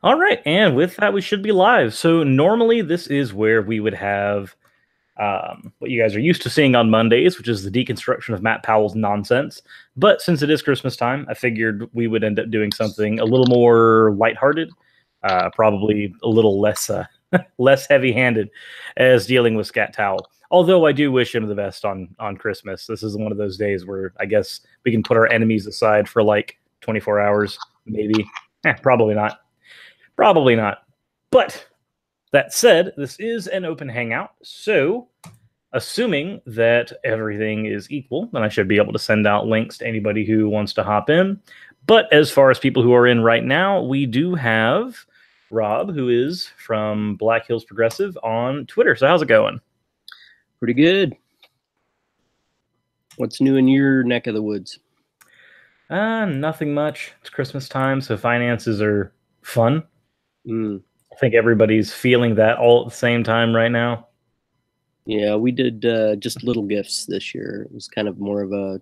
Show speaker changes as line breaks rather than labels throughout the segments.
All right, and with that, we should be live. So normally, this is where we would have what you guys are used to seeing on Mondays, which is the deconstruction of Matt Powell's nonsense. But since it is Christmas time, I figured we would end up doing something a little more lighthearted, probably a little less less heavy-handed as dealing with Scat Towel. Although I do wish him the best on Christmas. This is one of those days where I guess we can put our enemies aside for like 24 hours, maybe. Probably not. Probably not. But that said, this is an open hangout, so assuming that everything is equal, then I should be able to send out links to anybody who wants to hop in. But as far as people who are in right now, we do have Rob, who is from Black Hills Progressive on Twitter. So how's it going?
Pretty good. What's new in your neck of the woods?
Nothing much. It's Christmas time, so finances are fun.
Mm.
I think everybody's feeling that all at the same time right now.
Yeah, we did just little gifts this year. It was kind of more of a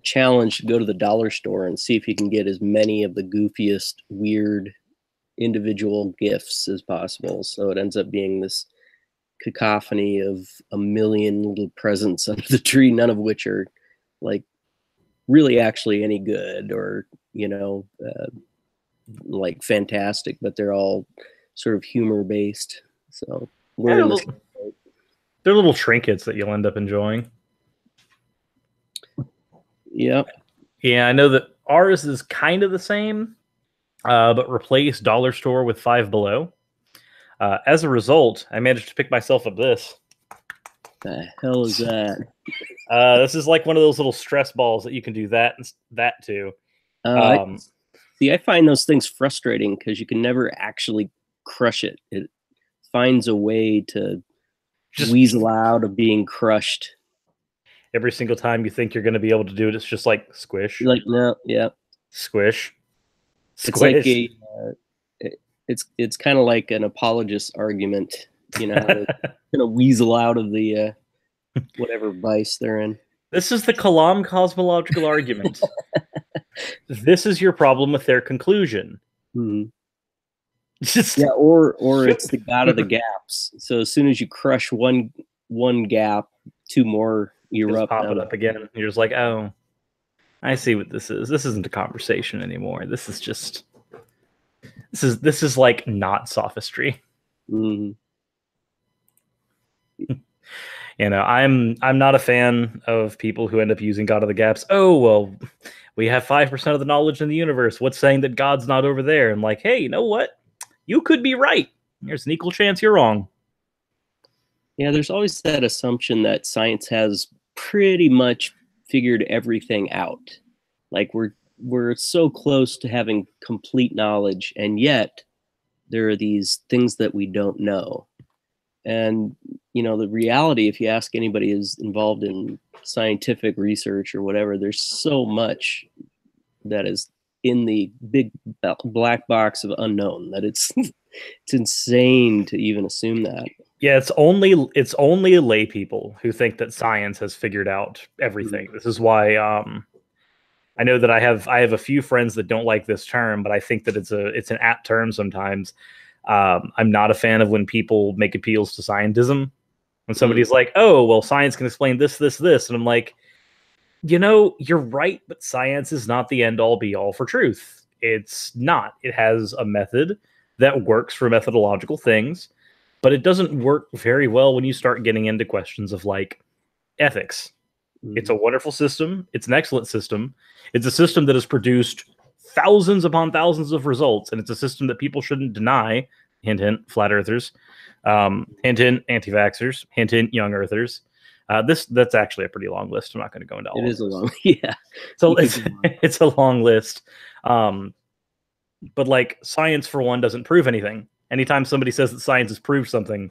challenge to go to the dollar store and see if you can get as many of the goofiest, weird individual gifts as possible. So it ends up being this cacophony of a million little presents under the tree, none of which are like really actually any good or, like fantastic, but they're all sort of humor based. So
Yeah,
we're in this.
they're little trinkets that you'll end up enjoying.
Yep.
Yeah, I know that ours is kind of the same, but replace dollar store with Five Below. As a result, I managed to pick myself up this.
The hell is that?
This is like one of those little stress balls that you can do that and that too.
See, I find those things frustrating because you can never actually crush it. It finds a way to just weasel out of being crushed.
Every single time you think you're going to be able to do it, it's just like squish.
You're like, no, yeah,
squish.
It's like a. It's kind of like an apologist argument, gonna weasel out of the whatever vice they're in.
This is the Kalam cosmological argument. This is your problem with their conclusion.
Mm-hmm. Yeah, or it's the god of the gaps. So as soon as you crush one gap, two more erupt.
Pop it up again. You're just like, oh, I see what this is. This isn't a conversation anymore. This is just this is like not sophistry.
Mm-hmm.
I'm not a fan of people who end up using God of the Gaps. Oh, well, we have 5% of the knowledge in the universe. What's saying that God's not over there? And like, hey, you know what? You could be right. There's an equal chance you're wrong.
Yeah, there's always that assumption that science has pretty much figured everything out. Like we're so close to having complete knowledge, and yet there are these things that we don't know. And the reality, if you ask anybody who's involved in scientific research or whatever, there's so much that is in the big black box of unknown that it's it's insane to even assume that.
Yeah, it's only lay people who think that science has figured out everything. Mm-hmm. This is why I know that I have a few friends that don't like this term, but I think that it's an apt term sometimes. I'm not a fan of when people make appeals to scientism. When somebody's like, "Oh, well, science can explain this, this, this," and I'm like, you're right, but science is not the end all be all for truth. It's not. It has a method that works for methodological things, but it doesn't work very well when you start getting into questions of like ethics. Mm-hmm. It's a wonderful system. It's an excellent system. It's a system that has produced thousands upon thousands of results, and it's a system that people shouldn't deny. Hint, hint, flat earthers. Hint, hint, anti-vaxxers. Hint, hint, young earthers. That's actually a pretty long list. I'm not going to go into all of it.
It is a long, yeah.
So it's a long list. But like science, for one, doesn't prove anything. Anytime somebody says that science has proved something,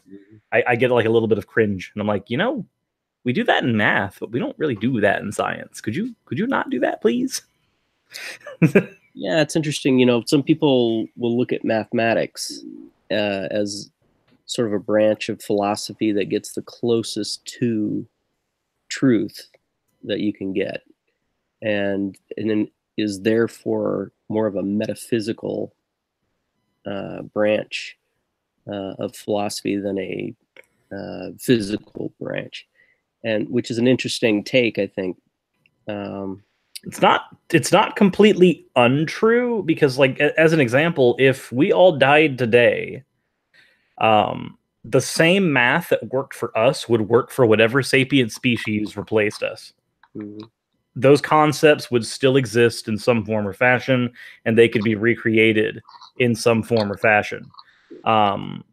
I get like a little bit of cringe, and I'm like, we do that in math, but we don't really do that in science. Could you not do that, please?
Yeah, it's interesting. Some people will look at mathematics as sort of a branch of philosophy that gets the closest to truth that you can get, and then is therefore more of a metaphysical branch of philosophy than a physical branch, and which is an interesting take, I think.
It's not completely untrue because, like, as an example, if we all died today, the same math that worked for us would work for whatever sapient species replaced us.
Mhm.
Those concepts would still exist in some form or fashion, and they could be recreated in some form or fashion, um,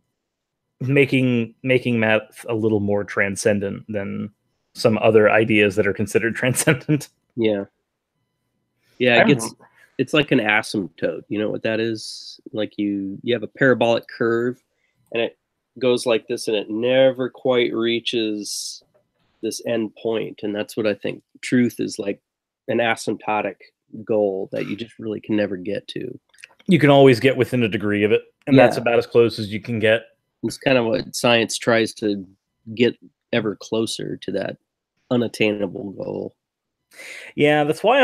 making math a little more transcendent than some other ideas that are considered transcendent.
Yeah, yeah,
I
it
remember,
gets it's like an asymptote. You know what that is? Like you have a parabolic curve, and it goes like this, and it never quite reaches this end point, and that's what I think truth is, like an asymptotic goal that you just really can never get to.
you can always get within a degree of it, and that's
Yeah,
about as close as you can get.
it's kind of what science tries to get ever closer to, that unattainable goal.
Yeah, that's why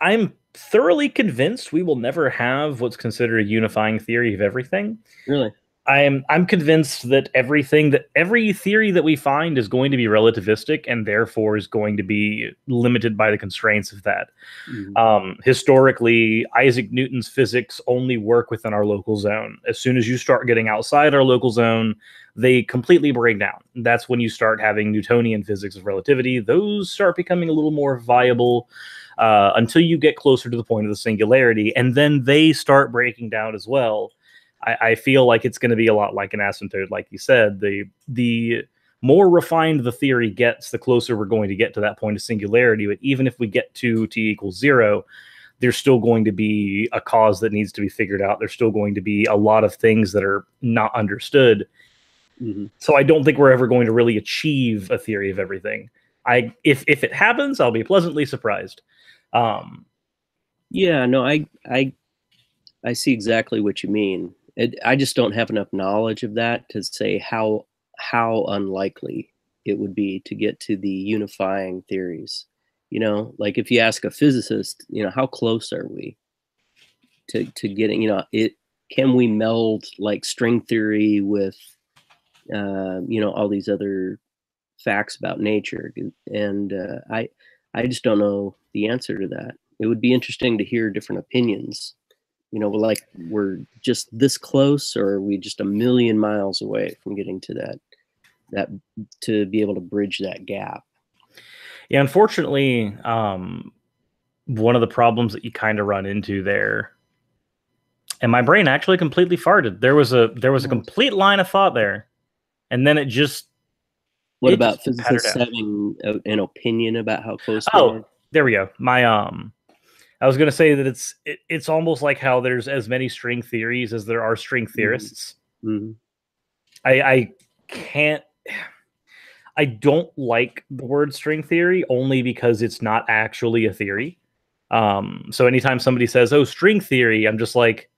I'm thoroughly convinced we will never have what's considered a unifying theory of everything.
Really.
I'm convinced that every theory that we find is going to be relativistic and therefore is going to be limited by the constraints of that.
Mhm.
Historically, Isaac Newton's physics only work within our local zone. As soon as you start getting outside our local zone, they completely break down. That's when you start having Newtonian physics of relativity. Those start becoming a little more viable until you get closer to the point of the singularity, and then they start breaking down as well. I feel like it's going to be a lot like an asymptote, like you said. The more refined the theory gets, the closer we're going to get to that point of singularity. But even if we get to t equals 0, there's still going to be a cause that needs to be figured out. There's still going to be a lot of things that are not understood.
Mm-hmm.
So I don't think we're ever going to really achieve a theory of everything. If it happens, I'll be pleasantly surprised. Um,
Yeah, no, I see exactly what you mean. I just don't have enough knowledge of that to say how unlikely it would be to get to the unifying theories. You know, like if you ask a physicist, you know, how close are we to getting, you know, it can we meld like string theory with you know, all these other facts about nature, and I just don't know the answer to that. It would be interesting to hear different opinions. You know, like we're just this close, or are we just a million miles away from getting to that to be able to bridge that gap?
yeah, unfortunately, one of the problems that you kind of run into there, and my brain actually completely farted. There was a complete line of thought there, and then it just
What
it just
about
pattered
physicists
out.
having an opinion about how close we
Oh,
are?
there we go. I was gonna say that it's almost like how there's as many string theories as there are string
Mm-hmm.
theorists.
Mm-hmm.
I can't. I don't like the word string theory only because it's not actually a theory. So anytime somebody says, "Oh, string theory," I'm just like,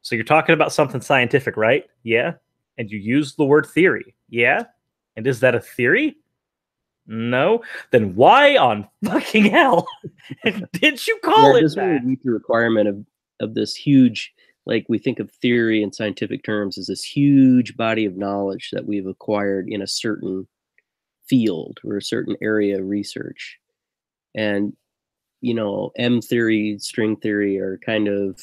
"So you're talking about something scientific, right? Yeah." And you use the word theory, yeah. And is that a theory? No. Then why on fucking hell did you
Yeah,
call
it
it
doesn't really
that?
meet the requirement of this huge, like we think of theory in scientific terms as this huge body of knowledge that we've acquired in a certain field or a certain area of research. And you know, M theory, string theory are kind of,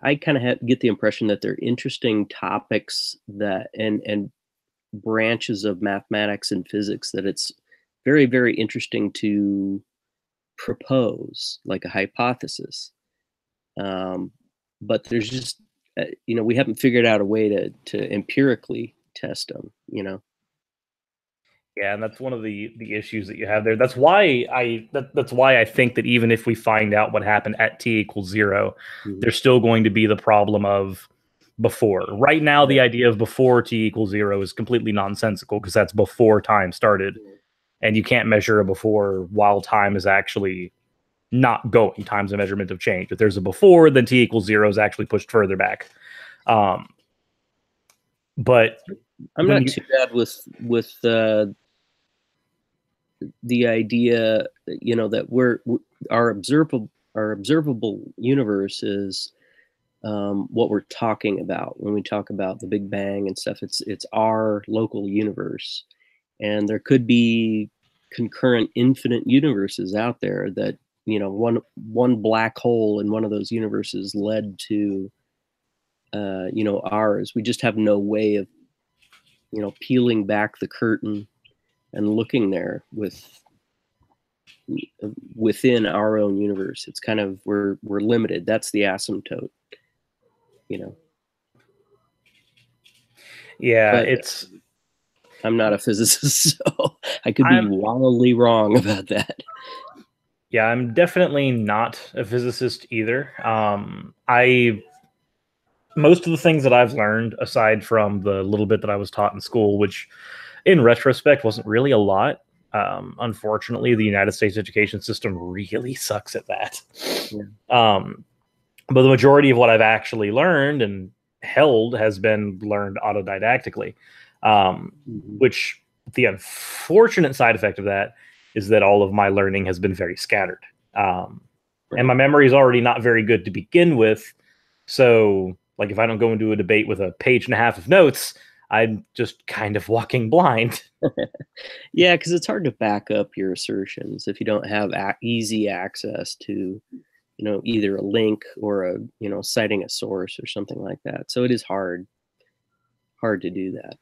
I kind of get the impression that they're interesting topics that and branches of mathematics and physics that it's very, very interesting to propose like a hypothesis. Um, but there's just, you know, we haven't figured out a way to empirically test them, you know?
Yeah, and that's one of the issues that you have there. That's why I think that even if we find out what happened at t equals 0,
Mhm.
there's still going to be the problem of before. Right now, the
Right.
idea of before t equals 0 is completely nonsensical because that's before time started,
Yeah.
and you can't measure a before while time is actually not going. Time's a measurement of change. If there's a before, then t equals 0 is actually pushed further back. Um, but
I'm
when
not
you
too bad with the idea, you know, that our observable universe is what we're talking about when we talk about the Big Bang and stuff. It's our local universe, and there could be concurrent infinite universes out there that, you know, one black hole in one of those universes led to you know, ours. We just have no way of, you know, peeling back the curtain and looking there within our own universe. It's kind of, we're limited. That's the asymptote, you know.
Yeah,
But
it's
I'm not a physicist, so I could be
I'm
wildly wrong about that.
yeah, I'm definitely not a physicist either. I most of the things that I've learned, aside from the little bit that I was taught in school, which in retrospect wasn't really a lot. Unfortunately, the United States education system really sucks at that.
Yeah.
But the majority of what I've actually learned and held has been learned autodidactically, which the unfortunate side effect of that is that all of my learning has been very scattered. And my memory is already not very good to begin with. So, like, if I don't go into a debate with a page and a half of notes, I'm just kind of walking blind.
Yeah, because it's hard to back up your assertions if you don't have easy access to, you know, either a link or a, you know, citing a source or something like that. So it is hard to do that.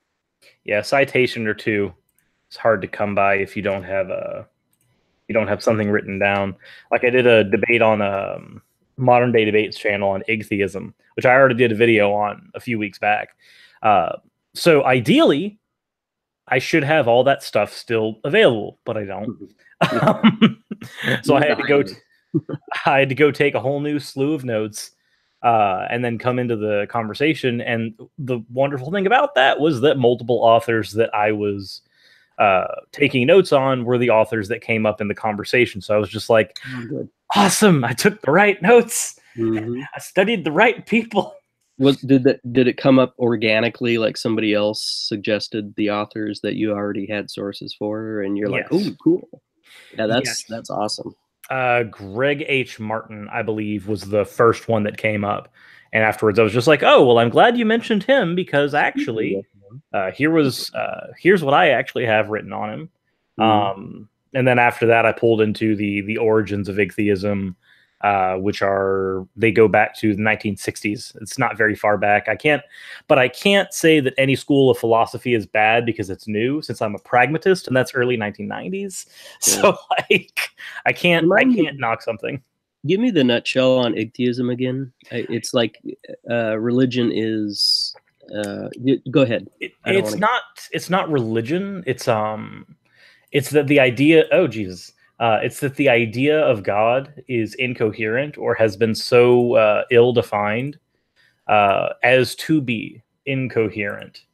Yeah, citation or two is hard to come by if you don't have something written down. Like, I did a debate on a modern day debates channel on iggtheism, which I already did a video on a few weeks back. So ideally, I should have all that stuff still available, but I don't. So I had to go take a whole new slew of notes, and then come into the conversation. And the wonderful thing about that was that multiple authors that I was taking notes on were the authors that came up in the conversation. So I was just like, awesome, I took the right notes. I studied the right people.
Did it come up organically, like somebody else suggested the authors that you already had sources for, and you're like, oh, cool. Yeah, that's awesome.
Greg H. Martin, I believe, was the first one that came up. And afterwards, I was just like, oh, well, I'm glad you mentioned him, because actually, here's what I actually have written on him. And then after that, I pulled into the origins of iggtheism, which they go back to the 1960s. It's not very far back. I can't say that any school of philosophy is bad because it's new, since I'm a pragmatist, and that's early 1990s. So like, I can't knock something.
Give me the nutshell on iggtheism again. It's like religion is. Go ahead.
It's not religion. It's that the idea. Oh Jesus. It's that the idea of God is incoherent, or has been so ill-defined as to be incoherent.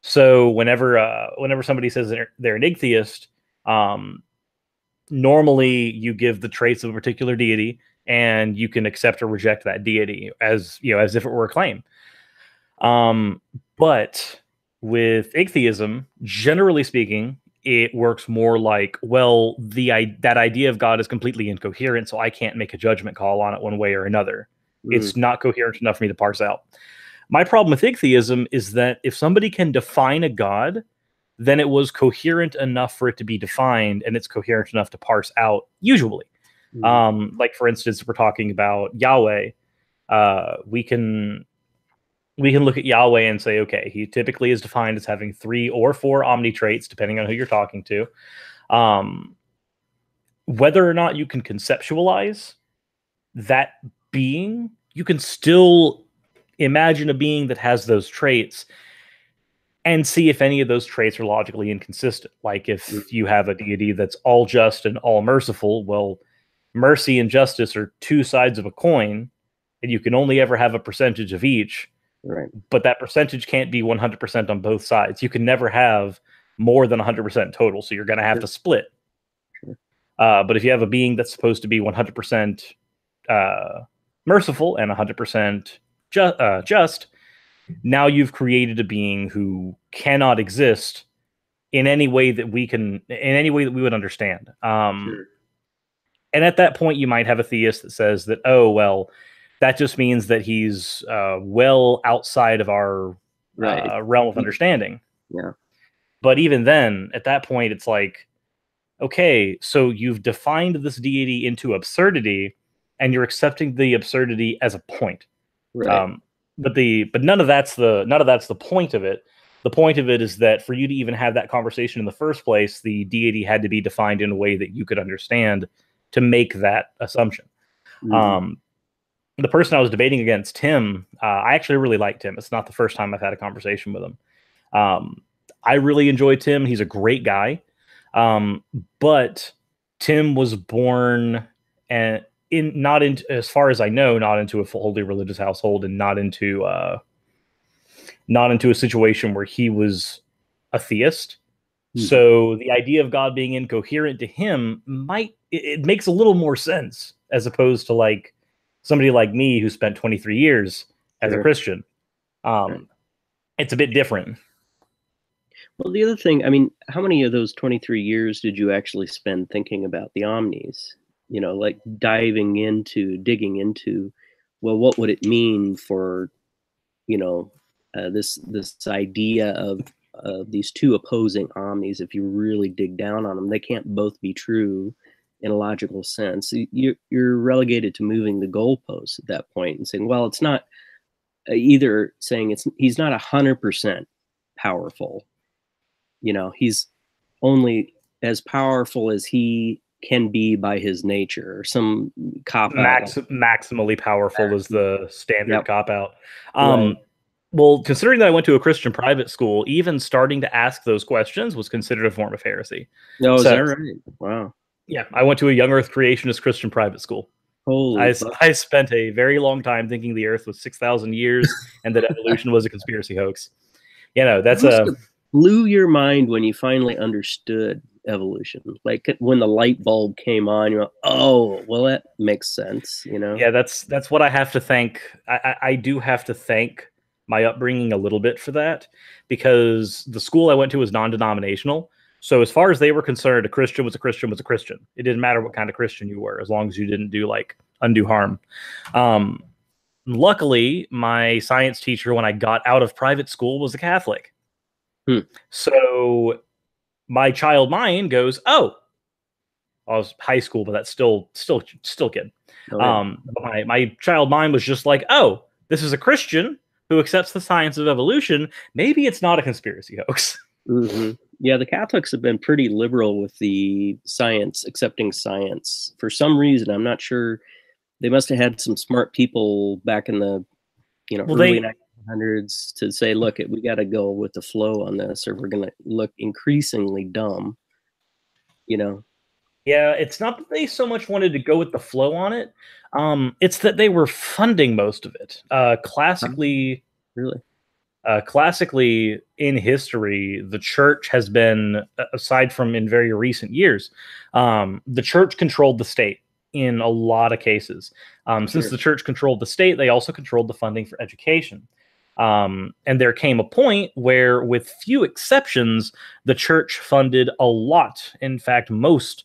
So whenever somebody says they're an iggtheist, normally you give the traits of a particular deity, and you can accept or reject that deity as if it were a claim. But with iggtheism, generally speaking, it works more like, well, that idea of God is completely incoherent, so I can't make a judgment call on it one way or another. It's not coherent enough for me to parse out. My problem with iggtheism is that if somebody can define a God, then it was coherent enough for it to be defined, and it's coherent enough to parse out, usually. Like, for instance, if we're talking about Yahweh, we can look at Yahweh and say, okay, he typically is defined as having 3 or 4 omni traits, depending on who you're talking to. Whether or not you can conceptualize that being, you can still imagine a being that has those traits and see if any of those traits are logically inconsistent. Like, if you have a deity that's all just and all merciful, well, mercy and justice are 2 sides of a coin, and you can only ever have a percentage of each.
Right.
But that percentage can't be 100% on both sides. You can never have more than 100% total, so you're going to have to split. But if you have a being that's supposed to be 100% merciful and 100% just, now you've created a being who cannot exist in any way that we would understand. And at that point, you might have a theist that says that, oh, well, that just means that he's well outside of our
Right.
realm of understanding.
Yeah.
But even then, at that point, it's like, okay, so you've defined this deity into absurdity, and you're accepting the absurdity as a point.
Right.
But none of that's the point of it. The point of it is that for you to even have that conversation in the first place, the deity had to be defined in a way that you could understand to make that assumption.
Mm-hmm.
The person I was debating against, Tim, I actually really liked him. It's not the first time I've had a conversation with him. I really enjoy Tim. He's a great guy. But Tim was born and not into, as far as I know, not into a wholly religious household, and not into a situation where he was a theist.
Mm-hmm.
So the idea of God being incoherent to him it makes a little more sense as opposed to like somebody like me who spent 23 years as a Christian.
Right.
It's a bit different.
Well, the other thing, I mean, how many of those 23 years did you actually spend thinking about the omnis? You know, like digging into, well, what would it mean for, you know, this idea of these two opposing omnis? If you really dig down on them, they can't both be true in a logical sense. You're relegated to moving the goalposts at that point and saying, well, it's not either saying he's not 100% powerful. You know, he's only as powerful as he can be by his nature, or some cop out.
Maximally powerful is the standard cop out.
Right.
Well, considering that I went to a Christian private school, even starting to ask those questions was considered a form of heresy.
No, is that right? Wow.
Yeah, I went to a young Earth creationist Christian private school.
Holy
I spent a very long time thinking the Earth was 6,000 years and that evolution was a conspiracy hoax. You know, that's
blew your mind when you finally understood evolution. Like when the light bulb came on, you're like, oh, well, that makes sense, you know?
Yeah, that's what I have to thank. I do have to thank my upbringing a little bit for that, because the school I went to was non-denominational. So as far as they were concerned, a Christian was a Christian was a Christian. It didn't matter what kind of Christian you were, as long as you didn't do like undue harm. Luckily, my science teacher, when I got out of private school, was a Catholic. So my child mind goes, oh, I was high school, but that's still kid. Oh, yeah. My child mind was just like, oh, this is a Christian who accepts the science of evolution. Maybe it's not a conspiracy hoax.
Mm-hmm. Yeah, the Catholics have been pretty liberal with the science, accepting science for some reason. I'm not sure. They must have had some smart people back in the, early 1900s to say, look, we got to go with the flow on this, or we're going to look increasingly dumb.
Yeah, it's not that they so much wanted to go with the flow on it. It's that they were funding most of it. Classically, in history, the church has been, aside from in very recent years, the church controlled the state in a lot of cases. Since the church controlled the state, they also controlled the funding for education. And there came a point where, with few exceptions, the church funded a lot. In fact, most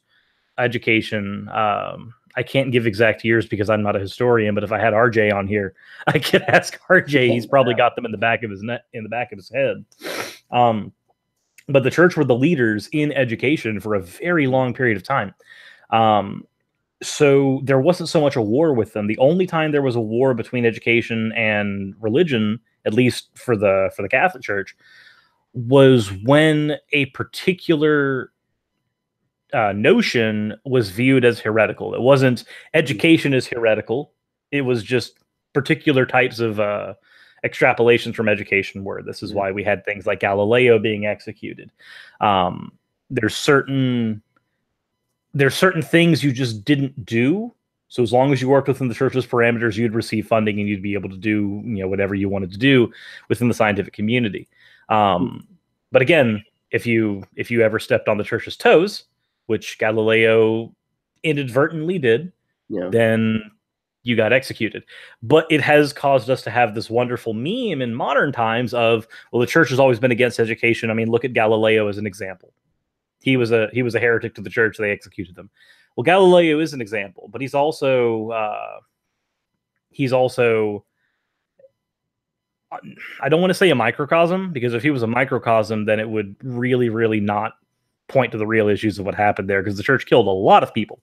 education. I can't give exact years because I'm not a historian, but if I had RJ on here, I could ask RJ. He's probably got them in the back of his head. But the church were the leaders in education for a very long period of time. So there wasn't so much a war with them. The only time there was a war between education and religion, at least for the Catholic Church, was when a particular notion was viewed as heretical. It wasn't education is heretical. It was just particular types of extrapolations from education were. This is why we had things like Galileo being executed. There's certain things you just didn't do. So as long as you worked within the church's parameters, you'd receive funding and you'd be able to do whatever you wanted to do within the scientific community. But again, if you ever stepped on the church's toes, which Galileo inadvertently did, then you got executed. But it has caused us to have this wonderful meme in modern times of, well, the church has always been against education. I mean, look at Galileo as an example. He was a heretic to the church. They executed him. Well, Galileo is an example, but he's also he's also, I don't want to say a microcosm, because if he was a microcosm, then it would really, really not point to the real issues of what happened there, because the church killed a lot of people.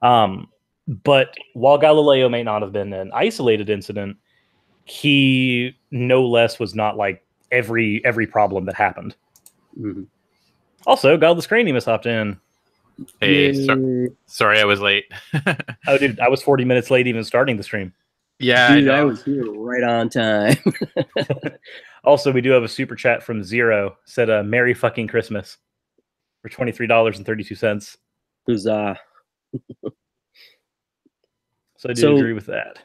But while Galileo may not have been an isolated incident, he no less was not like every problem that happened.
Mm-hmm.
Also, Godless Cranium has hopped in.
Hey, sorry I was late.
Oh, dude, I was 40 minutes late even starting the stream.
Yeah,
dude, I was here right on time.
Also, we do have a super chat from Zero. Said, "Merry fucking Christmas" for $23.32.
Huzzah!
So I do agree with that.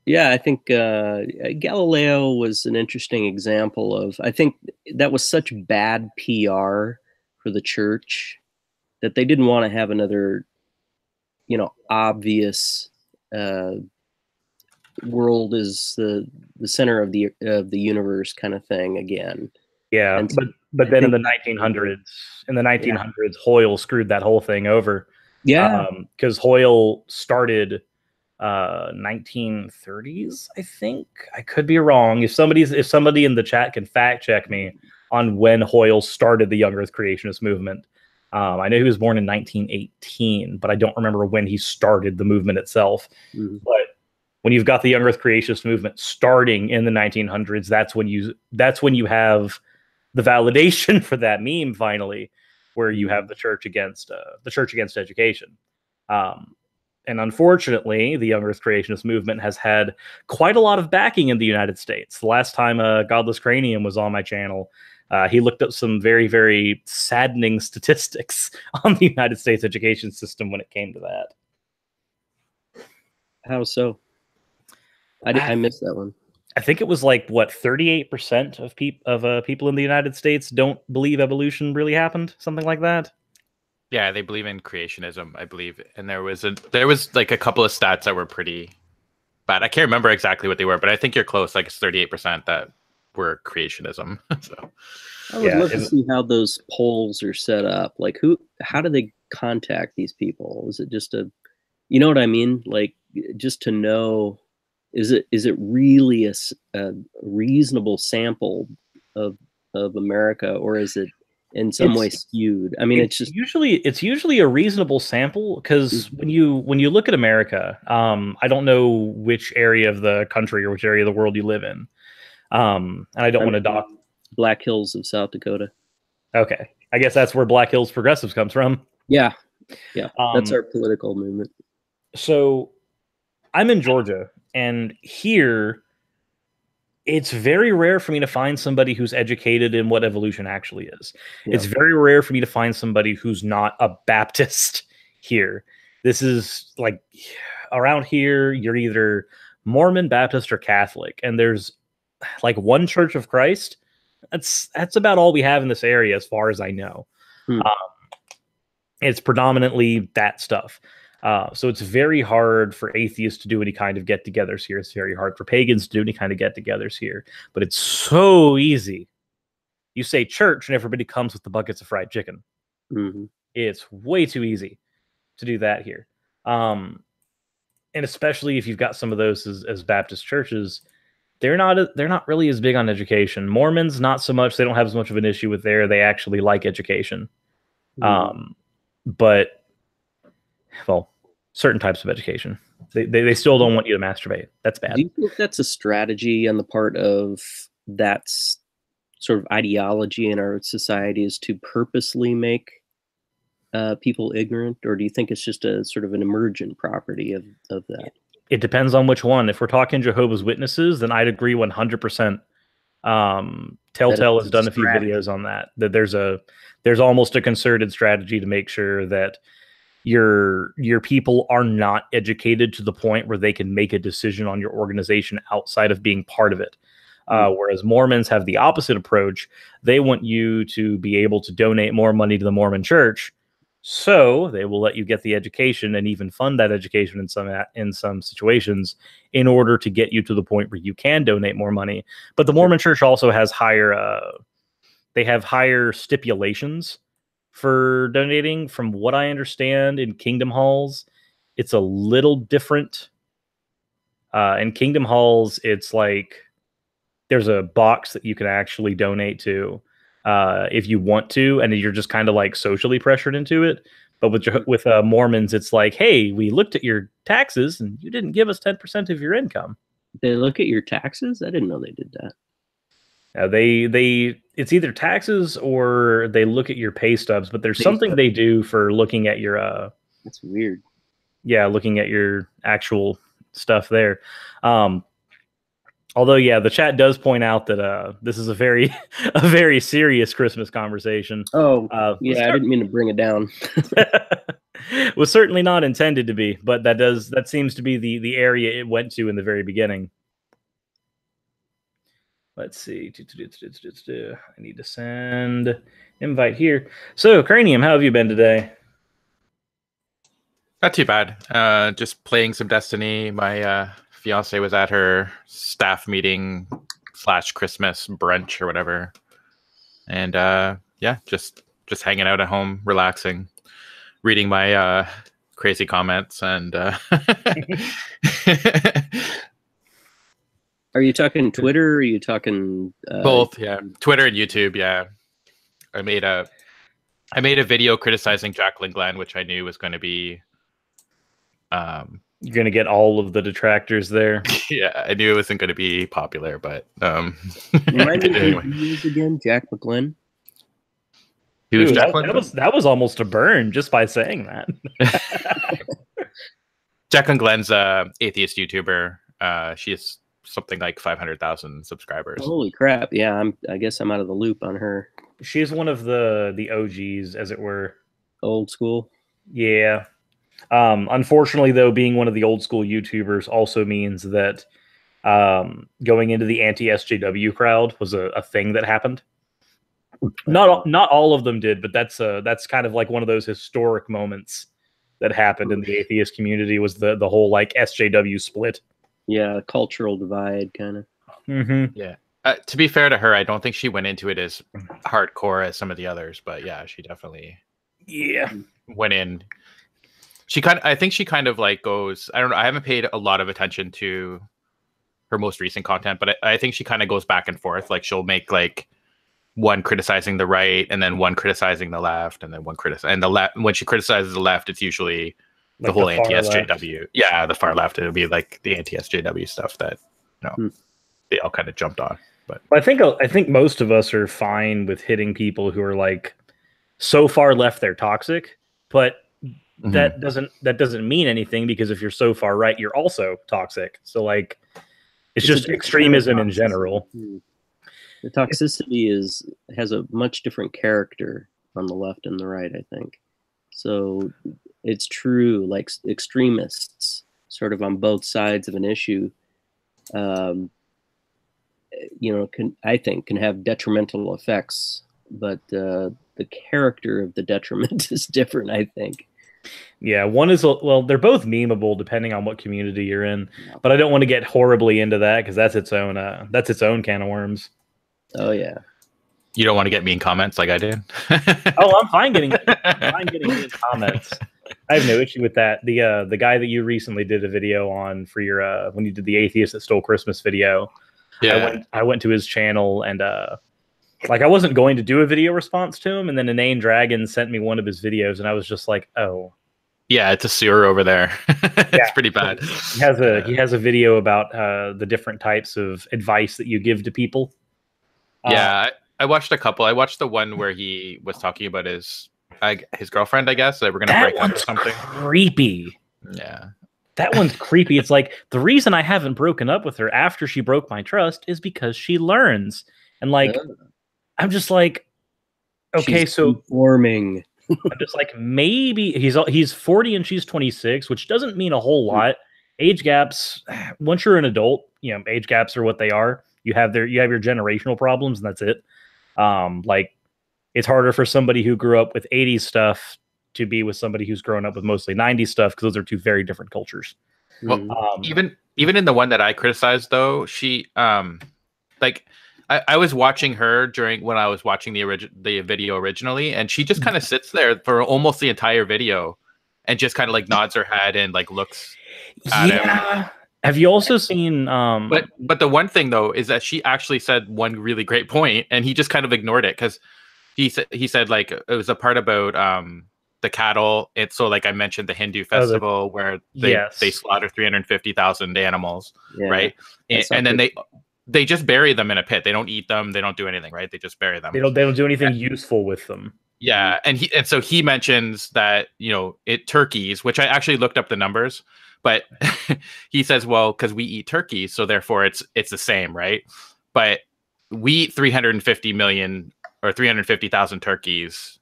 Yeah, I think Galileo was an interesting example of. I think that was such bad PR for the church that they didn't want to have another, obvious world is the center of the universe kind of thing again.
Yeah, but then in the 1900s, Hoyle screwed that whole thing over.
Yeah,
because Hoyle started 1930s, I think. I could be wrong. If somebody in the chat can fact check me on when Hoyle started the Young Earth Creationist movement. I know he was born in 1918, but I don't remember when he started the movement itself.
Mm-hmm.
But when you've got the Young Earth Creationist movement starting in the 1900s, that's when you have the validation for that meme finally, where you have the church against education. And unfortunately, the Young Earth Creationist movement has had quite a lot of backing in the United States. The last time Godless Cranium was on my channel, he looked up some very, very saddening statistics on the United States education system when it came to that.
How so? I missed that one.
I think it was like, what, 38% of people in the United States don't believe evolution really happened, something like that.
Yeah, they believe in creationism, I believe, and there was like a couple of stats that were pretty bad. I can't remember exactly what they were, but I think you're close. Like it's 38% that were creationism. So
I would love to see how those polls are set up. Like how do they contact these people? Is it just you know what I mean? Like just to know, is it really a reasonable sample of America, or is it in some way skewed? I mean, it's
usually a reasonable sample, because when you look at America, I don't know which area of the country or which area of the world you live in, and I don't want to dock
Black Hills of South Dakota.
Okay, I guess that's where Black Hills Progressives comes from.
Yeah, that's our political movement.
So I'm in Georgia, and here it's very rare for me to find somebody who's educated in what evolution actually is. Yeah. It's very rare for me to find somebody who's not a Baptist here. This is like, around here, you're either Mormon, Baptist, or Catholic, and there's like one Church of Christ. That's about all we have in this area, as far as I know. It's predominantly that stuff. So it's very hard for atheists to do any kind of get-togethers here. It's very hard for pagans to do any kind of get-togethers here. But it's so easy. You say church, and everybody comes with the buckets of fried chicken.
Mm-hmm.
It's way too easy to do that here. And especially if you've got some of those as Baptist churches, they're not really as big on education. Mormons, not so much. They don't have as much of an issue with there. They actually like education. Mm-hmm. But, well, certain types of education. They still don't want you to masturbate. That's bad.
Do you think that's a strategy on the part of that sort of ideology in our society, is to purposely make people ignorant? Or do you think it's just a sort of an emergent property of that?
It depends on which one. If we're talking Jehovah's Witnesses, then I'd agree 100%. Telltale has done a few videos on that. That there's almost a concerted strategy to make sure that your people are not educated to the point where they can make a decision on your organization outside of being part of it. Whereas Mormons have the opposite approach. They want you to be able to donate more money to the Mormon church, so they will let you get the education and even fund that education in some situations in order to get you to the point where you can donate more money. But the Mormon church also has higher stipulations for donating. From what I understand, in Kingdom Halls, it's a little different. In Kingdom Halls, it's like there's a box that you can actually donate to if you want to, and you're just kind of like socially pressured into it. But with Mormons, it's like, hey, we looked at your taxes and you didn't give us 10% of your income.
They look at your taxes? I didn't know they did that.
It's either taxes or they look at your pay stubs, but there's something they do for looking at your
that's weird.
Yeah, looking at your actual stuff there. Although, yeah, the chat does point out that this is a very serious Christmas conversation.
Oh, yeah, I didn't mean to bring it down.
Was certainly not intended to be, but that seems to be the area it went to in the very beginning. Let's see. I need to send invite here. So, Cranium, how have you been today?
Not too bad. Just playing some Destiny. My fiance was at her staff meeting / Christmas brunch or whatever, and yeah, just hanging out at home, relaxing, reading my crazy comments, and
Are you talking Twitter? Or are you talking
both? Yeah, Twitter and YouTube. Yeah, I made a video criticizing Jacqueline Glenn, which I knew was going to be.
You're going to get all of the detractors there.
Yeah, I knew it wasn't going to be popular, but
Remind me anyway. Again, Jack McGlenn.
Who's
Dude,
Jacqueline?
That was almost a burn just by saying that.
Jacqueline Glenn's atheist YouTuber. She has something like 500,000 subscribers.
Holy crap! Yeah, I guess I'm out of the loop on her.
She's one of the OGs, as it were.
Old school.
Yeah. Unfortunately, though, being one of the old school YouTubers also means that going into the anti-SJW crowd was a thing that happened. Not all of them did, but that's kind of like one of those historic moments that happened in the atheist community, was the whole like SJW split.
Yeah, cultural divide, kind of.
Mm-hmm.
Yeah. To be fair to her, I don't think she went into it as hardcore as some of the others, but yeah, she definitely went in. I think she kind of like goes, I don't know, I haven't paid a lot of attention to her most recent content, but I think she kind of goes back and forth. Like she'll make like one criticizing the right and then one criticizing the left and then one criticizing the left. When she criticizes the left, it's usually like the whole anti-SJW. Yeah, the far left. It'll be like the anti-SJW stuff that they all kind of jumped on. But
I think most of us are fine with hitting people who are like so far left they're toxic, but that doesn't mean anything, because if you're so far right, you're also toxic. So like it's just extremism in general.
The toxicity has a much different character on the left and the right, I think. So it's true, like extremists sort of on both sides of an issue, can have detrimental effects, but the character of the detriment is different, I think.
Yeah, one is, well, they're both memeable depending on what community you're in, but I don't want to get horribly into that because that's its own can of worms.
Oh yeah.
You don't want to get mean comments like I did?
Oh, I'm fine getting mean comments. I have no issue with that. The guy that you recently did a video on for your when you did the Atheist That Stole Christmas video, I went to his channel and like I wasn't going to do a video response to him, and then Inane Dragon sent me one of his videos, and I was just like, oh.
Yeah, it's a sewer over there. It's pretty bad.
He has a video about the different types of advice that you give to people.
Yeah, I watched a couple. I watched the one where he was talking about his girlfriend, I guess, that we're gonna break up or something.
Creepy.
Yeah.
That one's creepy. It's like, the reason I haven't broken up with her after she broke my trust is because she learns. And like I'm just like, okay,
she's
so
conforming.
I'm just like, maybe he's 40 and she's 26, which doesn't mean a whole lot. Age gaps, once you're an adult, age gaps are what they are. You have your generational problems, and that's it. Like, it's harder for somebody who grew up with 80s stuff to be with somebody who's grown up with mostly 90s stuff, because those are two very different cultures.
Well, even in the one that I criticized, though, she like I was watching her when I was watching the video originally, and she just kind of sits there for almost the entire video and just kind of like nods her head and like looks at him.
Have you also seen?
But the one thing though is that she actually said one really great point, and he just kind of ignored it because he said like it was a part about the cattle. It's so like I mentioned the Hindu festival where they slaughter 350,000 animals, right? And then they just bury them in a pit. They don't eat them. They don't do anything, right? They just bury them.
They don't do anything useful with them.
Yeah, and so he mentions that turkeys, which I actually looked up the numbers, but he says, well, because we eat turkeys, so therefore it's the same, right? But we eat 350 million or 350,000 turkeys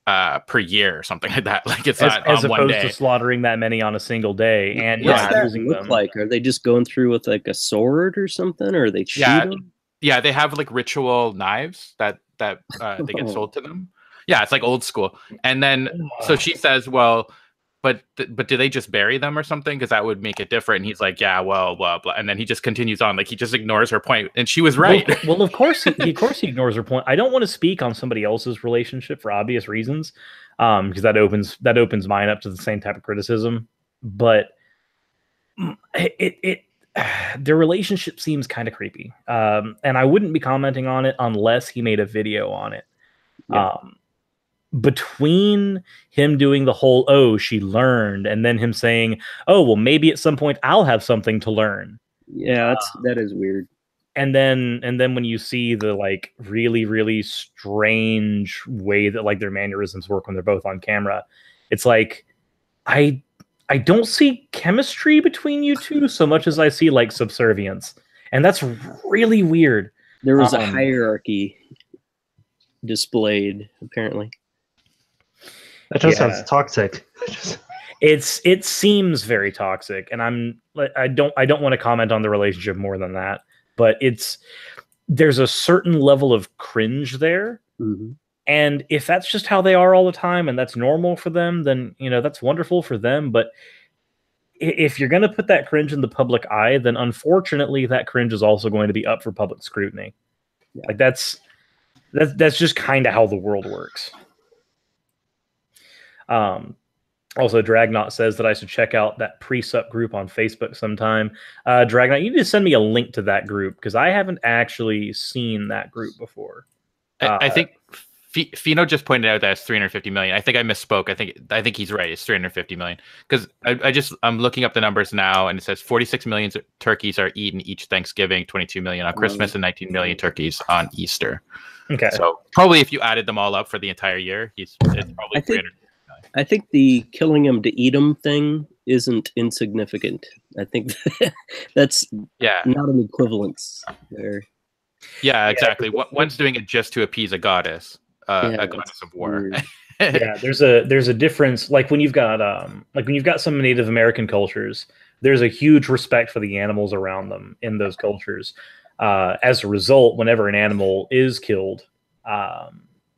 per year or something like that. Like it's not
as
on one
opposed
day.
to slaughtering that many on a single day and
What's that
using
look
them.
like? Are they just going through with like a sword or something, or they shoot them?
Yeah, they have like ritual knives that they get sold to them. Yeah, it's like old school. And then so she says, well, but do they just bury them or something? Because that would make it different. And he's like, yeah, well, blah, blah. And then he just continues on. Like he just ignores her point. And she was right.
Well, of course he ignores her point. I don't want to speak on somebody else's relationship for obvious reasons. Because that opens mine up to the same type of criticism. But their relationship seems kind of creepy. And I wouldn't be commenting on it unless he made a video on it. Yeah. Between him doing the whole, oh, she learned, and then him saying, oh, well, maybe at some point I'll have something to learn.
Yeah, that is weird. And
then when you see the like really, really strange way that like their mannerisms work when they're both on camera, it's like I don't see chemistry between you two so much as I see like subservience. And that's really weird.
There was a hierarchy displayed, apparently.
That just sounds toxic.
It seems very toxic, and I don't want to comment on the relationship more than that. But there's a certain level of cringe there, and if that's just how they are all the time, and that's normal for them, then that's wonderful for them. But if you're going to put that cringe in the public eye, then unfortunately that cringe is also going to be up for public scrutiny. Yeah. Like that's just kind of how the world works. Also, Dragnaut says that I should check out that pre-sup group on Facebook sometime. Dragnaut, you need to send me a link to that group because I haven't actually seen that group before.
I think Fino just pointed out that it's 350 million. I think I misspoke. I think he's right. It's 350 million because I'm looking up the numbers now, and it says 46 million turkeys are eaten each Thanksgiving, 22 million on Christmas, and 19 million turkeys on Easter.
Okay,
so probably if you added them all up for the entire year, it's probably 300.
I think the killing them to eat them thing isn't insignificant. I think that's not an equivalence there.
Yeah, exactly. One's doing it just to appease a goddess of war.
Yeah, there's a difference. Like when you've got some Native American cultures, there's a huge respect for the animals around them in those cultures. As a result, whenever an animal is killed,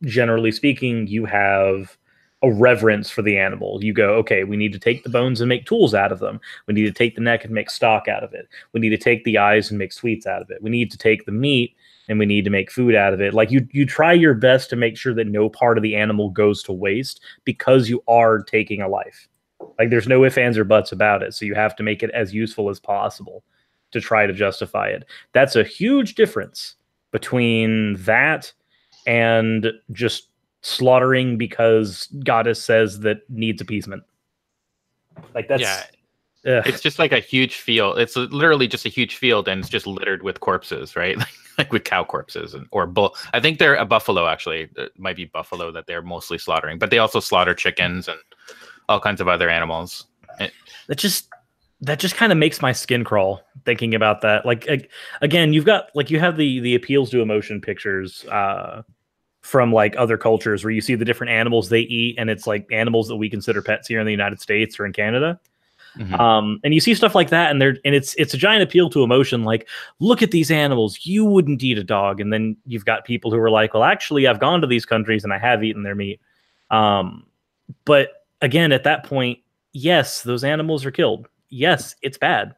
generally speaking, you have a reverence for the animal. You go, okay, we need to take the bones and make tools out of them. We need to take the neck and make stock out of it. We need to take the eyes and make sweets out of it. We need to take the meat and we need to make food out of it. Like you try your best to make sure that no part of the animal goes to waste because you are taking a life. Like there's no ifs, ands, or buts about it. So you have to make it as useful as possible to try to justify it. That's a huge difference between that and just slaughtering because goddess says that needs appeasement. Like that's
it's just like a huge field. It's literally just a huge field, and it's just littered with corpses, right? Like with cow corpses or bull. I think they're a buffalo actually. It might be buffalo that they're mostly slaughtering, but they also slaughter chickens and all kinds of other animals.
That just kind of makes my skin crawl thinking about that. Like again, you have the appeals to emotion pictures from like other cultures where you see the different animals they eat, and it's like animals that we consider pets here in the United States or in Canada. And you see stuff like that, and it's a giant appeal to emotion. Like, look at these animals. You wouldn't eat a dog. And then you've got people who are like, well, actually, I've gone to these countries and I have eaten their meat. But again, at that point, yes, those animals are killed. Yes, it's bad.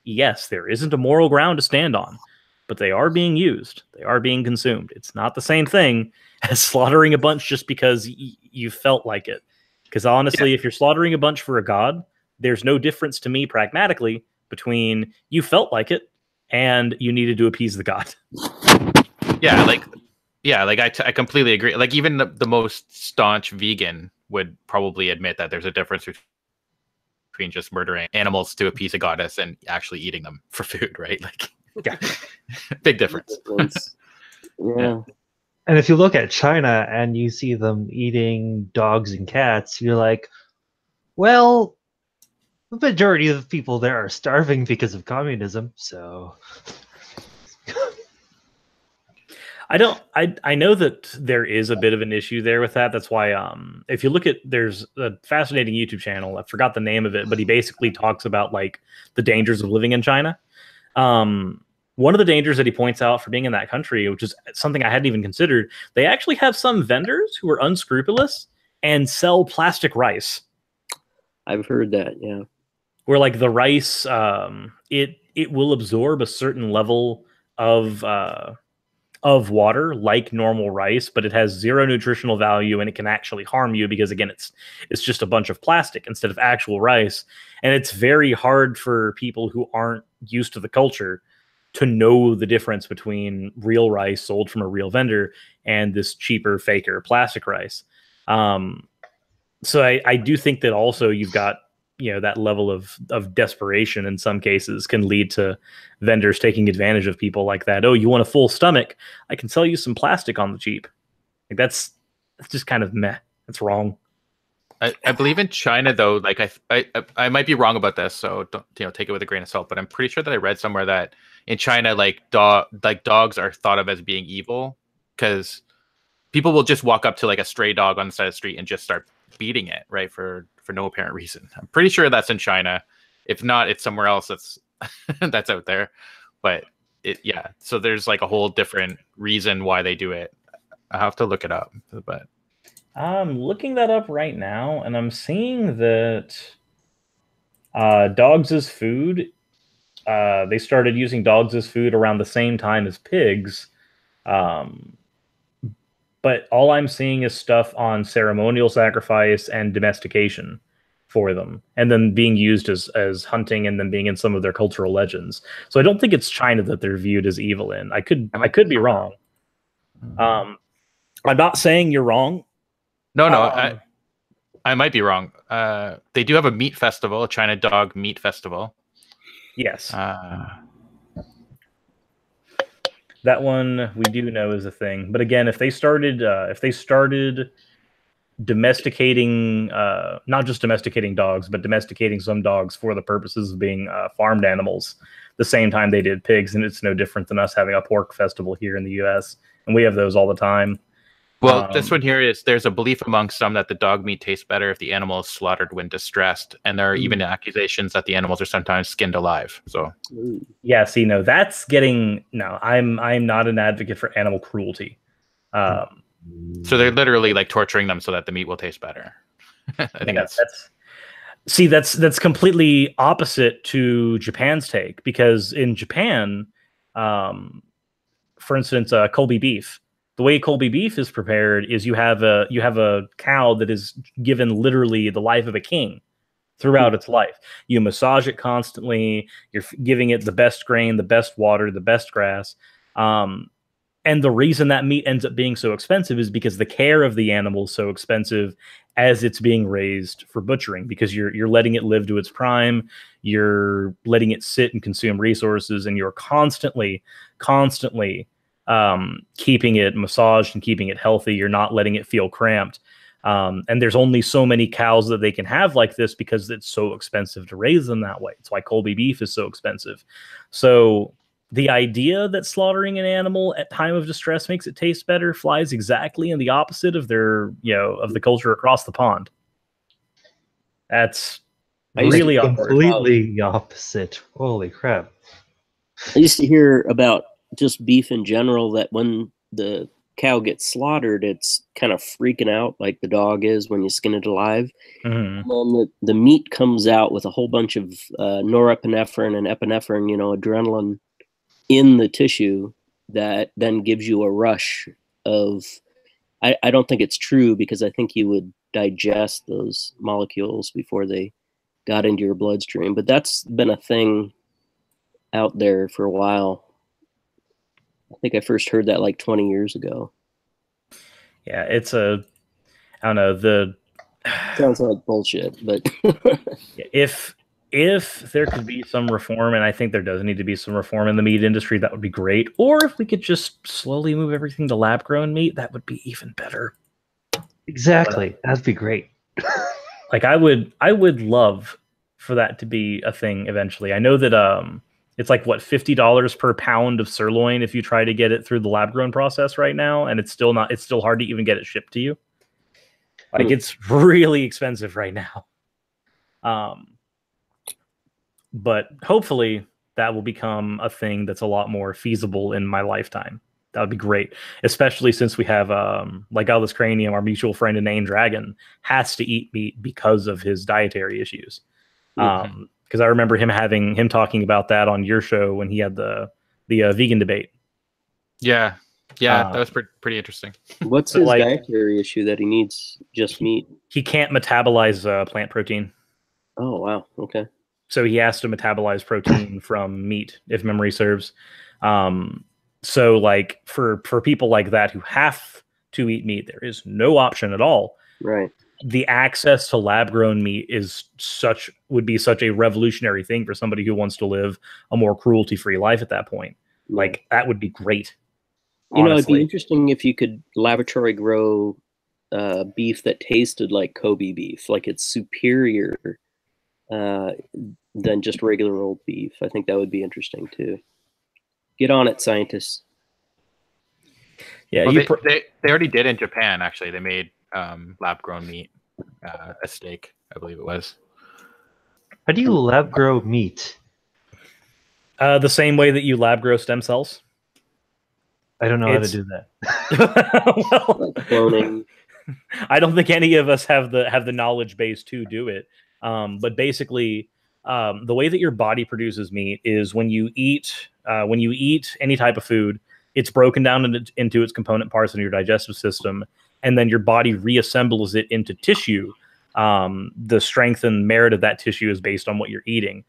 Yes, there isn't a moral ground to stand on, but they are being used. They are being consumed. It's not the same thing as slaughtering a bunch just because you felt like it. Because honestly, if you're slaughtering a bunch for a god, there's no difference to me pragmatically between you felt like it and you needed to appease the god.
Yeah, I completely agree. Like even the most staunch vegan would probably admit that there's a difference between just murdering animals to appease a goddess and actually eating them for food, right? Like,
Yeah.
big difference.
Yeah.
And if you look at China and you see them eating dogs and cats, you're like, well, the majority of the people there are starving because of communism, so
I know that there is a bit of an issue there with that. That's why if you look at, there's a fascinating YouTube channel, I forgot the name of it, but he basically talks about like the dangers of living in China. One of the dangers that he points out for being in that country, which is something I hadn't even considered, they actually have some vendors who are unscrupulous and sell plastic rice.
I've heard that, yeah.
Where like the rice, it will absorb a certain level of water like normal rice, but it has zero nutritional value and it can actually harm you because again, it's just a bunch of plastic instead of actual rice. And it's very hard for people who aren't used to the culture to know the difference between real rice sold from a real vendor and this cheaper, faker plastic rice. So I do think that also you've got, that level of desperation in some cases can lead to vendors taking advantage of people like that. Oh, you want a full stomach? I can sell you some plastic on the cheap. Like that's just kind of meh. That's wrong.
I believe in China though, like I might be wrong about this, so don't take it with a grain of salt, but I'm pretty sure that I read somewhere that in China like dogs are thought of as being evil because people will just walk up to like a stray dog on the side of the street and just start beating it, right, for no apparent reason. I'm pretty sure that's in China. If not, it's somewhere else that's that's out there. But so there's like a whole different reason why they do it. I have to look it up, but
I'm looking that up right now, and I'm seeing that dogs as food. They started using dogs as food around the same time as pigs. But all I'm seeing is stuff on ceremonial sacrifice and domestication for them, and then being used as hunting, and then being in some of their cultural legends. So I don't think it's China that they're viewed as evil in. I could be wrong. I'm not saying you're wrong.
No, I might be wrong. They do have a meat festival, a China dog meat festival.
Yes. That one we do know is a thing. But again, if they started domesticating, not just domesticating dogs, but domesticating some dogs for the purposes of being farmed animals, the same time they did pigs, and it's no different than us having a pork festival here in the U.S. and we have those all the time.
Well, this one here is there's a belief among some that the dog meat tastes better if the animal is slaughtered when distressed, and there are even accusations that the animals are sometimes skinned alive. So,
yeah, see, no, that's getting I'm not an advocate for animal cruelty.
So they're literally like torturing them so that the meat will taste better. I think that's completely opposite to Japan's take, because in Japan, for instance, Colby beef. The way Colby beef is prepared is you have a cow that is given literally the life of a king throughout its life. You massage it constantly. You're giving it the best grain, the best water, the best grass. And the reason that meat ends up being so expensive is because the care of the animal is so expensive as it's being raised for butchering, because you're letting it live to its prime. You're letting it sit and consume resources, and you're constantly keeping it massaged and keeping it healthy. You're not letting it feel cramped. And there's only so many cows that they can have like this because it's so expensive to raise them that way. It's why Colby beef is so expensive. So the idea that slaughtering an animal at time of distress makes it taste better flies exactly in the opposite of their, of the culture across the pond. That's really
completely opposite. Holy crap.
I used to hear about just beef in general, that when the cow gets slaughtered, it's kind of freaking out like the dog is when you skin it alive.
Mm-hmm.
And the meat comes out with a whole bunch of norepinephrine and epinephrine, adrenaline in the tissue that then gives you a rush of, I don't think it's true, because I think you would digest those molecules before they got into your bloodstream. But that's been a thing out there for a while. I think I first heard that like 20 years ago.
Yeah, it's a, I don't know, the
Sounds like bullshit, but
if there could be some reform, and I think there does need to be some reform in the meat industry, that would be great. Or if we could just slowly move everything to lab grown meat, that would be even better.
Exactly. That'd be great.
Like I would love for that to be a thing eventually. I know that it's like what, $50 per pound of sirloin if you try to get it through the lab grown process right now, and it's still hard to even get it shipped to you. Like it's really expensive right now. But hopefully that will become a thing that's a lot more feasible in my lifetime. That would be great, especially since we have like Aldous Cranium, our mutual friend and name Dragon, has to eat meat because of his dietary issues. Because I remember him talking about that on your show when he had the vegan debate.
Yeah, that was pretty interesting.
What's his dietary issue that he needs just meat? He
can't metabolize plant protein.
Oh wow, okay.
So he has to metabolize protein from meat, if memory serves. So like for people like that who have to eat meat, there is no option at all.
Right.
The access to lab grown meat would be such a revolutionary thing for somebody who wants to live a more cruelty free life at that point. Yeah. Like that would be great.
You know, it'd be interesting if you could laboratory grow beef that tasted like Kobe beef, like it's superior than just regular old beef. I think that would be interesting too. Get on it, scientists.
Yeah, well, they already did in Japan. Actually, they made lab grown meat, a steak, I believe it was.
How do you lab grow meat?
The same way that you lab grow stem cells.
I don't know how to do that.
Well, cloning. I don't think any of us have the knowledge base to do it. But basically, the way that your body produces meat is when you eat any type of food, it's broken down into its component parts in your digestive system, and then your body reassembles it into tissue. The strength and merit of that tissue is based on what you're eating.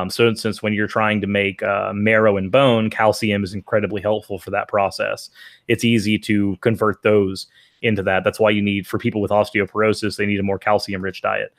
So, instance, when you're trying to make marrow and bone, calcium is incredibly helpful for that process. It's easy to convert those into that. That's why for people with osteoporosis, they need a more calcium-rich diet.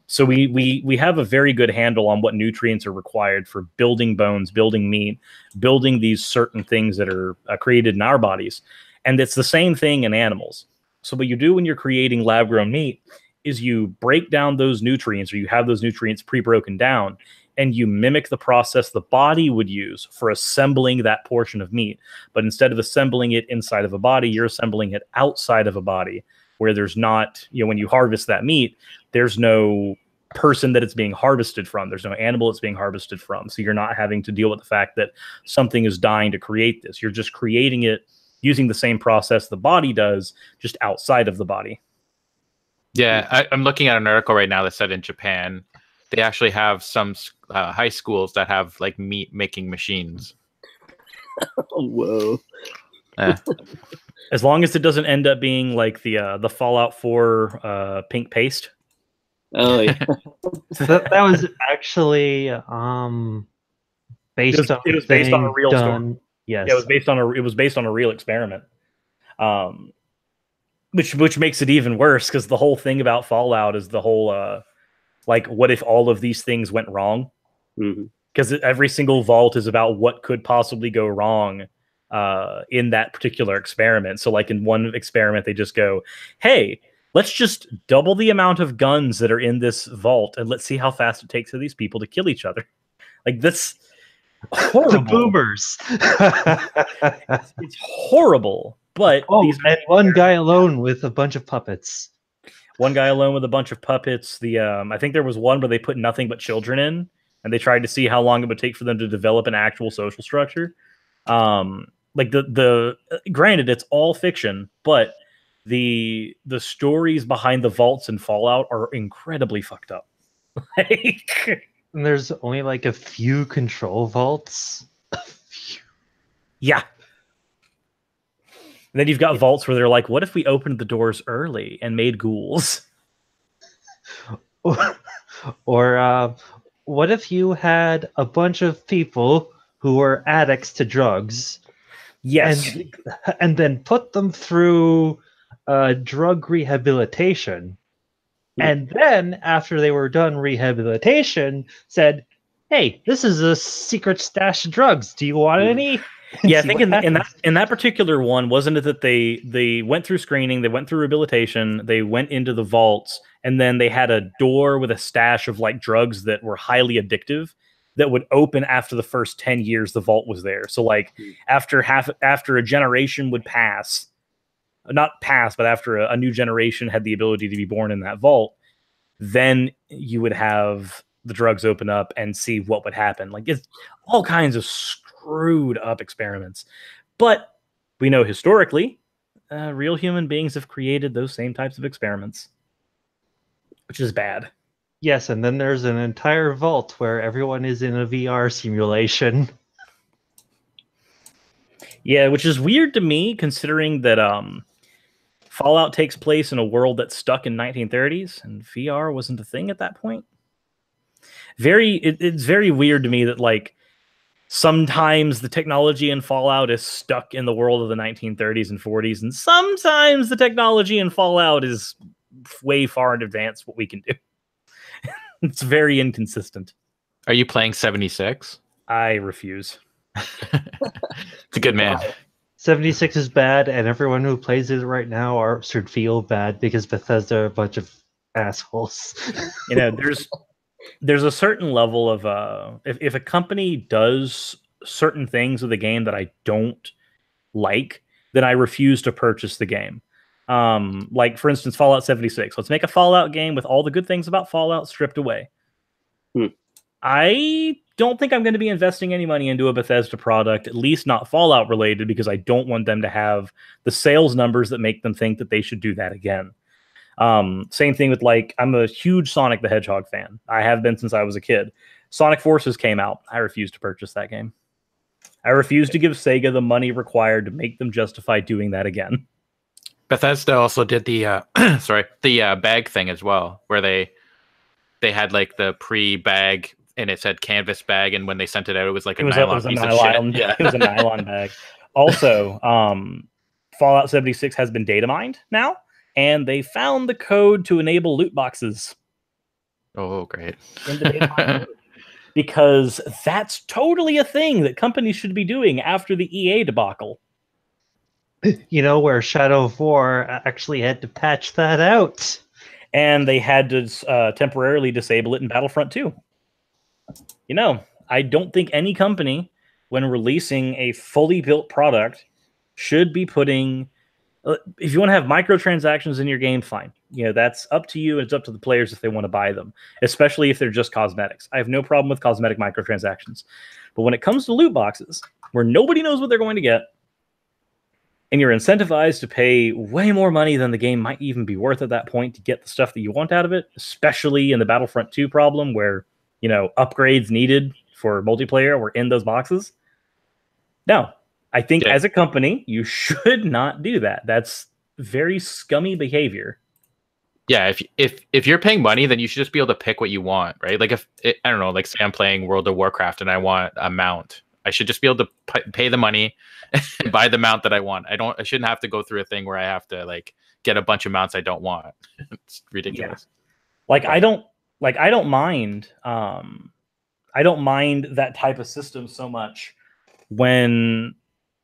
So we have a very good handle on what nutrients are required for building bones, building meat, building these certain things that are created in our bodies. And it's the same thing in animals. So what you do when you're creating lab-grown meat is you break down those nutrients, or you have those nutrients pre-broken down, and you mimic the process the body would use for assembling that portion of meat. But instead of assembling it inside of a body, you're assembling it outside of a body, where there's not, when you harvest that meat, there's no person that it's being harvested from. There's no animal it's being harvested from. So you're not having to deal with the fact that something is dying to create this. You're just creating it using the same process the body does, just outside of the body.
Yeah, I'm looking at an article right now that said in Japan, they actually have some high schools that have like meat making machines.
Whoa.
As long as it doesn't end up being like the Fallout 4 pink paste.
Oh yeah.
that was actually based on
a real story.
Yes.
Yeah, it was based on a real experiment. Which makes it even worse, because the whole thing about Fallout is the whole like, what if all of these things went wrong? Because every single vault is about what could possibly go wrong in that particular experiment. So like in one experiment, they just go, hey, let's just double the amount of guns that are in this vault, and let's see how fast it takes for these people to kill each other. Like, that's horrible.
The boomers.
It's horrible. But
and one guy alone with a bunch of puppets.
One guy alone with a bunch of puppets. I think there was one where they put nothing but children in, and they tried to see how long it would take for them to develop an actual social structure. Like the granted, it's all fiction, but the stories behind the vaults in Fallout are incredibly fucked up.
And there's only like a few control vaults.
Yeah. And then you've got vaults where they're like, what if we opened the doors early and made ghouls?
Or what if you had a bunch of people who were addicts to drugs,
Yes.
and then put them through drug rehabilitation, and then after they were done rehabilitation, said, "Hey, this is a secret stash of drugs. Do you want any?" And
Yeah, I
see
think
what
in
happens.
that particular one, wasn't it that they went through screening, they went through rehabilitation, they went into the vaults, and then they had a door with a stash of like drugs that were highly addictive that would open after the first 10 years the vault was there. So like after a generation would pass, not pass, but after a new generation had the ability to be born in that vault, then you would have the drugs open up and see what would happen. Like it's all kinds of screwed up experiments. But we know historically, real human beings have created those same types of experiments, which is bad.
Yes, and then there's an entire vault where everyone is in a VR simulation.
Yeah, which is weird to me considering that Fallout takes place in a world that's stuck in 1930s and VR wasn't a thing at that point. It's very weird to me that like sometimes the technology in Fallout is stuck in the world of the 1930s and 40s, and sometimes the technology in Fallout is way far in advance what we can do. It's very inconsistent.
Are you playing 76?
I refuse.
It's a good man.
76 is bad, and everyone who plays it right now should feel bad because Bethesda are a bunch of assholes.
You know, there's a certain level of if a company does certain things with a game that I don't like, then I refuse to purchase the game. Like for instance, Fallout 76. Let's make a Fallout game with all the good things about Fallout stripped away. I don't think I'm going to be investing any money into a Bethesda product, at least not Fallout related, because I don't want them to have the sales numbers that make them think that they should do that again. Same thing with like, I'm a huge Sonic the Hedgehog fan. I have been since I was a kid. Sonic Forces came out. I refuse to purchase that game. I refuse to give Sega the money required to make them justify doing that again.
Bethesda also did the bag thing as well, where they had like the pre-bag and it said canvas bag, and when they sent it out, it was like a nylon piece of shit. Yeah,
it was a nylon bag. Also, Fallout 76 has been data mined now, and they found the code to enable loot boxes.
Oh, great!
In the data mined code. Because that's totally a thing that companies should be doing after the EA debacle.
You know, where Shadow of War actually had to patch that out.
And they had to temporarily disable it in Battlefront 2. You know, I don't think any company, when releasing a fully built product, should be putting... if you want to have microtransactions in your game, fine. You know, that's up to you, and it's up to the players if they want to buy them, especially if they're just cosmetics. I have no problem with cosmetic microtransactions. But when it comes to loot boxes, where nobody knows what they're going to get, and you're incentivized to pay way more money than the game might even be worth at that point to get the stuff that you want out of it, especially in the Battlefront 2 problem where, you know, upgrades needed for multiplayer were in those boxes. No, I think as a company, you should not do that. That's very scummy behavior.
Yeah, if you're paying money, then you should just be able to pick what you want, right? Like I don't know, like say I'm playing World of Warcraft and I want a mount. I should just be able to pay the money and buy the mount that I want. I shouldn't have to go through a thing where I have to like get a bunch of mounts I don't want. It's ridiculous.
Yeah. Like I don't mind I don't mind that type of system so much when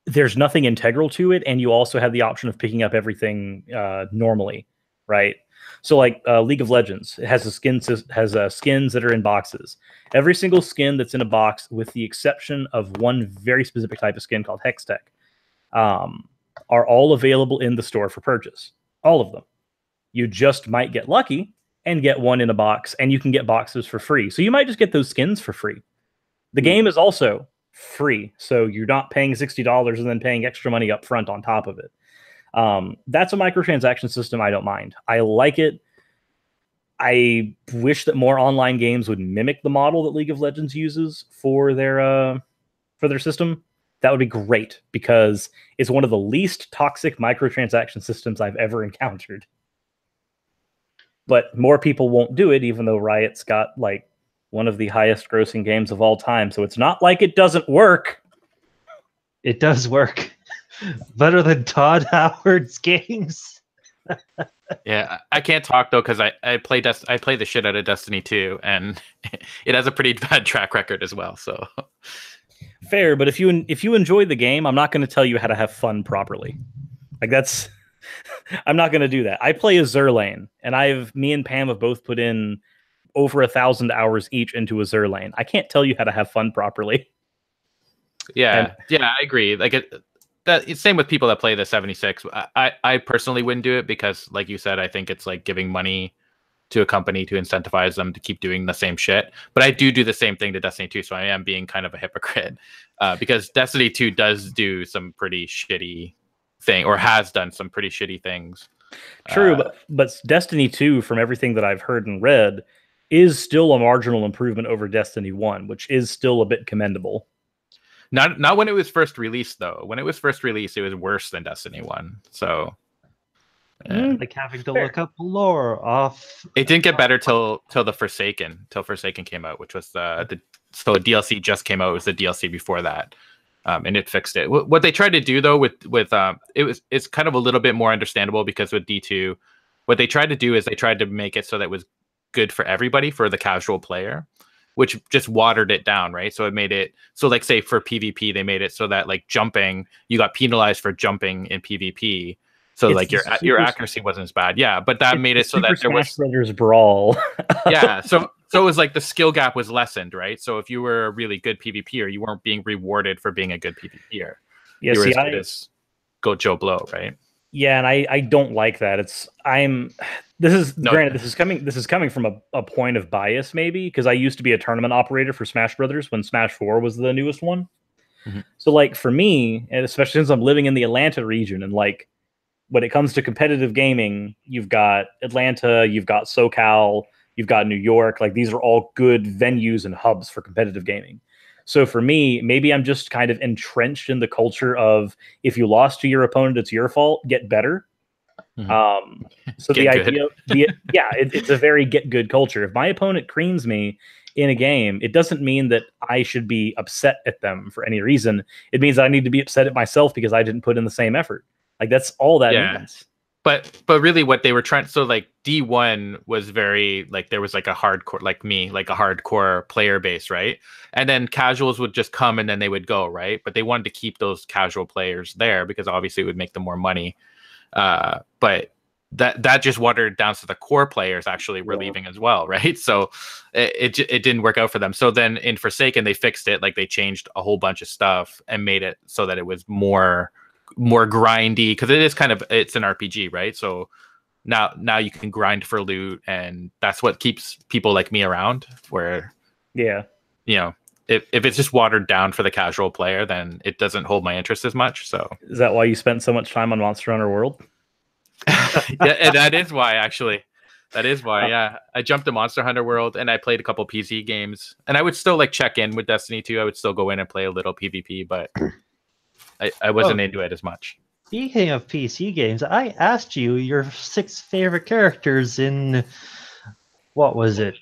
there's nothing integral to it and you also have the option of picking up everything normally, right? So like League of Legends, it has skins that are in boxes. Every single skin that's in a box, with the exception of one very specific type of skin called Hextech, are all available in the store for purchase. All of them. You just might get lucky and get one in a box, and you can get boxes for free. So you might just get those skins for free. The game is also free, so you're not paying $60 and then paying extra money up front on top of it. That's a microtransaction system I don't mind. I like it. I wish that more online games would mimic the model that League of Legends uses for their system. That would be great because it's one of the least toxic microtransaction systems I've ever encountered. But more people won't do it, even though Riot's got like one of the highest grossing games of all time. So it's not like it doesn't work.
It does work. Better than Todd Howard's games.
Yeah, I can't talk though because I play the shit out of Destiny 2, and it has a pretty bad track record as well. So
fair, but if you enjoy the game, I'm not going to tell you how to have fun properly. Like that's, I'm not going to do that. I play Azur Lane, and me and Pam have both put in over 1,000 hours each into Azur Lane. I can't tell you how to have fun properly.
yeah, I agree. Like it's same with people that play the 76. I personally wouldn't do it because, like you said, I think it's like giving money to a company to incentivize them to keep doing the same shit. But I do the same thing to Destiny 2, so I am being kind of a hypocrite because Destiny 2 does do some pretty shitty thing, or has done some pretty shitty things.
True, but Destiny 2, from everything that I've heard and read, is still a marginal improvement over Destiny 1, which is still a bit commendable.
Not when it was first released, though. When it was first released, it was worse than Destiny 1. So
like having to look up lore off.
It didn't get better till Forsaken came out, which was the DLC just came out. It was the DLC before that, and it fixed it. What they tried to do though it's kind of a little bit more understandable because with D2, what they tried to do is they tried to make it so that it was good for everybody, for the casual player, which just watered it down, right? So it made it so, like, say for PvP, they made it so that like jumping, you got penalized for jumping in PvP. So it's like your accuracy wasn't as bad. Yeah, but that made it so that there was
Smash Brothers Brawl.
yeah, so it was like the skill gap was lessened, right? So if you were a really good PvPer, you weren't being rewarded for being a good PvPer.
Yeah,
you were as good as go Joe Blow, right?
Yeah, and I don't like that. This is coming from a point of bias, maybe, because I used to be a tournament operator for Smash Brothers when Smash 4 was the newest one.
Mm-hmm.
So like for me, and especially since I'm living in the Atlanta region, and like when it comes to competitive gaming, you've got Atlanta, you've got SoCal, you've got New York. Like these are all good venues and hubs for competitive gaming. So for me, maybe I'm just kind of entrenched in the culture of if you lost to your opponent, it's your fault. Get better.
Mm-hmm.
So the idea, it's a very get good culture. If my opponent creams me in a game, it doesn't mean that I should be upset at them for any reason. It means I need to be upset at myself because I didn't put in the same effort. Like that's all that means.
But really what they were trying, so like D1 was very like, there was like a hardcore, like me, like a hardcore player base, right? And then casuals would just come and then they would go, right? But they wanted to keep those casual players there because obviously it would make them more money. But that just watered down, so the core players actually were leaving as well, right? So it didn't work out for them. So then in Forsaken they fixed it, like they changed a whole bunch of stuff and made it so that it was more grindy, because it's an RPG, right? So now you can grind for loot, and that's what keeps people like me around, where if it's just watered down for the casual player, then it doesn't hold my interest as much. So
is that why you spent so much time on Monster Hunter World?
Yeah, and that is why yeah, I jumped to Monster Hunter World and I played a couple PC games, and I would still like check in with Destiny 2. I would still go in and play a little PvP, but I wasn't into it as much.
Speaking of PC games, I asked you your 6 favorite characters in, what was it?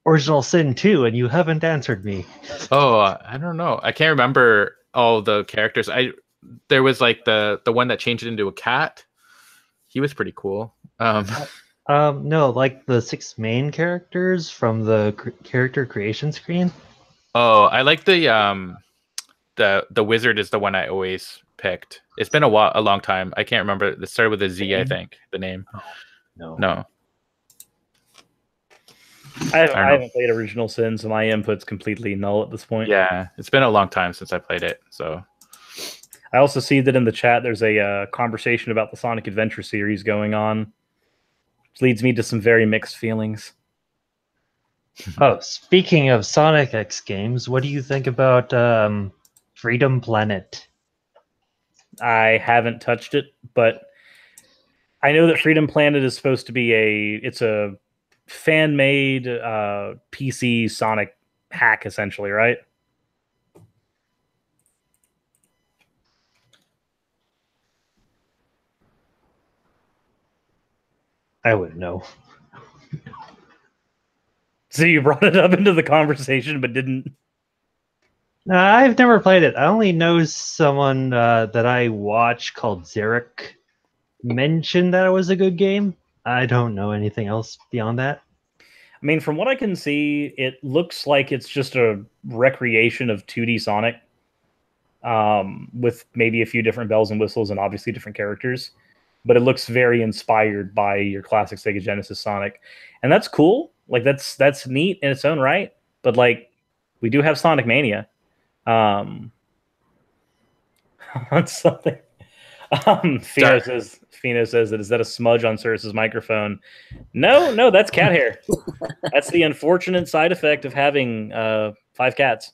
Original Sin 2, and you haven't answered me.
Oh, I don't know. I can't remember all the characters. There was like the one that changed into a cat. He was pretty cool.
No, like the 6 main characters from the character creation screen.
Oh, I like the wizard is the one I always picked. It's been a long time. I can't remember. It started with a Z, I think, the name.
Oh,
No.
I haven't played Original Sin, so my input's completely null at this point.
Yeah, it's been a long time since I played it. So
I also see that in the chat there's a conversation about the Sonic Adventure series going on, which leads me to some very mixed feelings.
Oh, speaking of Sonic X games, what do you think about Freedom Planet?
I haven't touched it, but I know that Freedom Planet is supposed to be a fan-made PC Sonic hack, essentially, right?
I wouldn't know.
So you brought it up into the conversation, but didn't.
No, I've never played it. I only know someone that I watch called Zarek mentioned that it was a good game. I don't know anything else beyond that.
I mean, from what I can see, it looks like it's just a recreation of 2D Sonic, with maybe a few different bells and whistles and obviously different characters. But it looks very inspired by your classic Sega Genesis Sonic, and that's cool. Like that's neat in its own right. But like, we do have Sonic Mania. On something. Fino says that is that a smudge on Cirrus's microphone? No, that's cat hair. That's the unfortunate side effect of having 5 cats.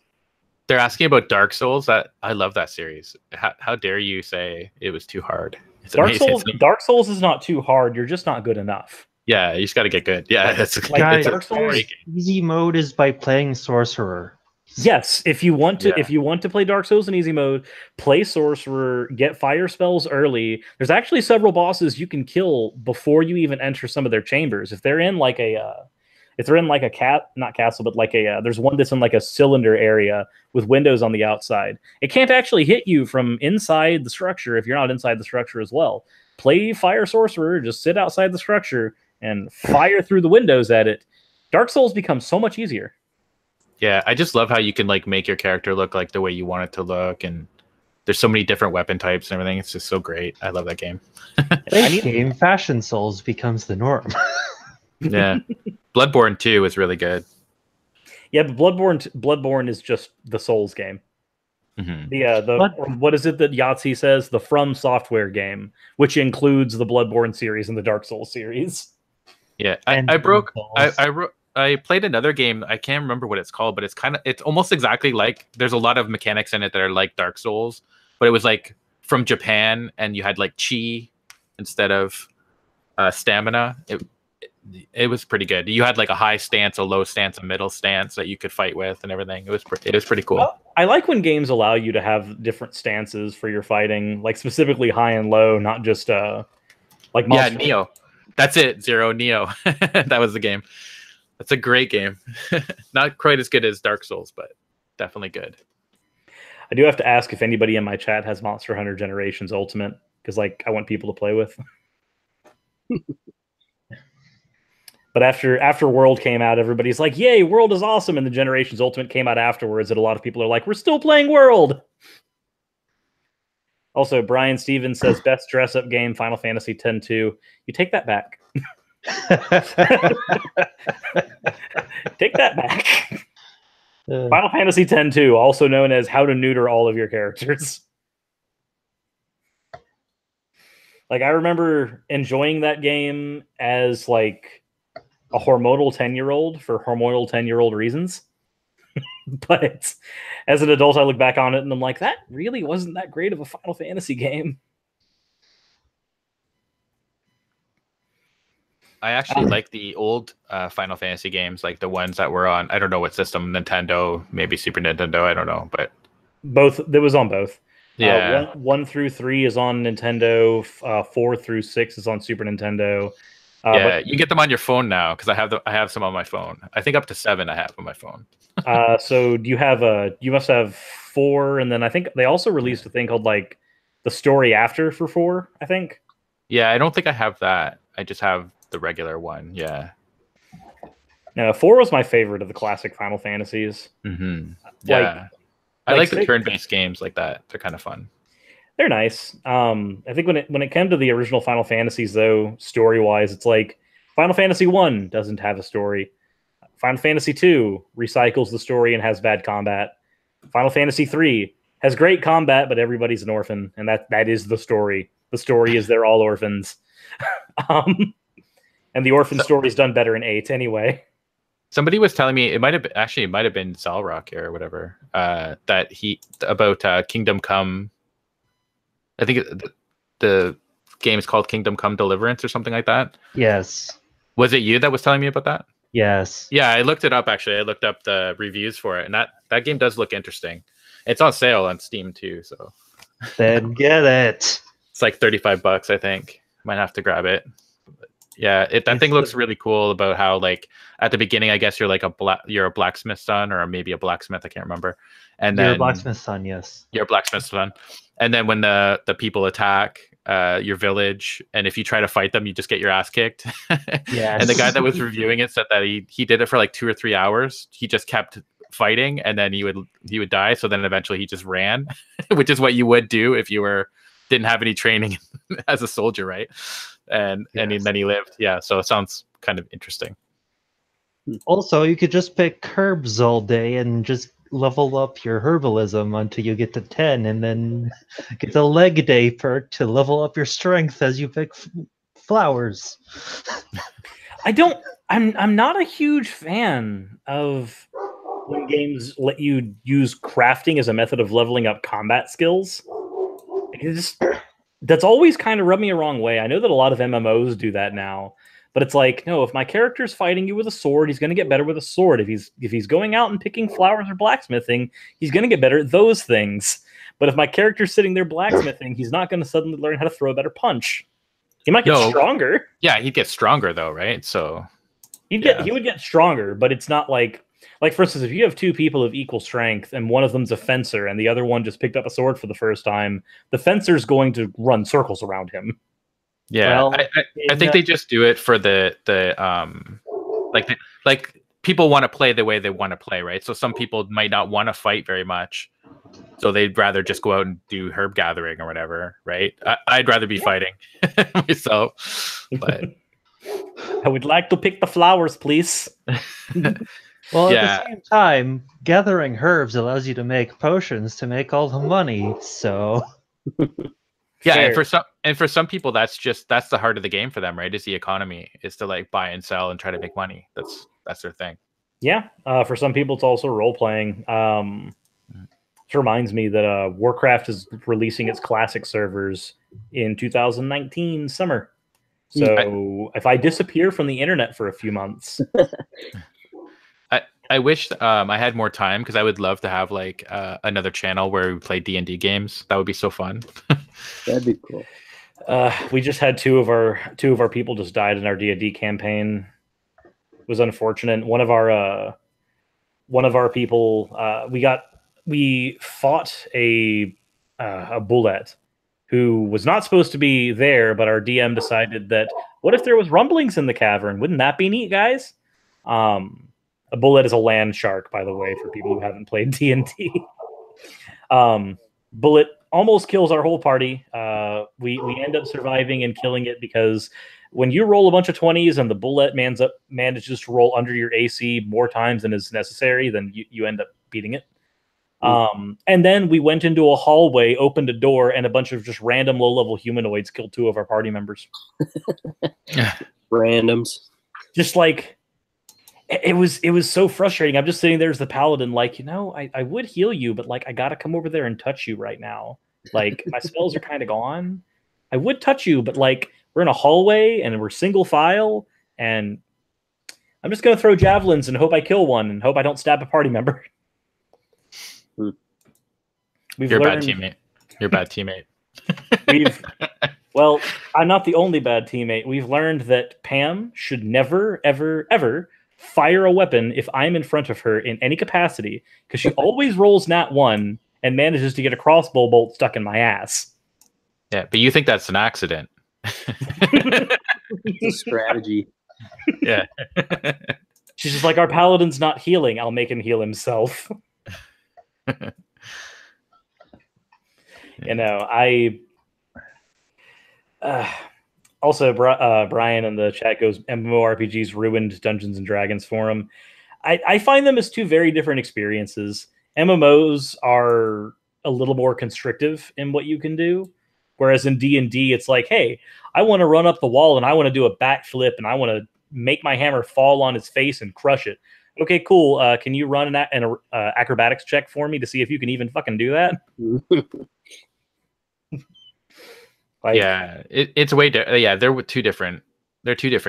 They're asking about Dark Souls. That I love that series. How dare you say it was too hard? It's amazing.
Dark Souls is not too hard. You're just not good enough.
Yeah, you just got to get good. Yeah, it's
Guys,
Dark Souls
easy mode is by playing Sorcerer.
Yes, if you want to play Dark Souls in easy mode, play Sorcerer, get fire spells early. There's actually several bosses you can kill before you even enter some of their chambers. If they're in like a not castle, but like there's one that's in like a cylinder area with windows on the outside. It can't actually hit you from inside the structure if you're not inside the structure as well. Play Fire Sorcerer, just sit outside the structure and fire through the windows at it. Dark Souls becomes so much easier.
Yeah, I just love how you can like make your character look like the way you want it to look, and there's so many different weapon types and everything. It's just so great. I love that game.
Game Fashion Souls becomes the norm.
Yeah, Bloodborne 2 is really good.
Yeah, but Bloodborne is just the Souls game.
Mm-hmm.
What is it that Yahtzee says? The From Software game, which includes the Bloodborne series and the Dark Souls series.
Yeah, I played another game. I can't remember what it's called, but it's almost exactly like, there's a lot of mechanics in it that are like Dark Souls, but it was like from Japan, and you had like chi instead of stamina. It was pretty good. You had like a high stance, a low stance, a middle stance that you could fight with and everything. It was pretty cool.
Well, I like when games allow you to have different stances for your fighting, like specifically high and low, not just like Monster.
Yeah, Neo. That's it. Zero Neo. That was the game. That's a great game. Not quite as good as Dark Souls, but definitely good.
I do have to ask if anybody in my chat has Monster Hunter Generations Ultimate, because like I want people to play with. But after World came out, everybody's like, "Yay, World is awesome!" And the Generations Ultimate came out afterwards, and a lot of people are like, "We're still playing World." Also, Brian Stevens says best dress-up game, Final Fantasy X-2. You take that back. Take that back. Final Fantasy X-2, also known as How to Neuter All of Your Characters. Like, I remember enjoying that game as like a hormonal 10-year-old for hormonal 10-year-old reasons. But as an adult, I look back on it and I'm like, that really wasn't that great of a Final Fantasy game.
I actually like the old Final Fantasy games, like the ones that were on, I don't know what system, Nintendo, maybe Super Nintendo, I don't know, but
both. It was on both.
Yeah,
1 through 3 is on Nintendo. 4 through 6 is on Super Nintendo.
Yeah, you get them on your phone now, because I have some on my phone. I think up to 7 I have on my phone.
So do you have you must have 4, and then I think they also released a thing called like the story after for 4, I think.
Yeah, I don't think I have that. I just have the regular one. Yeah.
No, 4 was my favorite of the classic Final Fantasies.
Mm-hmm. Yeah. I like the turn-based games like that. They're kind of fun.
They're nice. I think when it came to the original Final Fantasies, though, story-wise, it's like Final Fantasy 1 doesn't have a story. Final Fantasy 2 recycles the story and has bad combat. Final Fantasy 3 has great combat, but everybody's an orphan, and that is the story. The story is they're all orphans. And the orphan story is done better in 8 anyway.
Somebody was telling me it might have been Salrock or whatever, that about Kingdom Come. I think the game is called Kingdom Come Deliverance or something like that.
Yes.
Was it you that was telling me about that?
Yes.
Yeah, I looked it up actually. I looked up the reviews for it, and that game does look interesting. It's on sale on Steam too, so
Then get it.
it's like $35, I think. Might have to grab it. Yeah, that
It's
thing looks
the-
really cool. About how like at the beginning, I guess you're a blacksmith's son, or maybe a blacksmith. I can't remember. And
You're a
then
blacksmith's son, yes.
you're a blacksmith's son. And then when the people attack your village, and if you try to fight them, you just get your ass kicked. And the guy
Yes.
that was reviewing it said that he did it for like 2 or 3 hours. He just kept fighting, and then he would die. So then eventually he just ran, which is what you would do if you didn't have any training as a soldier, right? And
Yes.
then he lived. Yeah, so it sounds kind of interesting.
Also, you could just pick herbs all day and just level up your herbalism until you get to 10, and then get the leg day perk to level up your strength as you pick flowers.
I'm not a huge fan of when games let you use crafting as a method of leveling up combat skills. That's always kind of rubbed me a wrong way. I know that a lot of MMOs do that now, but it's like, no, if my character's fighting you with a sword, he's going to get better with a sword. If he's going out and picking flowers or blacksmithing, he's going to get better at those things. But if my character's sitting there blacksmithing, he's not going to suddenly learn how to throw a better punch. He might get stronger.
Yeah, he'd get stronger though, right? So
he would get stronger, but it's not like for instance, if you have two people of equal strength and one of them's a fencer and the other one just picked up a sword for the first time, the fencer's going to run circles around him.
yeah,
Well,
I think they just do it for the like people want to play the way they want to play, right? So some people might not want to fight very much, so they'd rather just go out and do herb gathering or whatever, right? I'd rather be fighting myself, but
I would like to pick the flowers, please.
Well,
Yeah.
at the same time, gathering herbs allows you to make potions to make all the money, so
yeah,
Fair.
and for some people that's the heart of the game for them, right? Is the economy, is to like buy and sell and try to make money. That's their thing.
Yeah, for some people, it's also role playing. It reminds me that Warcraft is releasing its classic servers in 2019 summer. So if I disappear from the internet for a few months,
I wish I had more time, because I would love to have like another channel where we play D&D games. That would be so fun.
That'd be cool.
we just had two of our people just died in our D&D campaign. It was unfortunate. One of our people we fought a bullet who was not supposed to be there, but our DM decided that what if there was rumblings in the cavern? Wouldn't that be neat, guys? A bullet is a land shark, by the way, for people who haven't played D&D. Bullet almost kills our whole party. We end up surviving and killing it because when you roll a bunch of 20s and the bullet manages to roll under your AC more times than is necessary, then you end up beating it. And then we went into a hallway, opened a door, and a bunch of just random low-level humanoids killed two of our party members.
Randoms.
Just like it was so frustrating. I'm just sitting there as the paladin, like, I would heal you, but like I gotta come over there and touch you right now. Like my spells are kind of gone. I would touch you, but like we're in a hallway and we're single file, and I'm just gonna throw javelins and hope I kill one and hope I don't stab a party member.
You're a bad teammate. You're a bad teammate.
Well, I'm not the only bad teammate. We've learned that Pam should never, ever, ever fire a weapon if I'm in front of her in any capacity, because she always rolls nat 1 and manages to get a crossbow bolt stuck in my ass.
Yeah, but you think that's an accident.
It's a strategy.
Yeah.
She's just like, our paladin's not healing. I'll make him heal himself. Also, Brian in the chat goes, MMORPGs ruined Dungeons and Dragons for him. I find them as two very different experiences. MMOs are a little more constrictive in what you can do, whereas in D&D, it's like, hey, I want to run up the wall and I want to do a backflip and I want to make my hammer fall on his face and crush it. Okay, cool. Can you run an acrobatics check for me to see if you can even fucking do that?
Yeah, it's way yeah, they're two different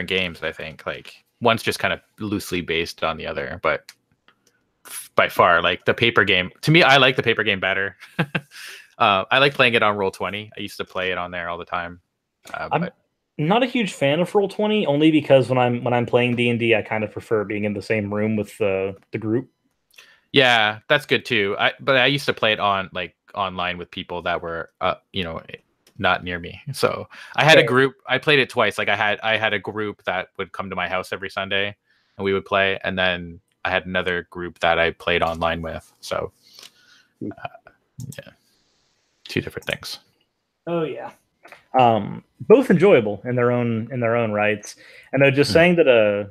games, I think. Like one's just kind of loosely based on the other, but by far, like the paper game, to me, I like the paper game better. I like playing it on Roll20. I used to play it on there all the time.
Not a huge fan of Roll20, only because when I'm playing D&D, I kind of prefer being in the same room with the group.
Yeah, that's good too. But I used to play it on like online with people that were not near me. So I had a group. I played it twice. Like I had a group that would come to my house every Sunday, and we would play. And then I had another group that I played online with. So yeah, two different things.
Oh yeah. Both enjoyable in their own rights. And they're just saying that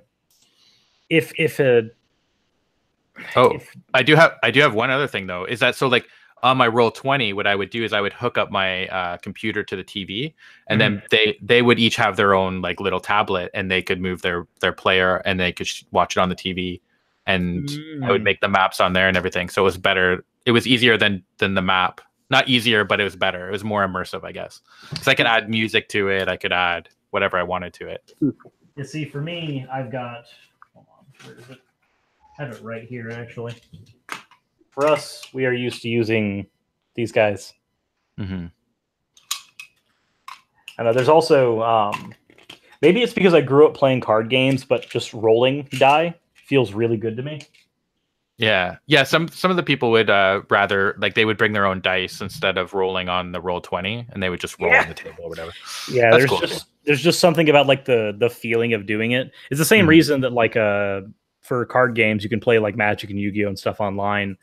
I do have one other thing though. Is that so like on my Roll20, what I would do is I would hook up my computer to the TV, and then they would each have their own like little tablet, and they could move their player, and they could watch it on the TV, and I would make the maps on there and everything. So it was better. It was easier than the map. Not easier, but it was better. It was more immersive, I guess. Because I could add music to it. I could add whatever I wanted to it.
You see, for me, I've got. Hold on, where is it? I have it right here, actually. For us, we are used to using these guys.
Mm-hmm.
And there's also maybe it's because I grew up playing card games, but just rolling die feels really good to me.
Yeah. Some of the people would rather like they would bring their own dice instead of rolling on the Roll20, and they would just roll on the table or whatever.
Yeah, there's just something about like the feeling of doing it. It's the same reason that like for card games you can play like Magic and Yu-Gi-Oh and stuff online.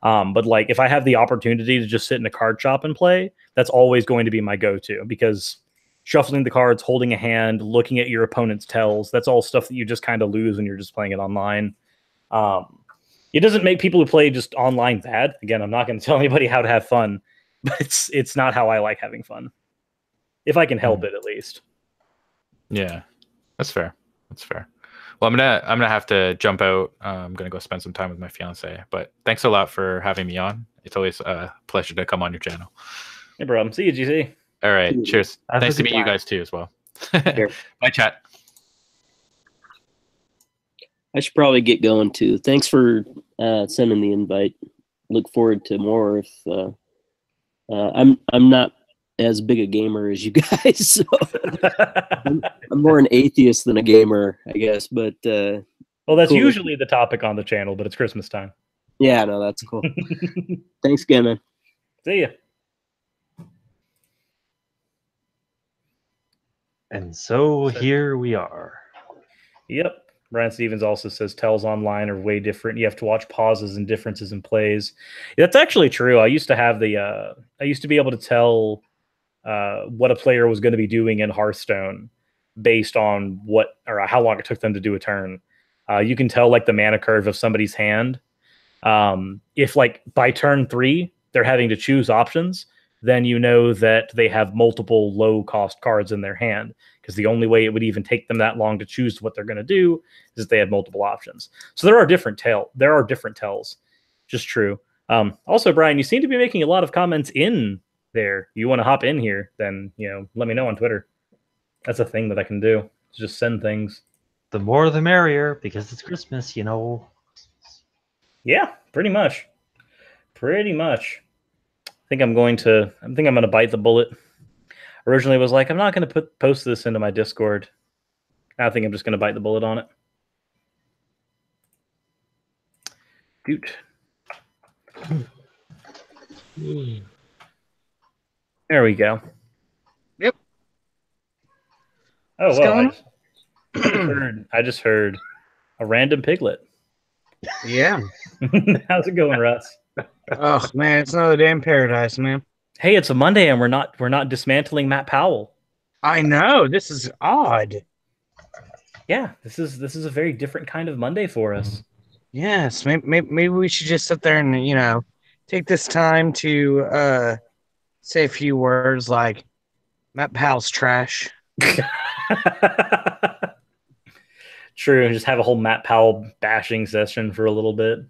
But like if I have the opportunity to just sit in a card shop and play, that's always going to be my go-to, because shuffling the cards, holding a hand, looking at your opponent's tells, that's all stuff that you just kind of lose when you're just playing it online. It doesn't make people who play just online bad. Again, I'm not going to tell anybody how to have fun, but it's not how I like having fun. If I can help it, at least.
Yeah, that's fair. That's fair. Well, I'm gonna have to jump out. I'm gonna go spend some time with my fiance. But thanks a lot for having me on. It's always a pleasure to come on your channel.
No problem. See you, GC.
All right. Cheers. Nice to meet you guys too as well. Bye, chat.
I should probably get going too. Thanks for sending the invite. Look forward to more. If I'm not as big a gamer as you guys, so I'm more an atheist than a gamer, I guess. But
well, that's usually the topic on the channel, but it's Christmas time.
Yeah, no, that's cool. Thanks again, man.
See ya.
And so here we are.
Yep. Brian Stevens also says tells online are way different. You have to watch pauses and differences in plays. That's actually true. I used to have I used to be able to tell what a player was going to be doing in Hearthstone based on what or how long it took them to do a turn. You can tell like the mana curve of somebody's hand. If like by turn 3 they're having to choose options, then you know that they have multiple low cost cards in their hand, because the only way it would even take them that long to choose what they're going to do is if they had multiple options. So there are different tells. Just true. Also, Brian, you seem to be making a lot of comments in there. You want to hop in here, then let me know on Twitter. That's a thing that I can do. Just send things.
The more the merrier, because it's Christmas,
Yeah, pretty much. I think I'm going to bite the bullet. Originally, I was like, I'm not going to post this into my Discord. I think I'm just going to bite the bullet on it. Dude. There we go.
Yep.
Oh, well, I just heard a random piglet.
Yeah.
How's it going, Russ?
Oh, man, it's another day in paradise, man.
Hey, it's a Monday, and we're not dismantling Matt Powell.
I know, this is odd.
Yeah, this is a very different kind of Monday for us.
Yes, maybe we should just sit there and take this time to say a few words like Matt Powell's trash.
True, just have a whole Matt Powell bashing session for a little bit.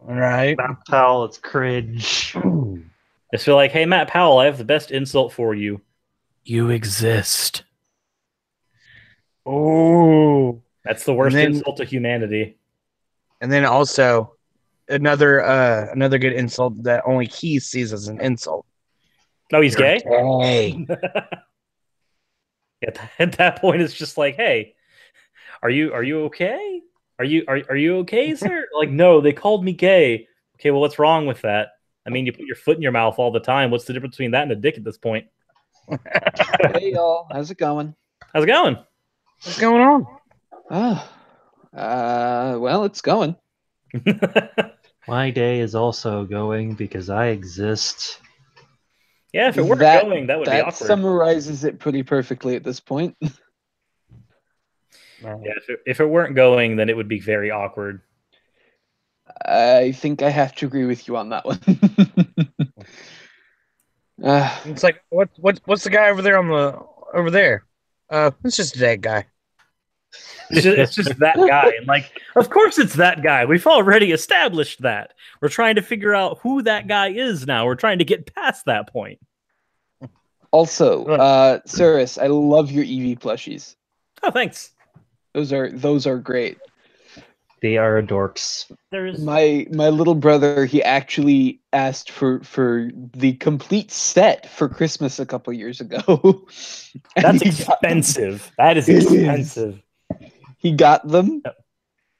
All right.
Matt Powell, it's cringe.
Just feel like, hey, Matt Powell, I have the best insult for you. You exist.
Oh,
that's the worst insult to humanity.
And then also another good insult that only he sees as an insult.
Oh, he's gay?
Hey.
At that point, it's just like, hey, are you okay? Are you okay, sir? Like, no, they called me gay. Okay, well, what's wrong with that? I mean, you put your foot in your mouth all the time. What's the difference between that and a dick at this point?
Hey y'all, how's it going?
How's it going?
What's going on?
Well, it's going.
My day is also going because I exist.
Yeah, if it weren't
That-
going, that would be
That
awkward.
summarizes it pretty perfectly at this point.
Yeah, if it weren't going, then it would be very awkward.
I think I have to agree with you on that one.
It's like what's the guy over there over there? It's just a dead guy.
It's just that guy. And like, of course it's that guy. We've already established that. We're trying to figure out who that guy is now. We're trying to get past that point.
Also, Cirrus, I love your Eevee plushies.
Oh, thanks.
Those are great.
They are dorks.
There's
My little brother, he actually asked for the complete set for Christmas a couple years ago. And
that's
he got them.
expensive. That is
It is.
expensive.
He got them.
Yep.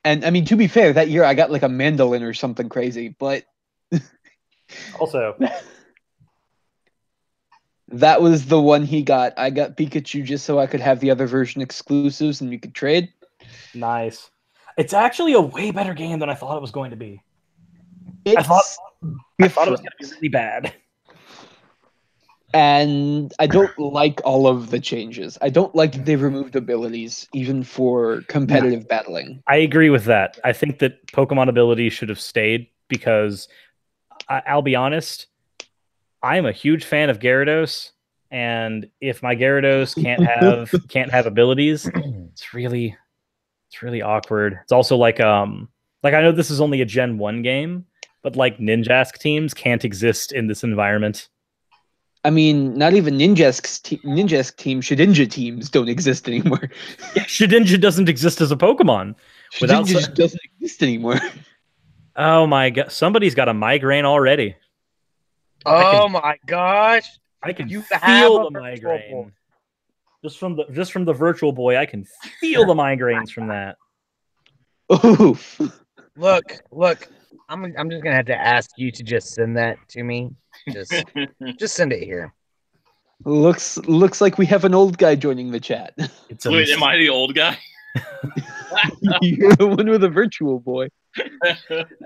And I mean, to be fair, that year I got like a mandolin or something crazy, but
Also,
that was the one he got. I got Pikachu just so I could have the other version exclusives and we could trade.
nice. It's actually a way better game than I thought it was going to be. I
It's
thought it was going
different.
to be really bad.
And I don't like all of the changes. I don't like that they've removed abilities, even for competitive battling.
I agree with that. I think that Pokemon abilities should have stayed because I'll be honest, I'm a huge fan of Gyarados, and if my Gyarados can't have abilities, it's really awkward. It's also like I know this is only a Gen 1 game, but like Ninjask teams can't exist in this environment.
I mean, not even Ninjask teams, Shedinja teams don't exist anymore.
Yeah, Shedinja doesn't exist as a Pokemon. Without
Shedinja just doesn't exist anymore.
Oh my god, somebody's got a migraine already.
Oh my gosh!
I can
You have
feel
a
the
Virtual
migraine.
Boy.
Just from the Virtual Boy, I can feel the migraines from that.
Oof.
Look! I'm just gonna have to ask you to just send that to me. Just send it here.
Looks like we have an old guy joining the chat.
It's a
Wait, am I the old guy?
You're the one with a Virtual Boy.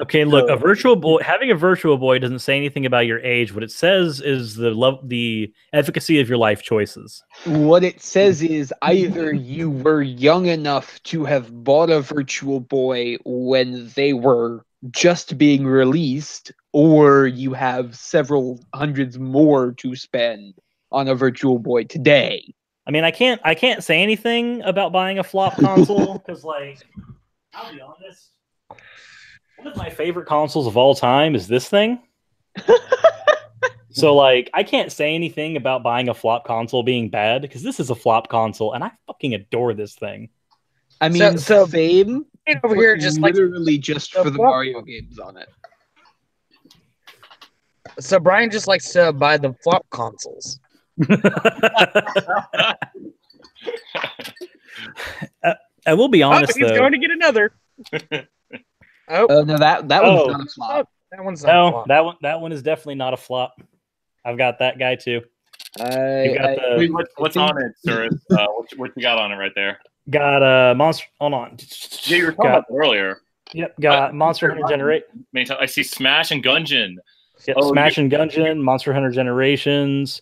Okay, look, a Virtual Boy, having a Virtual Boy doesn't say anything about your age. What it says is the efficacy of your life choices.
What it says is either you were young enough to have bought a Virtual Boy when they were just being released, or you have several hundreds more to spend on a Virtual Boy today.
I mean, I can't say anything about buying a flop console because, like, I'll be honest, one of my favorite consoles of all time is this thing. So, like, I can't say anything about buying a flop console being bad because this is a flop console, and I fucking adore this thing.
I mean,
So-
same.
Over here, just like
literally just for the Mario games on it.
so, Brian just likes to buy the flop consoles.
I will be honest,
he's
though.
going to get another. Oh,
No, that
Oh.
one's not a flop.
that one's not a
No,
flop.
that one is definitely not a flop. I've got that guy too. You got
I,
the-
Wait, what's
think-
on it, sir? What you got on it right there?
Got monster. Hold on.
Yeah, you were talking
Got,
about that earlier.
yep. Got Monster Hunter Generate.
I see Smash and Gungeon.
Yep,
Oh,
Smash and Gungeon, Monster Hunter Generations,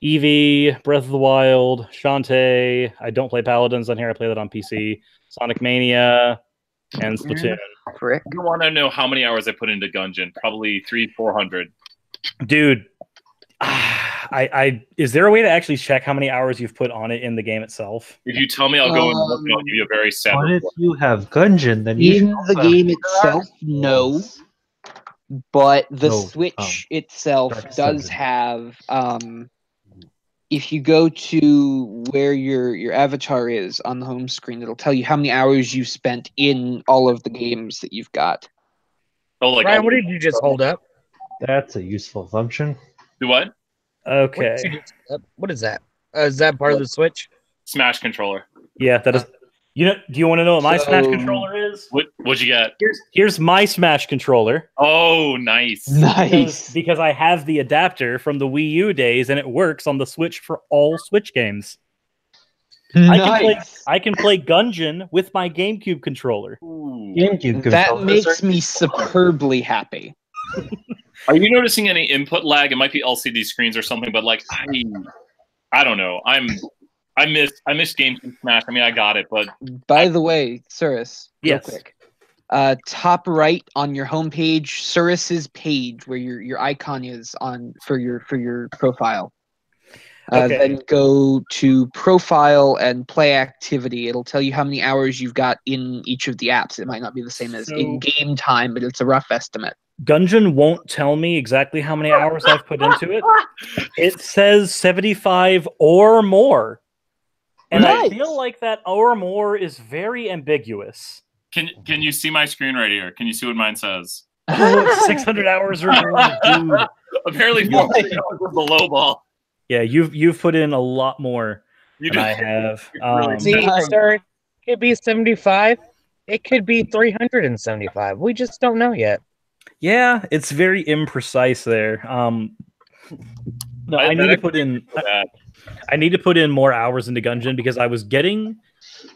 Eevee, Breath of the Wild, Shantae. I don't play Paladins on here. I play that on PC. Sonic Mania and Splatoon.
Frick.
You want to know how many hours I put into Gungeon? Probably 300-400.
Dude, is there a way to actually check how many hours you've put on it in the game itself?
If you tell me, I'll go and look. And I'll give you a very sad
What if
report.
you have Gungeon? Then you
In
should
the
also
game
have
itself, no.
Dark
But the
No,
Switch itself
Dark
does
Seven.
have if you go to where your avatar is on the home screen, it'll tell you how many hours you spent in all of the games that you've got.
Oh, like
Brian, what did you just hold up?
That's a useful function.
do what?
What
Okay.
did you just hold up? What is that? Is that part of the Switch?
Smash controller.
Yeah, that is. You know, do you want to know what my Smash
So-
controller is?
What'd you get?
Here's my Smash controller.
Oh, nice.
Nice.
Because I have the adapter from the Wii U days, and it works on the Switch for all Switch games.
Nice.
I can play Gungeon with my GameCube controller.
Ooh.
GameCube
That
controllers
makes
are-
me superbly happy.
Are you noticing any input lag? It might be LCD screens or something, but like I don't know. I missed GameCube Smash. I mean, I got it, but
By the way, Cirrus, real
Yes.
quick. Top right on your homepage, Cirrus's page where your icon is on for your profile.
Okay.
Then go to profile and play activity. It'll tell you how many hours you've got in each of the apps. It might not be the same as
So-
in-game time, but it's a rough estimate.
Gungeon won't tell me exactly how many hours I've put into it. It says 75 or more. And I
Nice.
feel like that or more is very ambiguous.
can you see my screen right here? Can you see what mine says?
Oh, it's 600 hours or more, dude.
Apparently, 400 hours was the low ball.
Yeah, you've put in a lot more
You
than I
did.
have.
Really
See,
Nice.
sir, it could be 75. It could be 375. We just don't know yet.
Yeah, it's very imprecise there. No, I need to put in. I need to put in more hours into Gungeon because I was getting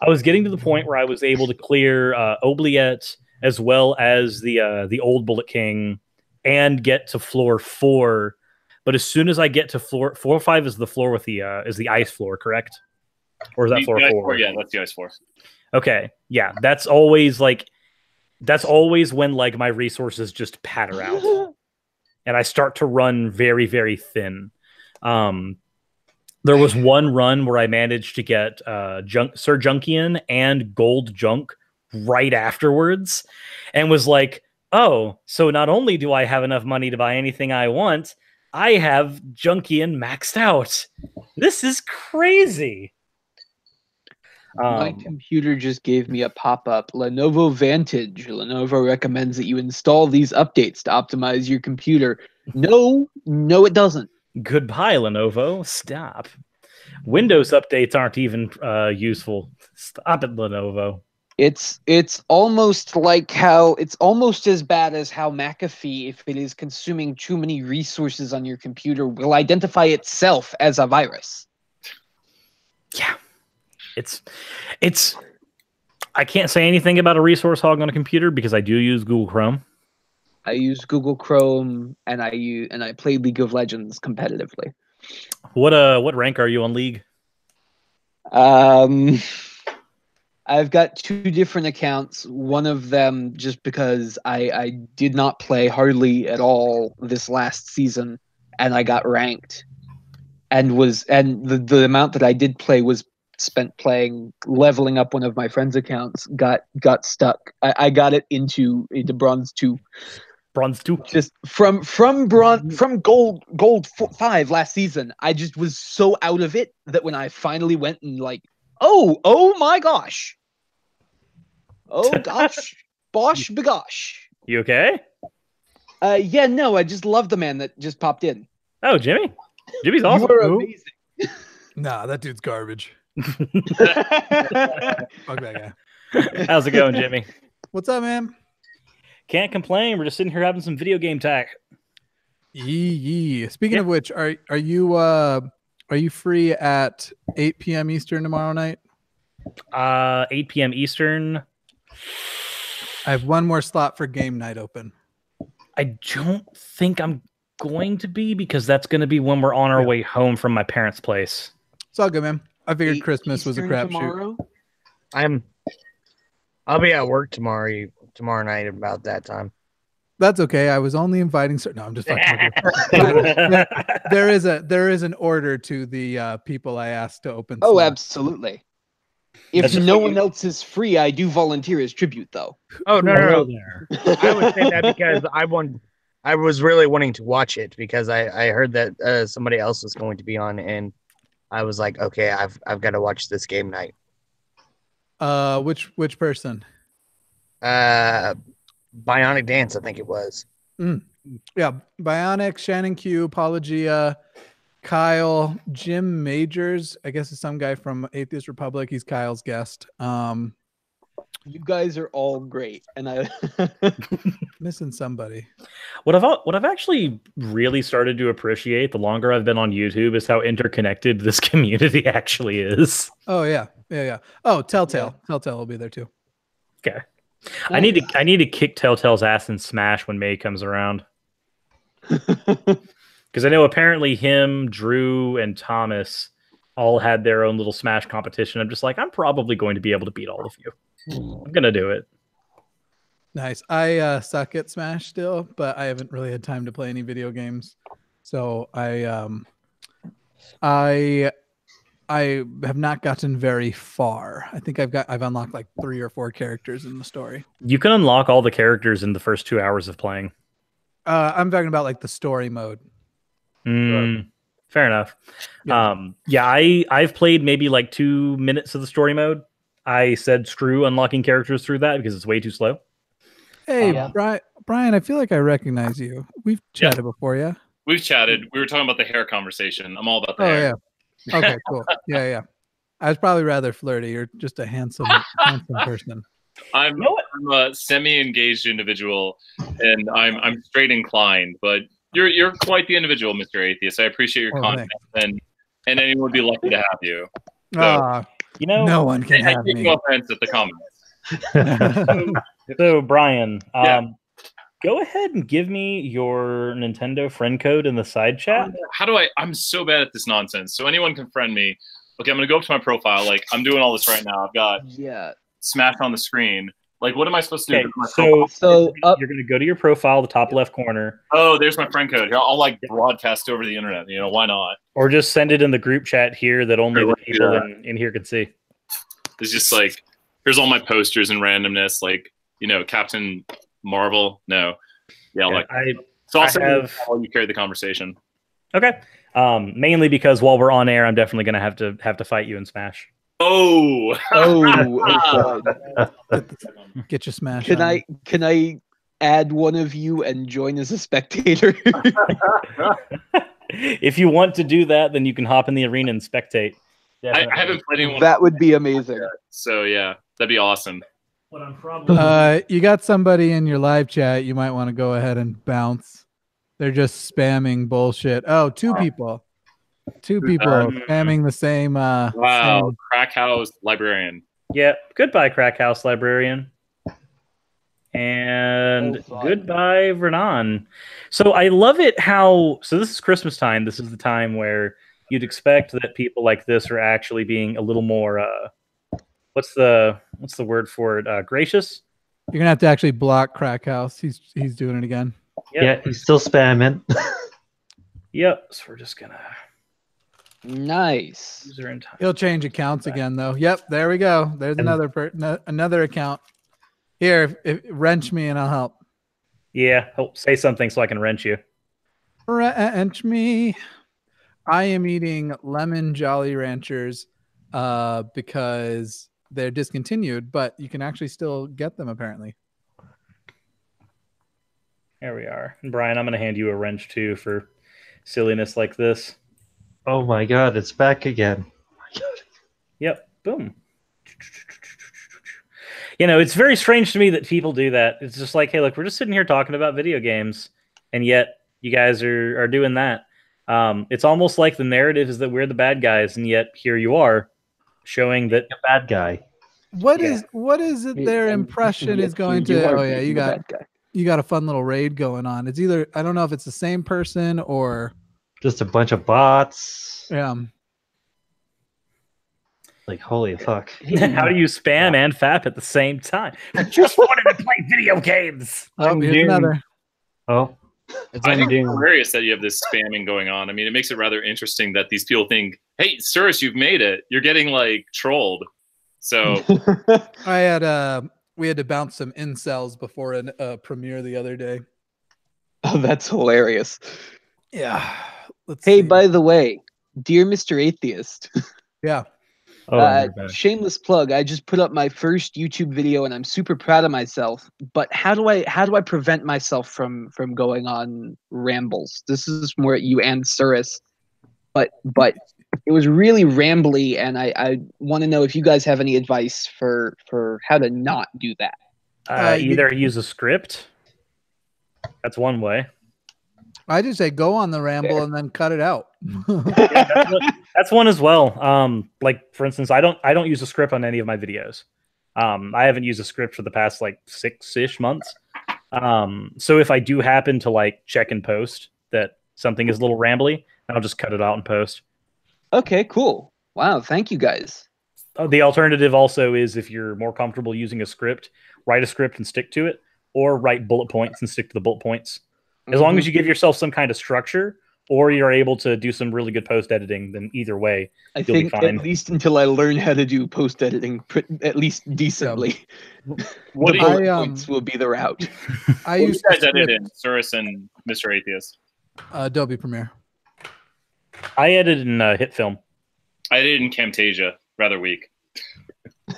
to the point where I was able to clear Oubliette as well as the old Bullet King and get to floor 4. But as soon as I get to floor 5 is the floor with the is the ice floor, correct? Or is that floor 4?
Yeah, that's the ice floor.
Okay, yeah, that's always when like my resources just patter out, and I start to run very, very thin. There was one run where I managed to get Sir Junkian and Gold Junk right afterwards, and was like, oh, so not only do I have enough money to buy anything I want, I have Junkian maxed out. This is crazy.
My computer just gave me a pop-up. Lenovo Vantage. Lenovo recommends that you install these updates to optimize your computer. No, it doesn't.
Goodbye, Lenovo. Stop. Windows updates aren't even useful. Stop it, Lenovo.
It's almost like how it's almost as bad as how McAfee, if it is consuming too many resources on your computer, will identify itself as a virus.
Yeah. It's I can't say anything about a resource hog on a computer because I do use Google Chrome.
I use Google Chrome and I play League of Legends competitively.
What rank are you on League?
I've got 2 different accounts. One of them just because I did not play hardly at all this last season, and I got ranked, and the amount that I did play was spent leveling up one of my friend's accounts. Got stuck. I got it into bronze 2.
Bronze 2.
Just from gold 5 last season. I just was so out of it that when I finally went and like, oh my gosh. Oh gosh. Bosh bagosh.
You okay?
Yeah, no, I just love the man that just popped in.
Oh, Jimmy. Jimmy's awesome.
You are
Who?
amazing.
Nah, that dude's garbage. Fuck that guy.
How's it going, Jimmy?
What's up, man?
Can't complain. We're just sitting here having some video game talk.
Yee. Speaking of which, are you free at 8 p.m. Eastern tomorrow night?
8 p.m. Eastern.
I have one more slot for game night open.
I don't think I'm going to be because that's going to be when we're on our way home from my parents' place.
It's all good, man. I figured
8
Christmas was a
Eastern
crapshoot.
tomorrow?
I'll be at work tomorrow night about that time.
That's okay. I was only inviting. No, I'm just fucking with you. There is an order to the people I asked to open.
Oh,
slots.
absolutely. If
That's
no one else is free, I do volunteer as tribute, though.
Oh no.
There.
I would say that because I was really wanting to watch it because I heard that somebody else was going to be on, and I was like, okay, I've got to watch this game night.
Which person?
Bionic Dance, I think it was.
Yeah, Bionic, Shannon Q, Apologia, Kyle, Jim Majors, I guess is some guy from Atheist Republic. He's Kyle's guest.
You guys are all great, and I
Missing somebody.
What I've actually really started to appreciate the longer I've been on YouTube is how interconnected this community actually is.
Oh yeah. Oh, Telltale. Telltale will be there too.
Okay. I need to kick Telltale's ass in Smash when May comes around. Because I know apparently him, Drew, and Thomas all had their own little Smash competition. I'm just like, I'm probably going to be able to beat all of you. I'm gonna do it.
Nice. I suck at Smash still, but I haven't really had time to play any video games. So I have not gotten very far. I think I've unlocked like 3 or 4 characters in the story.
You can unlock all the characters in the first 2 hours of playing.
I'm talking about like the story mode.
Fair enough.
Yeah.
I've played maybe like 2 minutes of the story mode. I said screw unlocking characters through that because it's way too slow.
Hey, Brian, I feel like I recognize you. We've chatted before, yeah?
We've chatted. We were talking about the hair conversation. I'm all about the
Oh,
hair.
yeah. Okay, cool. Yeah. I was probably rather flirty. You're just a handsome person.
I'm a semi-engaged individual, and I'm straight inclined. But you're quite the individual, Mr. Atheist. I appreciate your confidence, and anyone would be lucky to have you. So,
no one can have
take
me.
no offense at the comments.
So Brian, go ahead and give me your Nintendo friend code in the side chat.
How do I'm so bad at this nonsense. So anyone can friend me. Okay, I'm gonna go up to my profile. Like I'm doing all this right now. I've got Smash on the screen. Like, what am I supposed to do?
So
you're going to go to your profile, the top left corner.
Oh, there's my friend code. I'll like broadcast over the internet. You know, why not?
Or just send it in the group chat here that only the people in here can see.
It's just like, here's all my posters and randomness. Like, you know, Captain Marvel. No, so I'll send you while you carry the conversation.
Okay. Mainly because while we're on air, I'm definitely going to have to fight you in Smash.
Oh,
get your Smash.
Can I add one of you and join as a spectator?
If you want to do that, then you can hop in the arena and spectate.
I haven't played anyone.
That would be amazing.
So yeah, that'd be awesome.
What I'm probably
you got somebody in your live chat. You might want to go ahead and bounce. They're just spamming bullshit. Oh, 2 people. 2 people spamming the same.
Wow, Crack House Librarian.
Yeah, goodbye, Crack House Librarian. And goodbye, Vernon. So I love it how. So this is Christmas time. This is the time where you'd expect that people like this are actually being a little more. What's the word for it? Gracious.
You're gonna have to actually block Crack House. He's doing it again.
Yep. Yeah, he's still spamming.
Yep. So we're just gonna.
Nice.
He'll change accounts again, though. Yep, there we go. There's another account. Here, wrench me and I'll help.
Yeah, say something so I can wrench you.
Wrench me. I am eating lemon Jolly Ranchers because they're discontinued, but you can actually still get them apparently.
There we are. And Brian, I'm going to hand you a wrench too for silliness like this.
Oh my god, it's back again.
Yep. Boom. You know, it's very strange to me that people do that. It's just like, hey, look, we're just sitting here talking about video games, and yet you guys are doing that. It's almost like the narrative is that we're the bad guys, and yet here you are showing that
a bad guy.
What is it their impression is going to? Oh yeah, you got a fun little raid going on. It's either, I don't know if it's the same person or
just a bunch of bots.
Yeah.
Like, holy fuck.
How do you spam and FAP at the same time? I just wanted to play video games.
Oh, here's another.
Oh.
I think it's hilarious that you have this spamming going on. I mean, it makes it rather interesting that these people think, hey, Cirrus, you've made it. You're getting, like, trolled. So.
We had to bounce some incels before a premiere the other day.
Oh, that's hilarious.
Yeah.
Hey, by the way, dear Mr. Atheist.
Yeah.
Shameless plug. I just put up my first YouTube video, and I'm super proud of myself. But how do I prevent myself from going on rambles? This is more at you and Cirrus. but it was really rambly, and I want to know if you guys have any advice for how to not do that.
Either use a script. That's one way.
I just say go on the ramble and then cut it out.
Yeah, that's one as well. Like for instance, I don't use a script on any of my videos. I haven't used a script for the past like 6-ish months. So if I do happen to like check and post that something is a little rambly, I'll just cut it out and post.
Okay, cool. Wow, thank you guys.
The alternative also is if you're more comfortable using a script, write a script and stick to it, or write bullet points and stick to the bullet points. As long as you give yourself some kind of structure, or you're able to do some really good post editing, then either way,
I
you'll
think
be fine.
at least until I learn how to do post editing, at least decently,
What
the
do
bullet
you,
points will be the route.
I
what do you
use
guys edit in, Cirrus and Mr. Atheist?
Adobe Premiere.
I edited in Hit Film.
I did it in Camtasia, rather weak.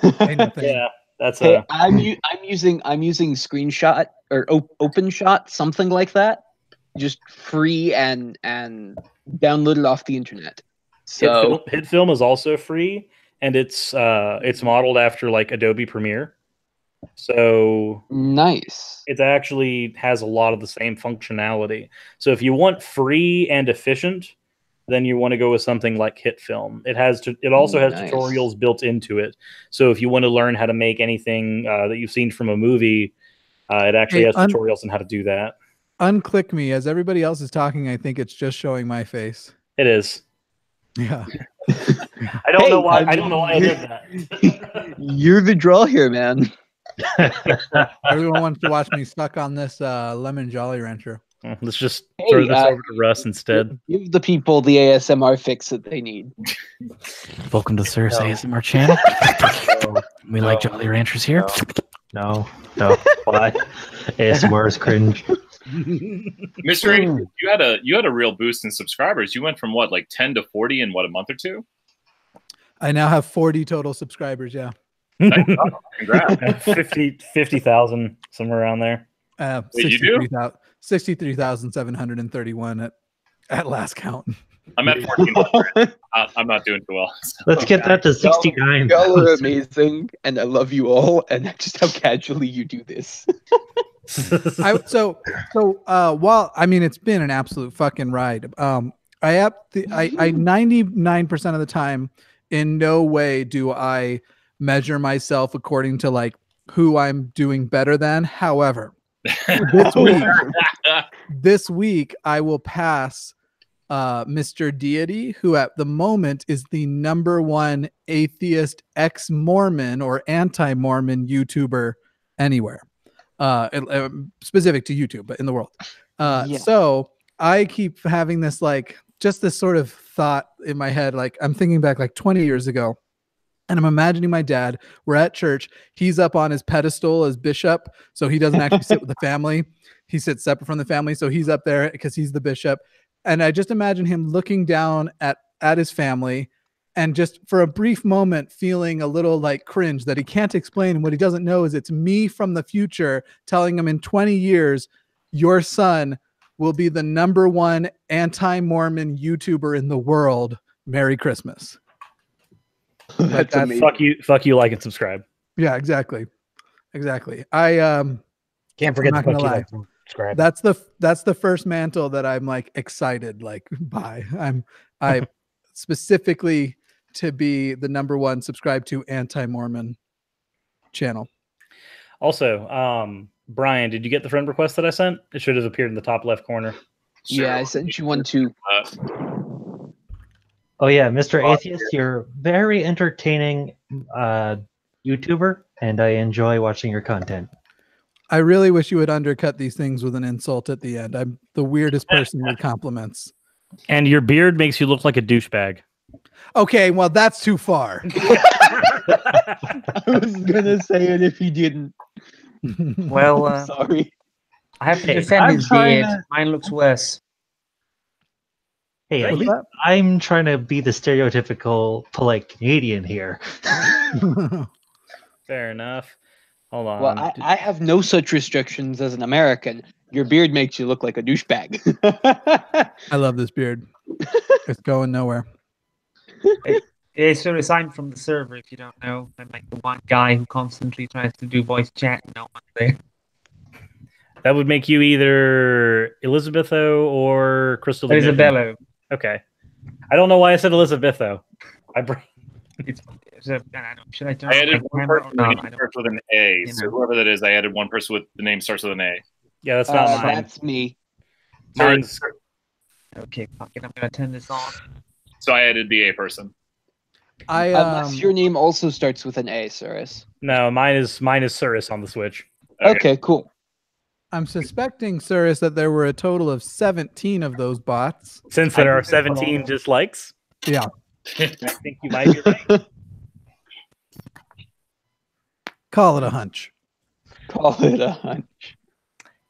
Ain't nothing.
Yeah, that's
Hey, I'm using Screenshot or OpenShot, something like that, just free and downloaded off the internet. So
Hit Film is also free, and it's modeled after like Adobe Premiere. So
nice.
it actually has a lot of the same functionality. So if you want free and efficient, then you want to go with something like Hit Film. It also has
Nice.
tutorials built into it. So if you want to learn how to make anything that you've seen from a movie, it actually has tutorials on how to do that.
Unclick me as everybody else is talking. I think it's just showing my face.
It is.
Yeah.
I don't know why. I don't know why I did that.
You're the draw here, man.
Everyone wants to watch me stuck on this lemon Jolly Rancher.
Let's just throw this over to Russ instead.
Give the people the ASMR fix that they need.
Welcome to the Cirrus ASMR channel. We like Jolly Ranchers here.
No. Why? ASMR is cringe.
Mr. Atheist, you had a real boost in subscribers. You went from what, like 10 to 40 in what, a month or two?
I now have 40 total subscribers. Yeah.
Congrats.
50,000, somewhere around there.
Wait, you do?
63,731 at last count.
I'm at 1,400. I'm not doing too well. So.
Let's get that to 69.
Y'all are amazing, and I love you all, and just how casually you do this.
So while I mean it's been an absolute fucking ride. I 99% of the time, in no way do I measure myself according to like who I'm doing better than. However, this week I will pass Mr. Deity, who at the moment is the #1 atheist ex-Mormon or anti-Mormon YouTuber anywhere. Specific to YouTube, but in the world. So I keep having this just this sort of thought in my head. Like I'm thinking back like 20 years ago, and I'm imagining my dad. We're at church. He's up on his pedestal as bishop, so he doesn't actually sit with the family. He sits separate from the family, so he's up there because he's the bishop. And I just imagine him looking down at his family, and just for a brief moment feeling a little like cringe that he can't explain. And what he doesn't know is it's me from the future telling him in 20 years, your son will be the #1 anti-Mormon YouTuber in the world. Merry Christmas.
That's amazing.
Fuck you, like and subscribe.
Yeah, exactly. I
Can't forget
I'm
to
not gonna lie.
subscribe.
That's the first mantle that I'm like excited by. I specifically to be the #1 subscribe to anti-Mormon channel.
Also, Brian, did you get the friend request that I sent? It should have appeared in the top left corner.
Sure.
Yeah, I sent you one too.
Oh yeah, Mr. Atheist, you're very entertaining YouTuber, and I enjoy watching your content.
I really wish you would undercut these things with an insult at the end. I'm the weirdest person with compliments.
And your beard makes you look like a douchebag.
Okay, well that's too far.
I was gonna say it if he didn't.
Well,
Sorry.
I have to
Hey,
defend
I'm
his
trying
beard.
to-
Mine looks worse.
Hey, at
What's
least I'm trying to be the stereotypical polite Canadian here.
Fair enough. Hold on.
Well, I have no such restrictions as an American. Your beard makes you look like a douchebag.
I love this beard. It's going nowhere.
Yeah, so resigned from the server if you don't know. I'm like the one guy who constantly tries to do voice chat and no one's there.
That would make you either Elizabetho or Crystal.
Isabello.
Okay. I don't know why I said Elizabetho. I bring.
It's, I don't know. Should I turn
I
on
added
my
one
camera
person
or
with
not?
the name starts with an A. So whoever that is, I added one person with the name starts with an A.
Yeah, that's not mine.
That's me.
Mine's
Okay, fuck it. I'm gonna turn this on.
So I added the A person.
Unless your name also starts with an A, Cirrus.
no, mine is Cirrus on the Switch.
Okay, cool.
I'm suspecting, Cirrus, that there were a total of 17 of those bots.
Since there are 17 dislikes,
Yeah.
I think you might be right.
Call it a hunch.
Call it a hunch.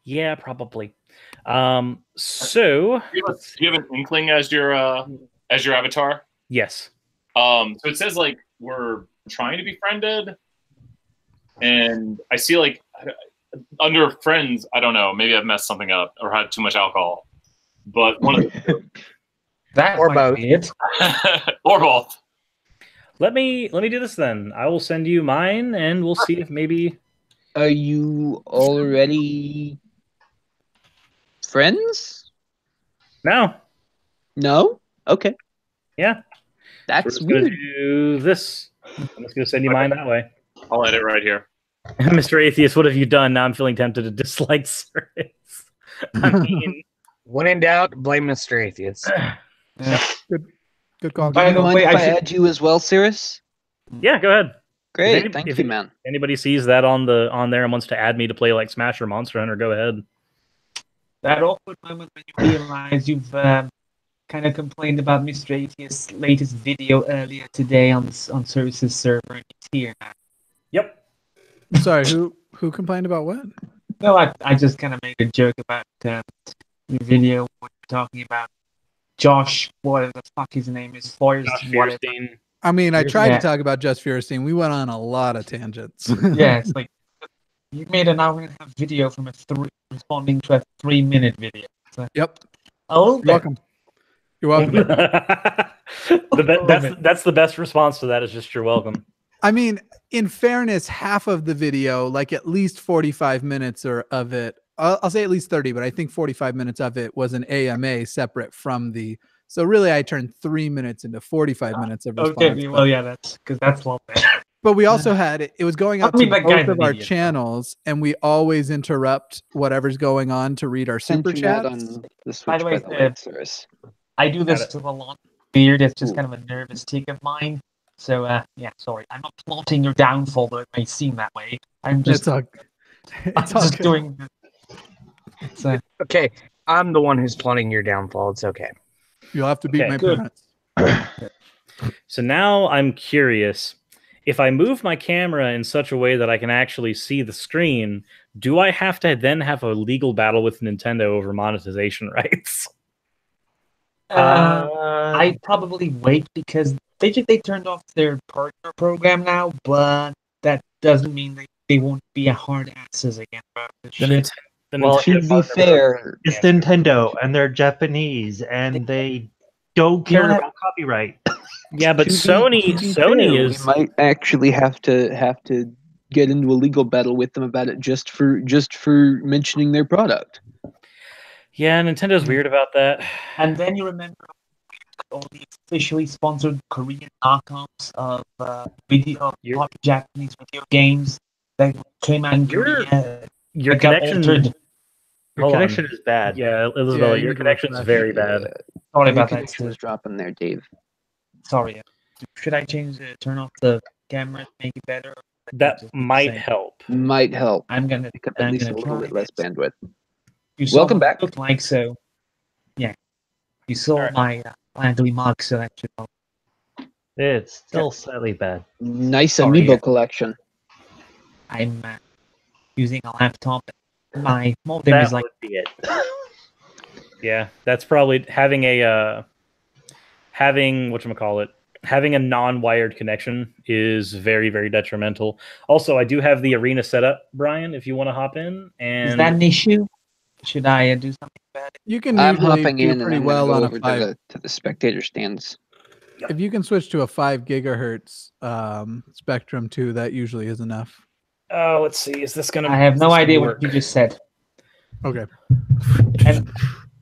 Yeah, probably. So
Do you have an inkling as your avatar?
yes.
So it says like we're trying to be friended, and I see like under friends. I don't know. Maybe I've messed something up or had too much alcohol. But one of
That
Or
might
both.
be it.
or both.
Let me do this then. I will send you mine, and we'll see if maybe.
Are you already friends?
No.
No? Okay.
Yeah.
That's
We're just gonna
weird.
do this. I'm just gonna send you mine that way.
I'll edit right here.
Mr. Atheist, what have you done? Now I'm feeling tempted to dislike Cirrus. I mean,
When in doubt, blame Mr. Atheist.
Good call.
By
Do
the
you mind
way,
if
I
I
should-
add you as well, Cirrus?
yeah, go ahead.
Great,
If
thank
if
you, man.
Anybody sees that on there and wants to add me to play like Smash or Monster Hunter, go ahead.
That awkward moment when you realize you've kind of complained about Mr. Atheist's latest video earlier today on Services server, and it's here now.
Yep.
Sorry, who complained about what?
No, I just kind of made a joke about the video when we're talking about Josh, whatever the fuck his name is, Foyers,
Josh
whatever.
Fierstein.
I mean, I tried
Yeah.
to talk about Just Fierstein. We went on a lot of tangents.
Yeah, it's like you made an hour and a half video from responding to a 3-minute video. So,
Yep.
oh,
You're welcome. You're welcome.
That's the best response to that is just you're welcome.
I mean, in fairness, half of the video, like at least 45 minutes of it, I'll say at least 30, but I think 45 minutes of it was an AMA separate from the. So really, I turned 3 minutes into 45 minutes of response.
okay. Well, yeah, that's long.
But we also had it was going out
I mean,
to
that guy's
both of
an
our
idiot.
channels, and we always interrupt whatever's going on to read our
Sent
super
you that
chats.
on the Switch,
By the way,
Cirrus.
I do this
Got
to a lot weird. It's just
Ooh.
kind of a nervous tick of mine. So yeah, sorry. I'm not plotting your downfall, though it may seem that way. I'm just,
It's all,
I'm
it's all
just
good.
doing. So
Okay, I'm the one who's plotting your downfall. It's okay.
You'll have to beat
Okay,
my
good.
parents.
So now I'm curious. If I move my camera in such a way that I can actually see the screen, do I have to then have a legal battle with Nintendo over monetization rights?
I'd probably wait because they turned off their partner program now, but that doesn't mean they won't be a hard asses again about this shit.
Well,
To be fair,
It's Nintendo, and they're Japanese, and they don't
You
care
don't
about copyright.
Yeah, but
to be
Sony
fair,
is
we might actually have to get into a legal battle with them about it just for mentioning their product.
yeah, Nintendo's weird about that.
And then you remember all the officially sponsored Korean knockoffs of popular Japanese video games that came out in Korea.
Your
that got
connection,
altered.
hold on.
Connection is bad.
Yeah, Elizabeth,
Yeah,
your
you
connection's
can-
very bad.
Sorry
Your
about that.
connection was dropping there, Dave.
Sorry. Should I turn off the camera to make it better?
That
Just the
might
same?
help.
Might help.
I'm gonna
Pick up at
I'm
least a
gonna
little
try
bit less
it.
bandwidth.
You saw
Welcome
what it
back.
looked like, so yeah. You saw
Alright.
my ugly mug, so that should help.
It's still slightly bad.
Nice
Sorry.
amiibo collection.
I'm using a laptop. My modem
That
is like
would be it. Yeah, that's probably having a having a non-wired connection is very, very detrimental. Also, I do have the arena set up, Brian, if you want to hop in. And
is that an issue? Should I do something about it?
You can
I'm
usually
hopping
do
in and
pretty
I'm
well
gonna
on
go
a
over
5.
to the spectator stands.
If you can switch to a 5 gigahertz spectrum too, that usually is enough.
Oh, let's see. Is this gonna?
I have
is
no
this gonna
idea
work?
what you just said,
Okay.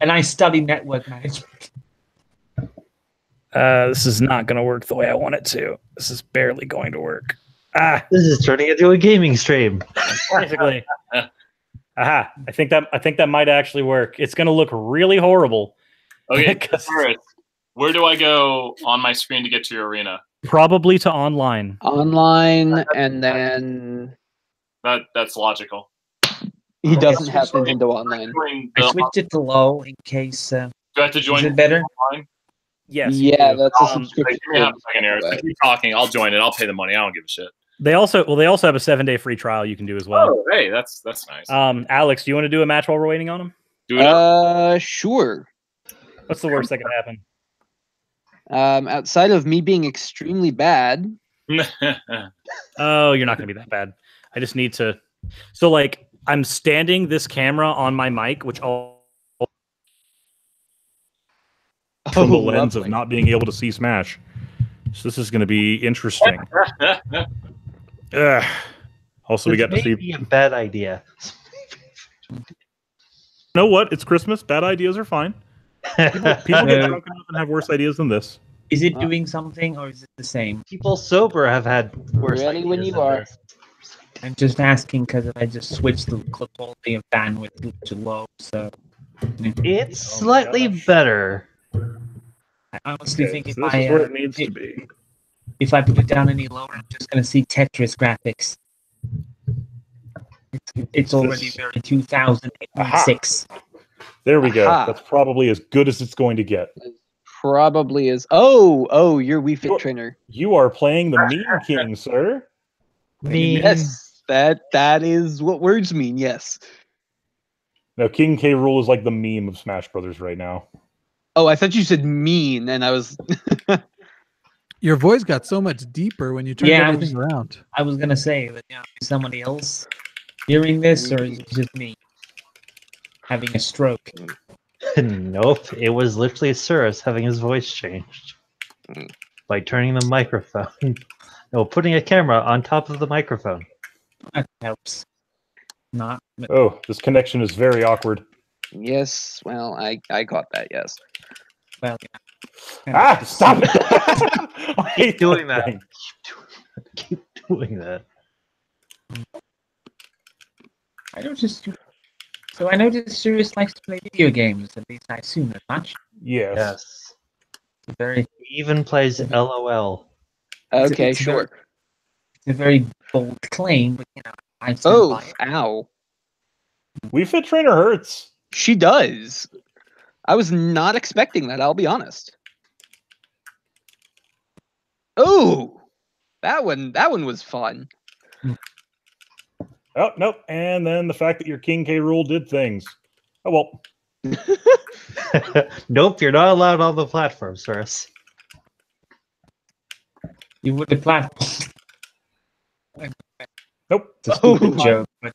and I study network management.
This is not going to work the way I want it to. This is barely going to work.
This is turning into a gaming stream.
Basically. Aha! I think that might actually work. It's going to look really horrible.
Okay, Chris, where do I go on my screen to get to your arena?
Probably to online.
Online, and then
That's logical.
he doesn't have Nintendo Online.
I switched it to low in case.
Do I have to join?
Is it better?
Online?
Yes.
Yeah,
you do.
that's a
Give
subscription.
me half a second here. So keep talking. I'll join it. I'll pay the money. I don't give a shit.
They also have a 7-day free trial you can do as well.
Oh, hey, that's nice.
Alex, do you want to do a match while we're waiting on him?
Do it.
Sure.
What's the worst that could happen?
Outside of me being extremely bad,
Oh, you're not going to be that bad. I just need to. So, like, I'm standing this camera on my mic, which all from the lens of
lovely.
not being able to see Smash. So this is going to be interesting. Also, we got to
This
see.
may be a bad idea.
You know what? It's Christmas. Bad ideas are fine. People get drunk enough and have worse ideas than this.
Is it doing something or is it the same?
People sober have had worse
Ready when
ideas
you
than
are.
this.
I'm just asking because if I just switch the quality of bandwidth to low, so
It's slightly better.
I honestly think
so this is where it needs to be.
if I put it down any lower, I'm just going to see Tetris graphics. It's already very 2006.
There we go.
Aha.
That's probably as good as it's going to get.
Probably is. Oh, you're Wii Fit trainer.
You are playing the Meme King, sir.
Yes, that is what words mean. Yes.
Now, King K. Rool is like the meme of Smash Brothers right now.
Oh, I thought you said mean, and I was.
Your voice got so much deeper when you turned
Yeah,
everything around.
I was going to say that is somebody else hearing this, or is it just me having a stroke?
Nope, it was literally Surus having his voice changed by turning the microphone. No, putting a camera on top of the microphone.
That helps. Not. But
Oh, this connection is very awkward.
Yes. Well, I got that. Yes.
well, yeah.
Stop it! I hate
doing that.
thing.
Keep doing that.
I noticed. So I noticed Sirius likes to play video games. At least I assume that much.
Yes.
Yes.
Very.
He even plays LOL.
Okay,
it's
sure.
It's a very bold claim, but I stand
Oh,
by it.
ow.
Wii Fit Trainer hurts.
She does. I was not expecting that. I'll be honest. Oh, that one was fun.
Oh, nope. And then the fact that your King K. Rool did things. Oh, well.
Nope, you're not allowed on the platform, Surus.
You would have platform.
Nope.
It's a stupid joke, but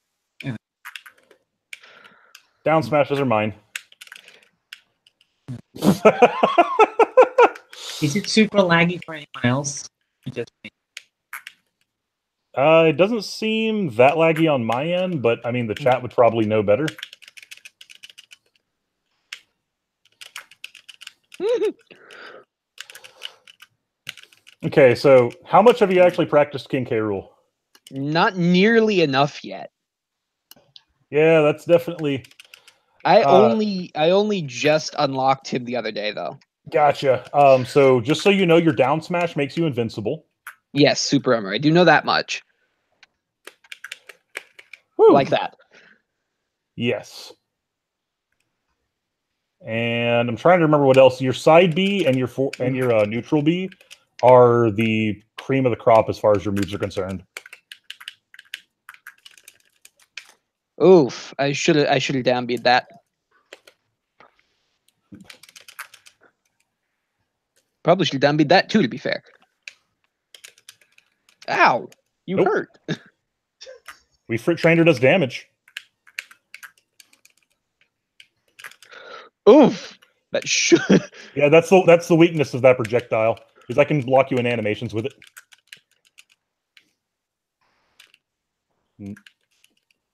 Down smashes are mine.
is it super laggy for anyone else? Just me.
It doesn't seem that laggy on my end, but I mean, the chat would probably know better. Okay, so how much have you actually practiced King K. Rool?
Not nearly enough yet.
Yeah, that's definitely
I only just unlocked him the other day though.
gotcha. So just so you know, your down smash makes you invincible.
Yes, Super Emmer. I do know that much.
Woo.
Like that.
Yes. And I'm trying to remember what else. Your side B and your neutral B are the cream of the crop as far as your moves are concerned.
Oof! I should have downbeat that. Probably should have downbeat that too. To be fair. Ow! You
Nope.
hurt.
Wii Fit Trainer does damage.
Oof. That should.
Yeah, that's the weakness of that projectile, is I can lock you in animations with it.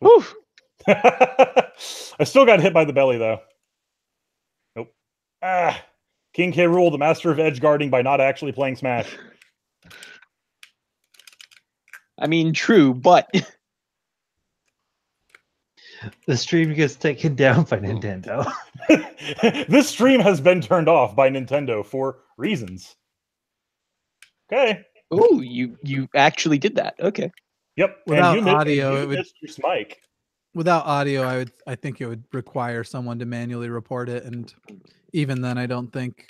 Oof.
I still got hit by the belly though. Nope. Ah, King K. Rool, the master of edge guarding by not actually playing Smash.
I mean, true, but
The stream gets taken down by Nintendo.
This stream has been turned off by Nintendo for reasons. Okay.
oh, you actually did that. Okay.
Yep.
Without
and
audio,
you
it would.
missed your mic.
Without audio, I think it would require someone to manually report it, and even then, I don't think.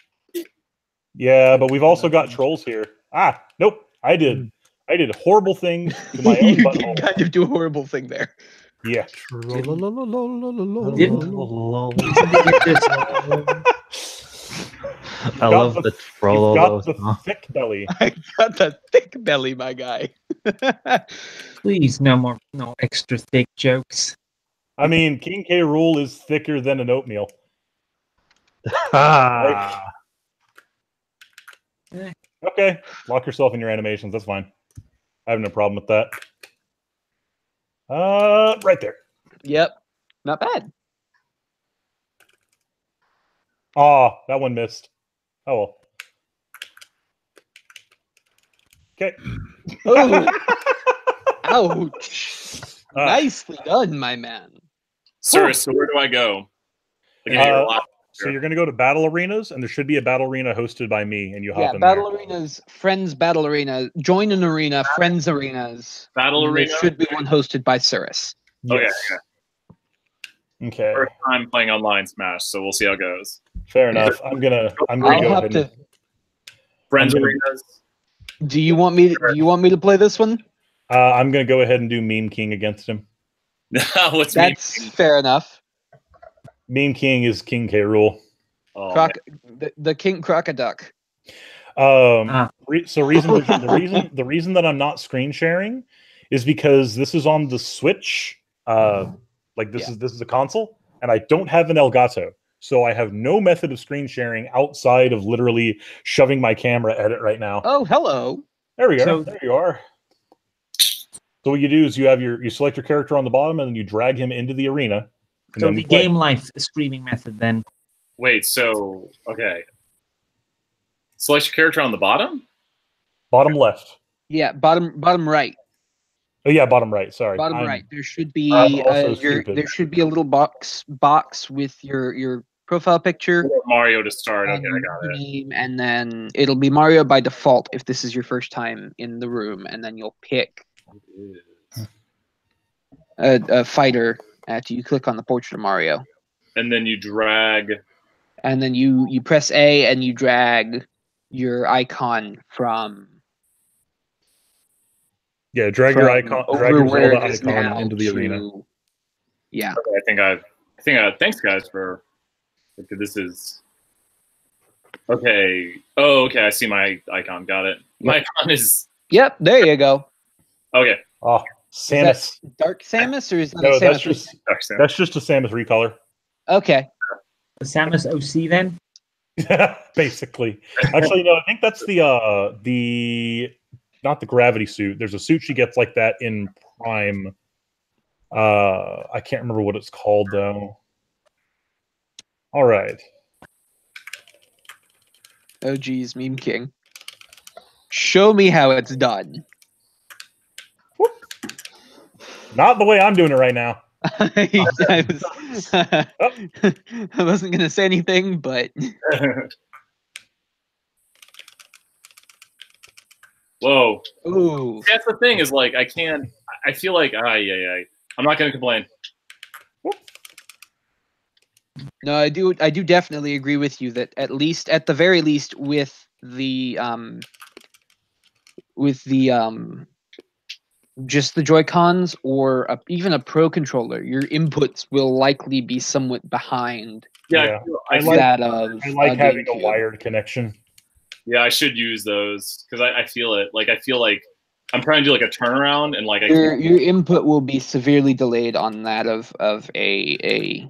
Yeah, but we've also got trolls here. Ah, nope. I did horrible things to my own
You
butthole.
did kind of do a horrible thing there.
Yeah.
I love the troll.
Got the thick belly.
I got the thick belly, my guy.
Please, no extra thick jokes.
I mean, King K. Rool is thicker than an oatmeal.
Ah.
Okay, lock yourself in your animations. That's fine. I have no problem with that. Right there.
Yep. Not bad.
Oh, that one missed. Oh well. Okay.
Oh. Ouch. Nicely done, my man.
Sir, so where do I go?
So you're going to go to battle arenas, and there should be a battle arena hosted by me, and you hop
Yeah,
in
battle
there.
arenas, friends battle arena, join an arena, friends arenas.
Battle
And
arena?
There should be one hosted by Cirrus.
Okay.
Okay.
First time playing online Smash, so we'll see how it goes.
Fair enough. I'm gonna
I'll
go
have
ahead.
to.
Friends arenas.
Do you want me to play this one?
I'm gonna go ahead and do Meme King against him.
What's
That's
Meme King?
fair enough.
Meme King is King K. Rool.
Oh,
the King Crocoduck.
The reason that I'm not screen sharing is because this is on the Switch. This is a console, and I don't have an Elgato, so I have no method of screen sharing outside of literally shoving my camera at it right now.
Oh, hello.
There we go.
So-
There you are. So what you do is you select your character on the bottom, and then you drag him into the arena. And
So
then
the
play.
game life streaming method then.
wait, so, okay. Select your character on the bottom?
Bottom left.
Yeah, bottom right.
Oh yeah, bottom right. Sorry.
Bottom right. There should be
I'm also stupid.
there should be a little box with your profile picture
Mario to start. Okay,
and
I got
your
it.
name, and then it'll be Mario by default if this is your first time in the room, and then you'll pick a fighter after you click on the portrait of Mario.
And then you drag.
And then you press A and you drag your icon from
drag your icon, drag
over
your
where
Zelda
it is
icon
now
into the arena.
Yeah.
Okay, I think thanks guys for. Okay, this is. Okay. Oh, okay. I see my icon. Got it. My icon is.
Yep. There you go.
Okay.
Oh, Samus.
Dark Samus, or is that
No,
a
that's
Samus?
that's just a Samus recolor.
Okay.
Samus OC then?
Basically. Actually, no, I think that's the not the gravity suit. There's a suit she gets like that in Prime. I can't remember what it's called though. All right.
Oh geez, Meme King. Show me how it's done.
Not the way I'm doing it right now.
I wasn't gonna say anything, but
Whoa.
ooh.
That's the thing is like I can't. I feel like I'm not gonna complain.
No, I do definitely agree with you that at the very least with the just the Joy-Cons or even a Pro controller, your inputs will likely be somewhat behind
Yeah,
I
I
like-
that of
I like having a
GameCube.
wired connection.
Yeah, I should use those because I feel it. Like I feel like I'm trying to do like a turnaround and like
Your input will be severely delayed on that of a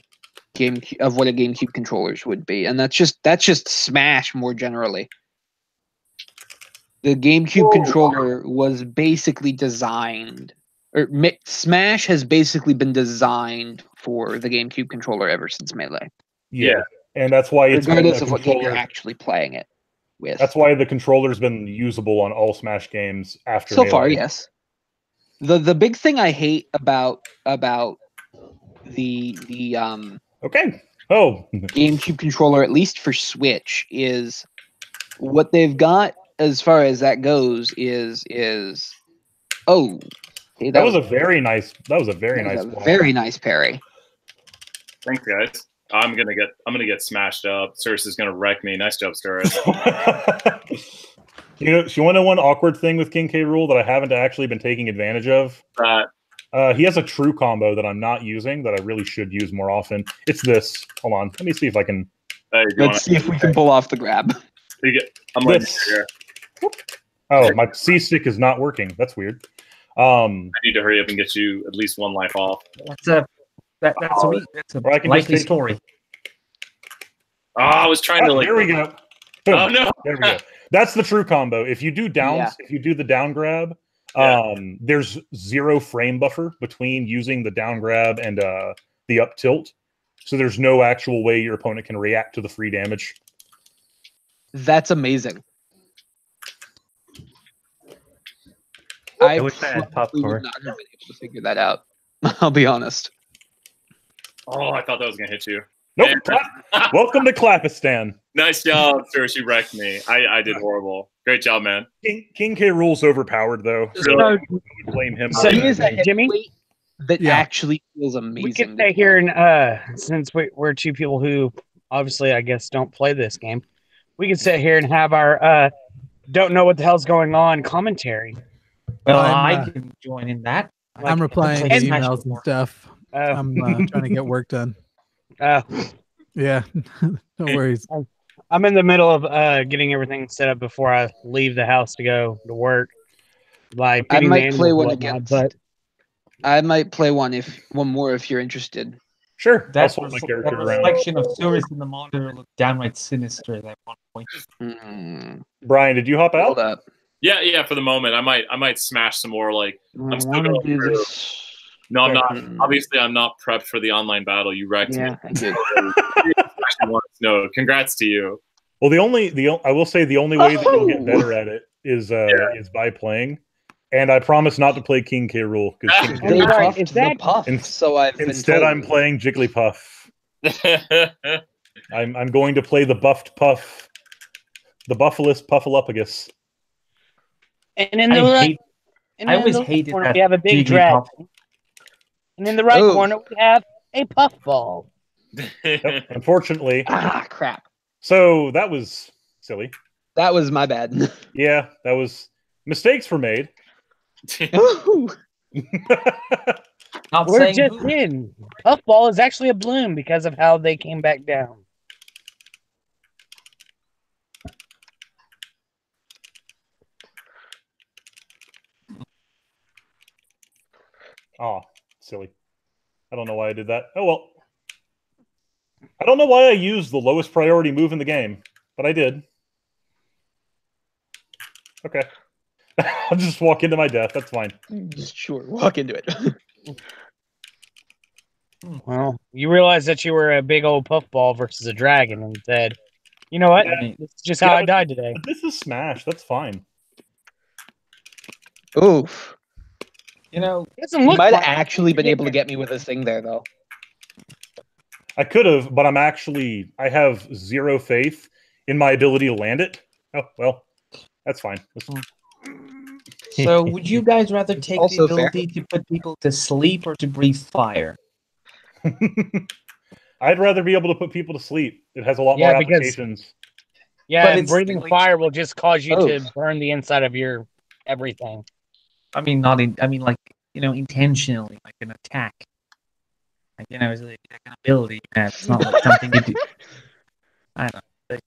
what a GameCube controllers would be, and that's just Smash more generally. The GameCube controller was basically designed, or Smash has basically been designed for the GameCube controller ever since Melee.
Yeah, and that's why it's
regardless of what game you're actually playing it with.
That's why the controller's been usable on all Smash games after
so
Melee.
far. Yes. The big thing I hate about the GameCube controller, at least for Switch, is what they've got as far as that goes is hey,
that was a very nice
very nice parry.
Thanks, guys. I'm gonna get smashed up. Cirrus is gonna wreck me. Nice job, Cirrus.
You want to know one awkward thing with King K. Rool that I haven't actually been taking advantage of? He has a true combo that I'm not using that I really should use more often. It's this. Hold on. Let me see if I can.
Let's see if we can pull off the grab.
I'm right here.
Oh, my C stick is not working. That's weird.
I need to hurry up and get you at least one life off.
That's a likely story.
Oh, I was trying to like.
Here we go.
Oh no!
There we go. That's the true combo. If you do if you do the down grab, there's 0 frame buffer between using the down grab and the up tilt. So there's no actual way your opponent can react to the free damage.
That's amazing.
I wish I had popcorn.
Would not have been able to figure that out. I'll be honest.
Oh, I thought that was gonna hit you.
Nope. Welcome to Clapistan.
Nice job, Cirrus. You wrecked me. I did horrible. Great job, man.
King K. Rool's overpowered though.
Really?
Blame him.
So
He is a
Jimmy,
that actually feels amazing.
we could stay here and since we're two people who obviously I guess don't play this game, we could sit here and have our don't know what the hell's going on commentary.
Well, I can join in that.
I'm replying to emails and stuff. I'm trying to get work done. Yeah, no worries.
I'm in the middle of getting everything set up before I leave the house to go to work. Like
I might play one against. I might play one more if you're interested.
Sure.
That reflection of Cirrus in the monitor looked downright sinister at one point.
Brian, did you hop out?
Hold up.
Yeah. For the moment, I might smash some more. Like I'm still going
do
through.
this.
No, I'm not. Obviously, I'm not prepped for the online battle. You wrecked me.
I did.
No, congrats to you.
Well, I will say the only way that you'll get better at it is by playing. And I promise not to play King K. Rool because
They buffed the puff, so I've
instead I'm playing Jigglypuff. I'm going to play the buffed puff, the Buffalus Puffalopagus.
And in the
I always hated that.
We have a big dragon. And in the right corner, we have a puffball.
Yep, unfortunately.
Crap.
So that was silly.
That was my bad.
Yeah, that was mistakes were made.
We're just in. Puffball is actually a bloom because of how they came back down.
Oh, silly. I don't know why I did that. Oh, well. I don't know why I used the lowest priority move in the game, but I did. Okay. I'll just walk into my death. That's fine.
Sure, walk into it.
Well, you realized that you were a big old puffball versus a dragon and said, you know what? This is just how I died today.
This is Smash. That's fine.
Oof.
You know,
you might have actually been able to get me with this thing there, though.
I could have, but I have 0 faith in my ability to land it. Oh, well, that's fine.
So would you guys rather take the ability to put people to sleep or to breathe fire?
I'd rather be able to put people to sleep. It has a lot more applications.
And breathing fire will just cause you to burn the inside of your everything.
I mean, intentionally, like an attack. Like, it's like an ability. It's not like something you do. I don't know.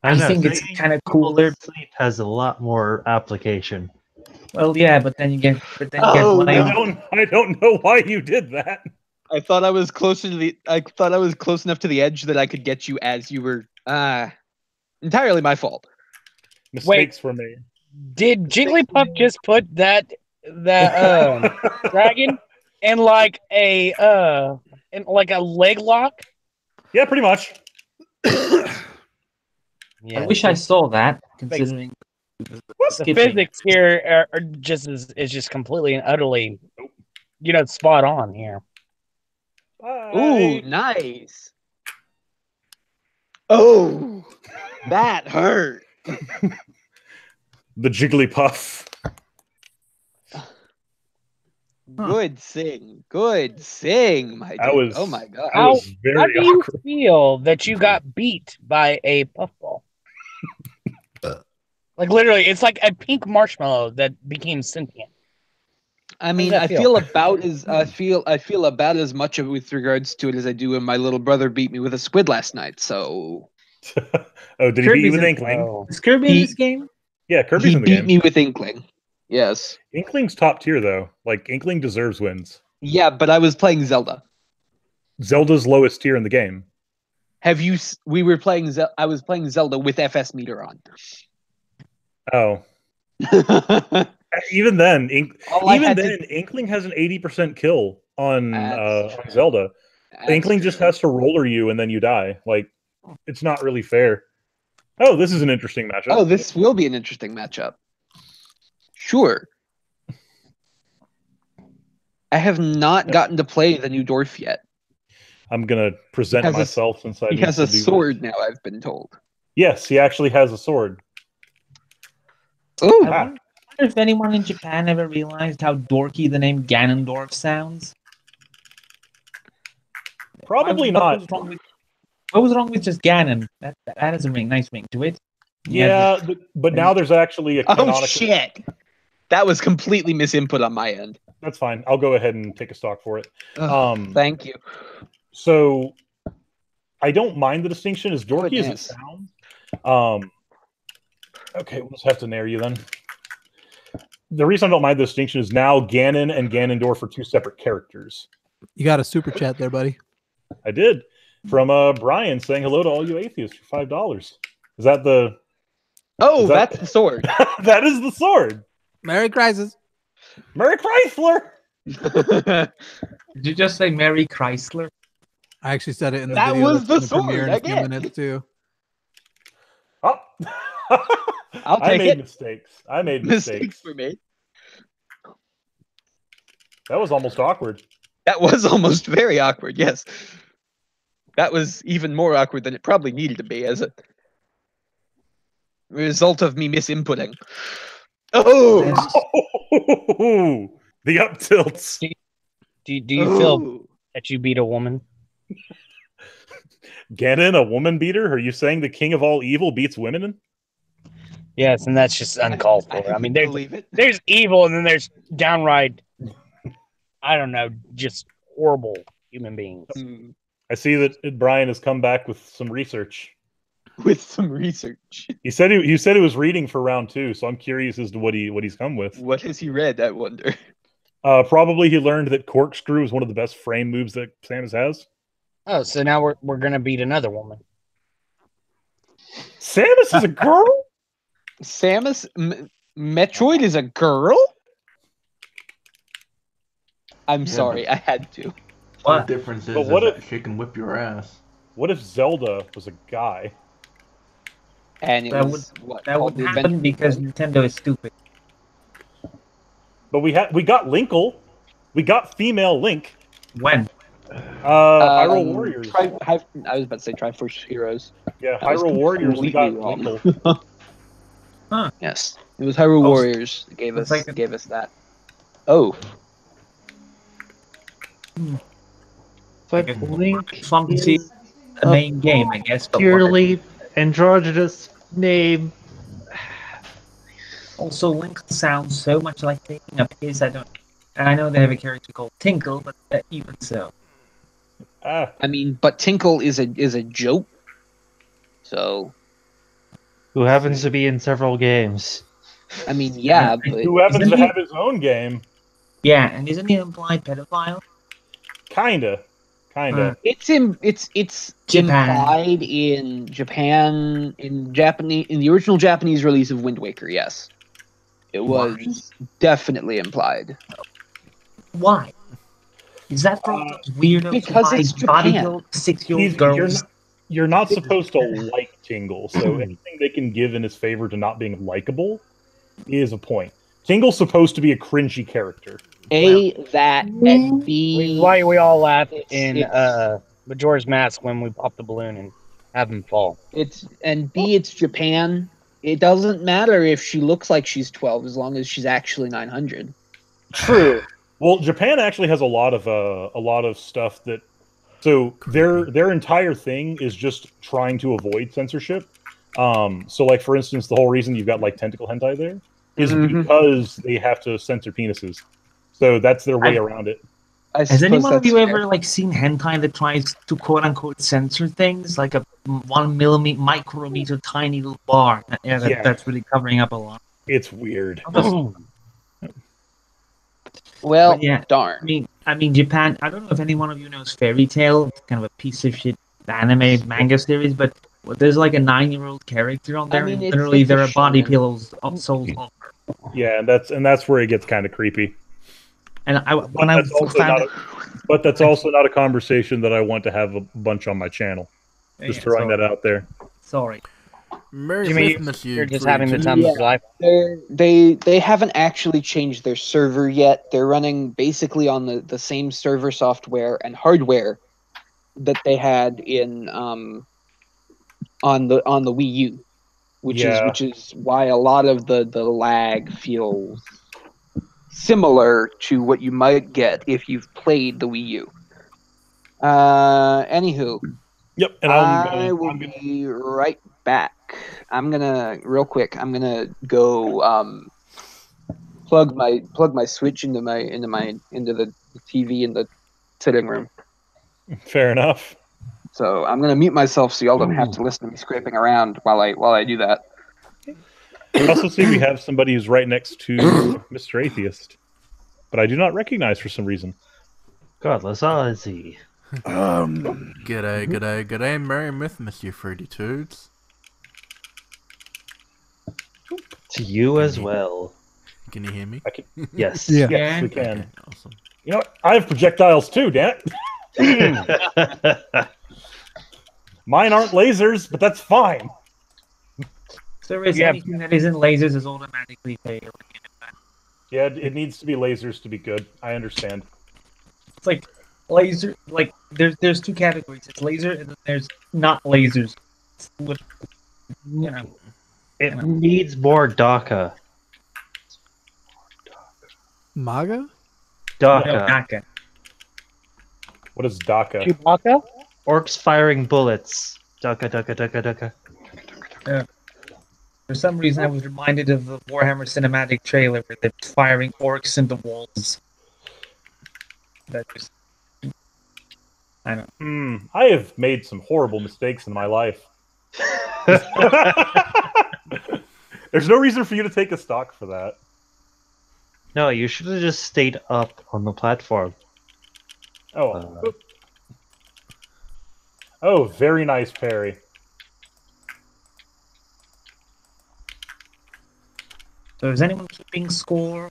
I think it's kind of cooler.
Sleep has a lot more application.
Well, yeah, but then you get.
I don't know why you did that.
I thought I was closer to the. I thought I was close enough to the edge that I could get you as you were. Entirely my fault.
Mistakes were made.
Did Jigglypuff just put that dragon in like a leg lock?
Yeah, pretty much.
Yeah,
I wish I saw that, considering
the physics here are just is just completely and utterly, spot on here.
Ooh, nice. Oh, that hurt.
The Jigglypuff.
Good sing, my dude.
That was.
Oh my god.
How
very
do you
awkward.
feel that you got beat by a puffball? Like literally, it's like a pink marshmallow that became sentient.
I mean, I feel about as much with regards to it as I do when my little brother beat me with a squid last night. So.
Oh, did he beat you with Inkling?
Is Kirby in this game?
Yeah, Kirby's in the game.
He beat me with Inkling. Yes.
Inkling's top tier though. Like Inkling deserves wins.
Yeah, but I was playing Zelda.
Zelda's lowest tier in the game.
We were playing. I was playing Zelda with FS meter on.
Oh. Even then, Inkling has an 80% kill on Zelda. Inkling just has to roller you and then you die. Like, it's not really fair. Oh, this is an interesting matchup.
Oh, this will be an interesting matchup. Sure. I have not gotten to play the new dwarf yet.
I'm gonna present myself since
he has a sword now. I've been told.
Yes, he actually has a sword.
Ooh.
I wonder if anyone in Japan ever realized how dorky the name Ganondorf sounds.
Probably not.
What was wrong with just Ganon? That has a nice ring to it.
Yeah, but now there's actually a canonical...
Oh shit! That was completely misinput on my end.
That's fine. I'll go ahead and take a stock for it.
Thank you.
So, I don't mind the distinction as dorky as it sounds. Okay, we'll just have to narrow you then. The reason I don't mind the distinction is now Ganon and Ganondorf are two separate characters.
You got a super chat there, buddy.
I did. From Brian saying hello to all you atheists for $5. Is that the...
Oh, that's the sword.
That is the sword.
Merry Chrysler.
Merry Chrysler.
Did you just say Merry Chrysler?
I actually said it in the
that
video.
Was the
sword
premiere in a few
minutes too.
Oh.
I
made mistakes. I made mistakes.
For me.
That was almost awkward.
That was almost very awkward. Yes. That was even more awkward than it probably needed to be as a result of me misinputting. Oh,
the up tilts.
Do you feel that you beat a woman?
Ganon, a woman beater? Are you saying the king of all evil beats women?
Yes, and that's just uncalled for. I mean, there's evil, and then there's downright, I don't know, just horrible human beings.
I see that Brian has come back with some research.
He
said he was reading for round 2, so I'm curious as to what he's come with.
What has he read? I wonder.
Probably he learned that corkscrew is one of the best frame moves that Samus has.
Oh, so now we're gonna beat another woman.
Samus is a girl?
Metroid is a girl? I'm sorry, I had to.
What the difference is that she can whip your ass.
What if Zelda was a guy?
And
that would happen because Nintendo is stupid.
But we got Linkle. We got female Link.
When?
Hyrule Warriors.
I was about to say Triforce Heroes.
Yeah, Hyrule Warriors. We got Linkle.
Huh.
Yes, it was Hyrule Warriors that gave us that. Oh.
But Link
is the main game, I guess.
Purely androgynous name.
Also, Link sounds so much like thinking of his. And I know they have a character called Tinkle, but even so.
I mean, but Tinkle is a joke. So.
Who happens to be in several games.
I mean, yeah, but
who happens to have his own game.
Yeah, and isn't he an implied pedophile?
Kinda.
It's
Japan.
implied in Japan in the original Japanese release of Wind Waker. Yes, it was definitely implied.
Why? Is that from those weirdo
because it's
body
Japan.
built 6-year-old girls?
You're not supposed to like Tingle, so anything they can give in his favor to not being likable is a point. Tingle's supposed to be a cringy character.
That and B.
Why we all laugh in
it's-
Majora's Mask when we pop the balloon and have him fall.
It's Japan. It doesn't matter if she looks like she's 12 as long as she's actually 900.
True. Well, Japan actually has a lot of stuff that. So their entire thing is just trying to avoid censorship. So like for instance, the whole reason you've got like tentacle hentai there is because they have to censor penises. So that's their way around it.
Has anyone of you ever like seen hentai that tries to quote unquote censor things, like a 1 millimeter micrometer tiny little bar? That's really covering up a lot.
It's weird.
Well,
yeah,
darn.
I mean, Japan. I don't know if any one of you knows Fairy Tail. It's kind of a piece of shit anime manga series, but there's like a 9-year-old character on there, and literally there are body pillows sold over.
Yeah, and that's where it gets kind of creepy.
And
but that's also not a conversation that I want to have a bunch on my channel. Just throwing that out there.
Sorry.
Jimmy, you're just having the time of your life.
They haven't actually changed their server yet. They're running basically on the same server software and hardware that they had in on the Wii U, which is why a lot of the lag feels similar to what you might get if you've played the Wii U. Anywho.
Yep, and
I will be right back. I'm gonna go plug my Switch into the TV in the sitting room.
Fair enough.
So I'm gonna mute myself so y'all don't have to listen to me scraping around while I do that.
I also see we have somebody who's right next to Mr. Atheist, but I do not recognize for some reason.
Godless Ozzy.
G'day, Merry Mythmas, you fruity toots.
To you as well.
Can you hear me?
Yes.
Yes, we can. Okay, awesome. You know what? I have projectiles too, damn it. Mine aren't lasers, but that's fine.
So is anything that isn't lasers is automatically failed.
Yeah, it needs to be lasers to be good. I understand.
It's like laser, like there's two categories. It's laser and then there's not lasers.
It needs more DACA.
MAGA?
DACA.
No, DACA.
What is DACA?
Chewbacca?
Orcs firing bullets. DACA.
For some reason, I was reminded of the Warhammer cinematic trailer where they're firing orcs into walls. That just... I know.
I have made some horrible mistakes in my life. There's no reason for you to take a stock for that.
No, you should have just stayed up on the platform.
Oh, very nice parry.
So is anyone keeping score?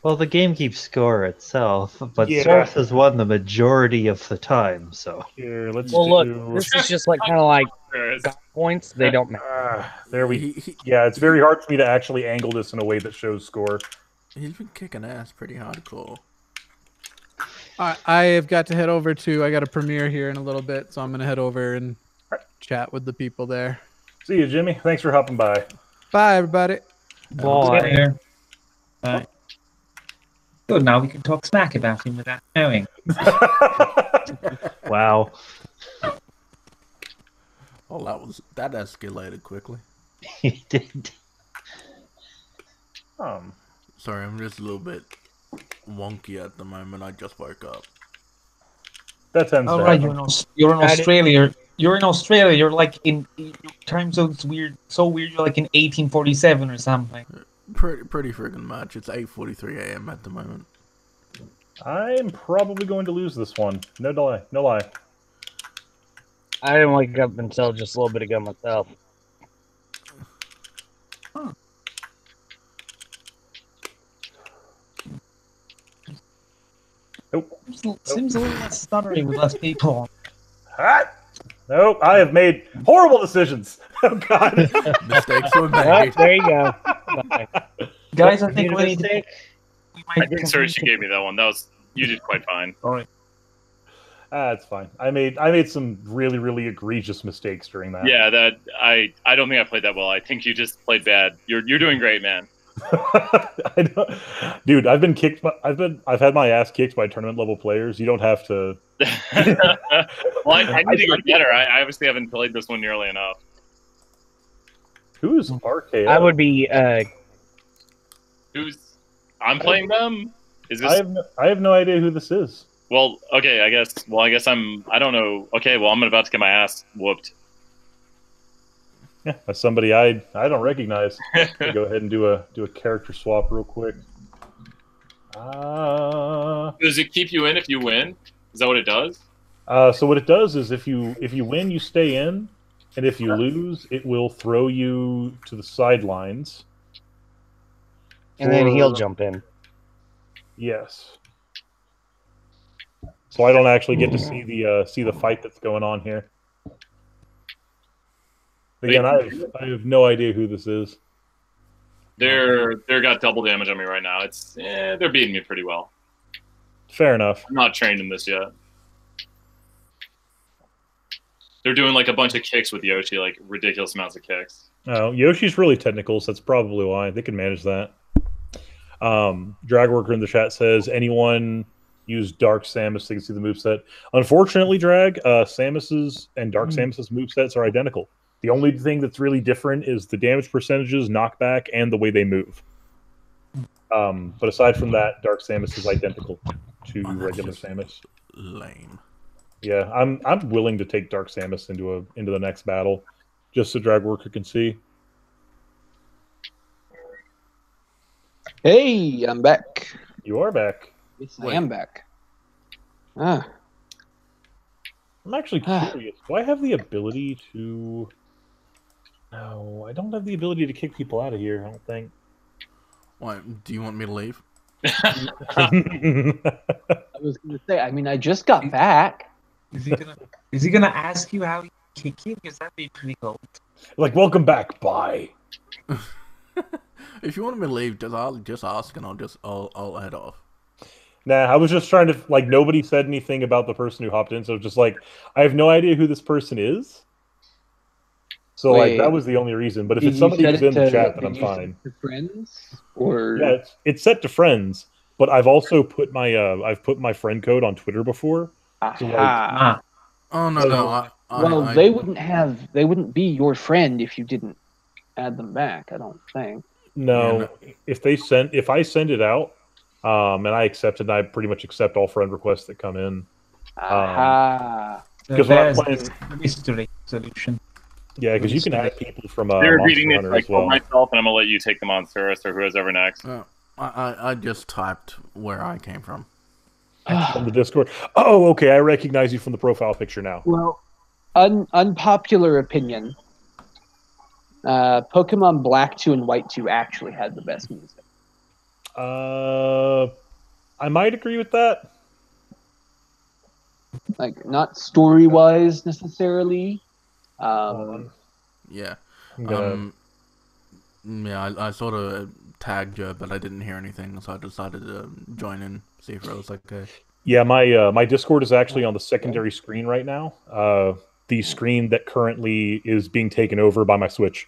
Well, the game keeps score itself, but
Yeah.
Source has won the majority of the time, so...
Here, let's
look, this is just like kind of like got points. They don't matter.
Yeah, it's very hard for me to actually angle this in a way that shows score.
He's been kicking ass pretty hardcore.
I have got to head over to. I got a premiere here in a little bit, so I'm gonna head over and chat with the people there.
See you, Jimmy. Thanks for hopping by.
Bye, everybody.
Bye.
Bye. Good. Now we can talk smack about him without knowing.
Wow.
Oh, that escalated quickly.
He did.
Sorry, I'm just a little bit wonky at the moment. I just woke up.
That tends to
right,
happen.
you're in Australia. You're in Australia. You're like in time zone's weird. So weird. You're like in 1847 or something.
Pretty friggin' much. It's 8:43 a.m. at the moment.
I'm probably going to lose this one. No lie. No lie.
I didn't wake up until just a little bit ago myself.
Nope.
Seems a little less stuttering with less people.
Hot. Nope. I have made horrible decisions. Oh God.
Mistakes were
Well,
made.
there you go.
Guys, I think we need to.
mistake.
I think Serge gave me that one. You did quite fine.
All right.
That's fine. I made some really, really egregious mistakes during that.
Yeah, I don't think I played that well. I think you just played bad. You're doing great, man.
I don't, dude, I've been kicked. I've had my ass kicked by tournament level players. You don't have to.
Well, I need to get better. I obviously haven't played this one nearly enough.
Who's RKO?
I would be.
I'm playing them. Is this?
I have no idea who this is.
Well, okay. I guess I don't know. Okay. Well, I'm about to get my ass whooped.
Yeah, that's somebody I don't recognize. Go ahead and do a character swap real quick.
Does it keep you in if you win? Is that what it does?
So what it does is if you win, you stay in, and if you lose, it will throw you to the sidelines.
And then he'll jump in.
Yes. So I don't actually get to see the fight that's going on here. Again, I have no idea who this is.
They're got double damage on me right now. They're beating me pretty well.
Fair enough.
I'm not trained in this yet. They're doing like a bunch of kicks with Yoshi, like ridiculous amounts of kicks.
Oh, Yoshi's really technical, so that's probably why they can manage that. Dragworker in the chat says, anyone use Dark Samus, they can see the moveset. Unfortunately, Drag, Samus's and Dark Samus's movesets are identical. The only thing that's really different is the damage percentages, knockback, and the way they move. But aside from that, Dark Samus is identical to regular Samus.
Lame.
Yeah, I'm willing to take Dark Samus into the next battle, just so Dragworker can see.
Hey, I'm back.
You are back.
Yes, I am back. Ah.
I'm actually curious. Do I have the ability to... No, I don't have the ability to kick people out of here, I don't think.
Why? Do you want me to leave?
I was going to say, I mean, I just got back.
Is he gonna ask you how you kick you? Because that'd be pretty cool.
Like, welcome back, bye.
If you want me to leave, just ask and I'll head off.
Nah, I was just trying to, like, nobody said anything about the person who hopped in, so just like, I have no idea who this person is. So, like, that was the only reason. But if it's somebody who's in the chat, then I'm fine.
Friends? Or...
Yeah, it's set to friends, but I've also put my friend code on Twitter before. So, like,
oh no.
They wouldn't be your friend if you didn't add them back, I don't think.
No, if I send it out, and I accept it, I pretty much accept all friend requests that come in. Because when I'm playing,
mystery solution.
Yeah, because you can add people from
They're
Monster
reading it
Hunter
like
as well.
myself, and I'm gonna let you take them on first, or whoever's ever next.
I just typed where I came from.
From the Discord. Oh, okay. I recognize you from the profile picture now.
Well, unpopular opinion. Pokemon Black 2 and White 2 actually had the best music.
I might agree with that.
Like, not story-wise necessarily.
Yeah. Yeah, I sort of tagged you, but I didn't hear anything, so I decided to join in, see if it was okay.
Yeah, my Discord is actually on the secondary screen right now. The screen that currently is being taken over by my Switch.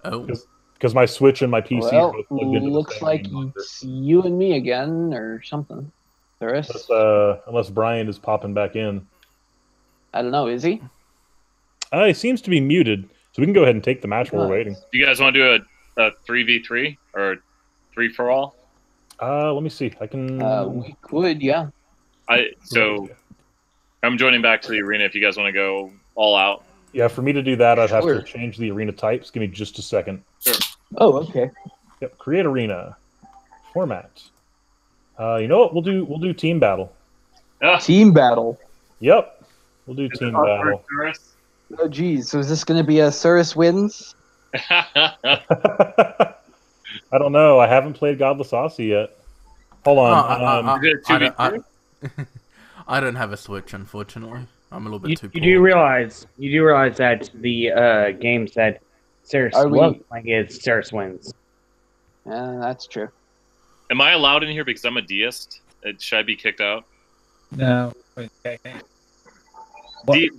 Oh.
Because my Switch and my PC are both plugged into
looks
the same
like
monitor.
it's you and me again, or something. The rest?
Unless Brian is popping back in.
I don't know, is he?
He seems to be muted, so we can go ahead and take the match while we're waiting.
Do you guys want to do a 3v3 or 3-for-all?
Let me see. I can.
We could, yeah.
So I'm joining back to the arena if you guys want to go all out.
Yeah, for me to do that, I'd have to change the arena types. Give me just a second.
Sure.
Oh, okay.
Yep. Create arena. Format. You know what? We'll do team battle.
Team battle.
Yep. We'll do team battle.
Oh, geez. So is this going to be a Cirrus wins?
I don't know. I haven't played Godless Aussie yet. Hold on.
I don't have a Switch, unfortunately. I'm a little bit too poor.
You do realize that the game said Cirrus looked like it's Cirrus wins.
That's true.
Am I allowed in here because I'm a deist? Should I be kicked out?
No. Okay.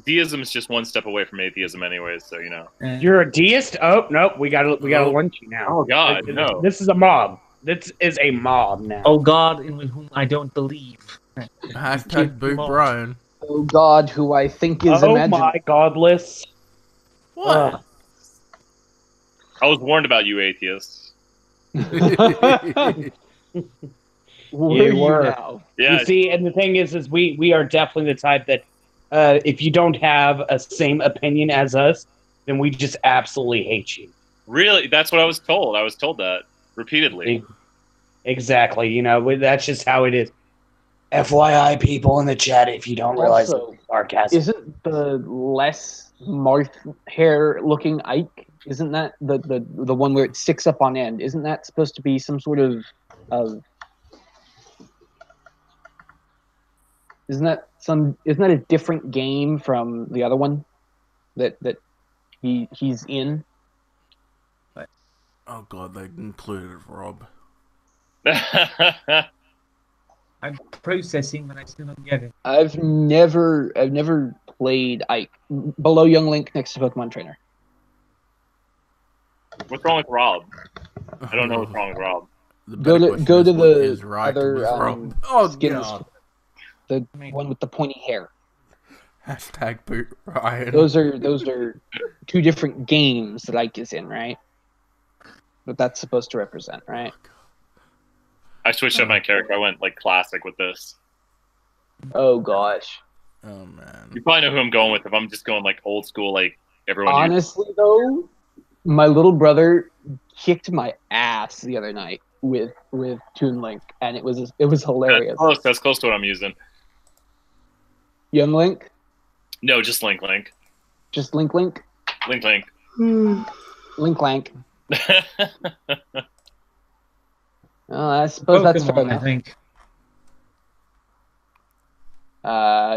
Deism is just one step away from atheism, anyways. So you know.
You're a deist? Oh nope, we got to lunch you now.
Oh God, no!
This is a mob. This is a mob now.
Oh God, in whom I don't believe.
Hashtag Boo Brian.
Oh God, who I think is imaginary.
Oh my godless.
What?
I was warned about you, atheists.
You were. Now?
Yeah.
You see, and the thing is we are definitely the type that if you don't have a same opinion as us, then we just absolutely hate you.
Really? That's what I was told. I was told that repeatedly.
Exactly. You know, that's just how it is. FYI, people in the chat, if you don't realize
Also,
it's sarcasm.
Isn't the less Marth hair looking Ike? Isn't that the one where it sticks up on end? Isn't that supposed to be some sort of isn't that a different game from the other one that he's in?
Oh God, they included Rob.
I'm processing, but I still don't get it.
I've never played Ike. Below Young Link, next to Pokemon Trainer.
What's wrong with Rob? I don't know what's wrong with Rob.
Go to the
right
other skin,
God.
the one with the pointy hair.
Hashtag Boot Brian.
Those are two different games that Ike is in, right? But that's supposed to represent, right?
I switched up my character. I went like classic with this.
Oh gosh.
Oh man.
You probably know who I'm going with if I'm just going like old school, like everyone.
Honestly, though, my little brother kicked my ass the other night with Toon Link, and it was hilarious.
That's close to what I'm using.
Young Link?
No, just Link.
Just Link.
Link.
Link. I suppose that's fair enough.
I think.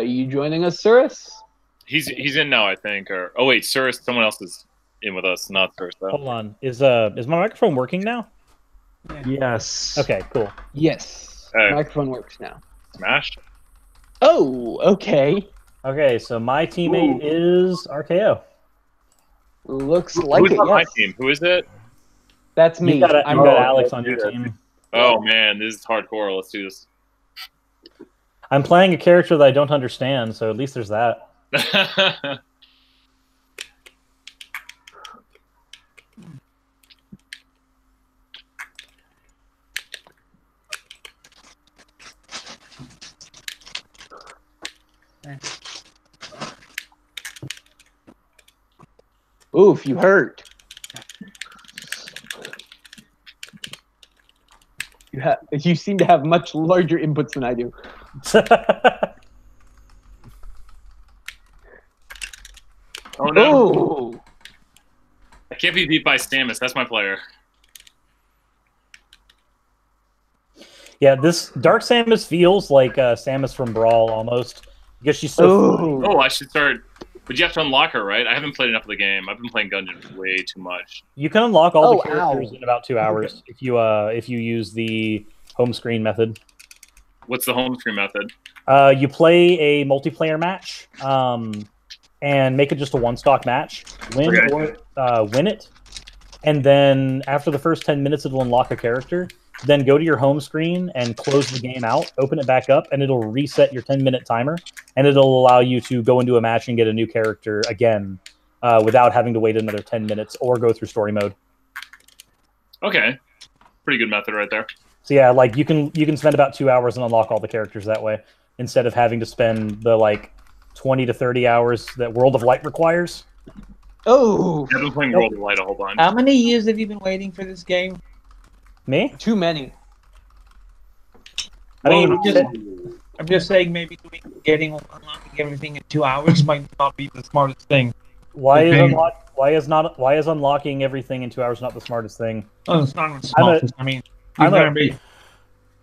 You joining us, Cirrus?
He's in now, I think. Or oh wait, Cirrus. Someone else is in with us, not Cirrus. Though.
Hold on. Is my microphone working now?
Yes.
Okay, cool.
Yes. Microphone works now.
Smash.
Oh, okay.
Okay, so my teammate is RKO.
Looks like
Who's
it.
on
Yes.
my team? Who is it?
That's me.
You got Alex on your team.
Oh man, this is hardcore. Let's do this.
I'm playing a character that I don't understand, so at least there's that.
Oof, you hurt. You seem to have much larger inputs than I do.
Oh no!
Ooh.
I can't be beat by Samus. That's my player.
Yeah, this Dark Samus feels like Samus from Brawl almost because she's so.
Oh, I should start. But you have to unlock her, right? I haven't played enough of the game. I've been playing Gungeon way too much.
You can unlock all the characters in about 2 hours if you use the home screen method.
What's the home screen method?
You play a multiplayer match, and make it just a one-stock match. Win it, and then after the first 10 minutes, it'll unlock a character. Then go to your home screen and close the game out, open it back up, and it'll reset your 10-minute timer, and it'll allow you to go into a match and get a new character again without having to wait another 10 minutes or go through story mode.
Okay. Pretty good method right there.
So yeah, like you can spend about 2 hours and unlock all the characters that way, instead of having to spend the like 20 to 30 hours that World of Light requires.
Oh!
I've been playing World of Light a whole bunch.
How many years have you been waiting for this game?
Me?
Too many.
I mean,
I'm just saying maybe unlocking everything in 2 hours might not be the smartest thing.
Why is unlocking everything in 2 hours not the smartest thing?
Oh, it's not the smartest.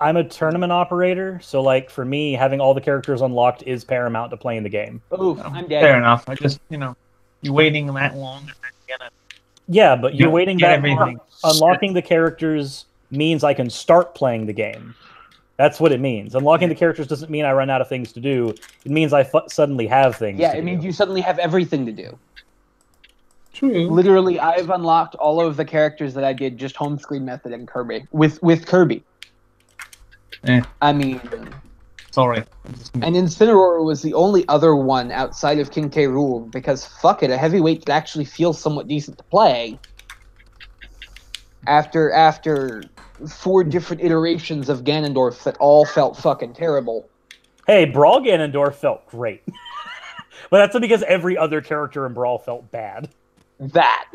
I'm a tournament operator, so like for me, having all the characters unlocked is paramount to playing the game.
Oh, I'm dead.
Fair enough. I just, you're waiting that long and then you gotta.
Yeah, but you're waiting
get
that
everything.
long. Unlocking the characters means I can start playing the game. That's what it means. Unlocking the characters doesn't mean I run out of things to do. It means I suddenly have things.
Yeah,
to
it
do.
means you suddenly have everything to do.
True.
Literally, I've unlocked all of the characters that I did just home screen method in Kirby with Kirby. I mean,
sorry.
And Incineroar was the only other one outside of King K. Rool because fuck it, a heavyweight could actually feel somewhat decent to play. After 4 different iterations of Ganondorf that all felt fucking terrible.
Hey, Brawl Ganondorf felt great. But that's because every other character in Brawl felt bad.
That.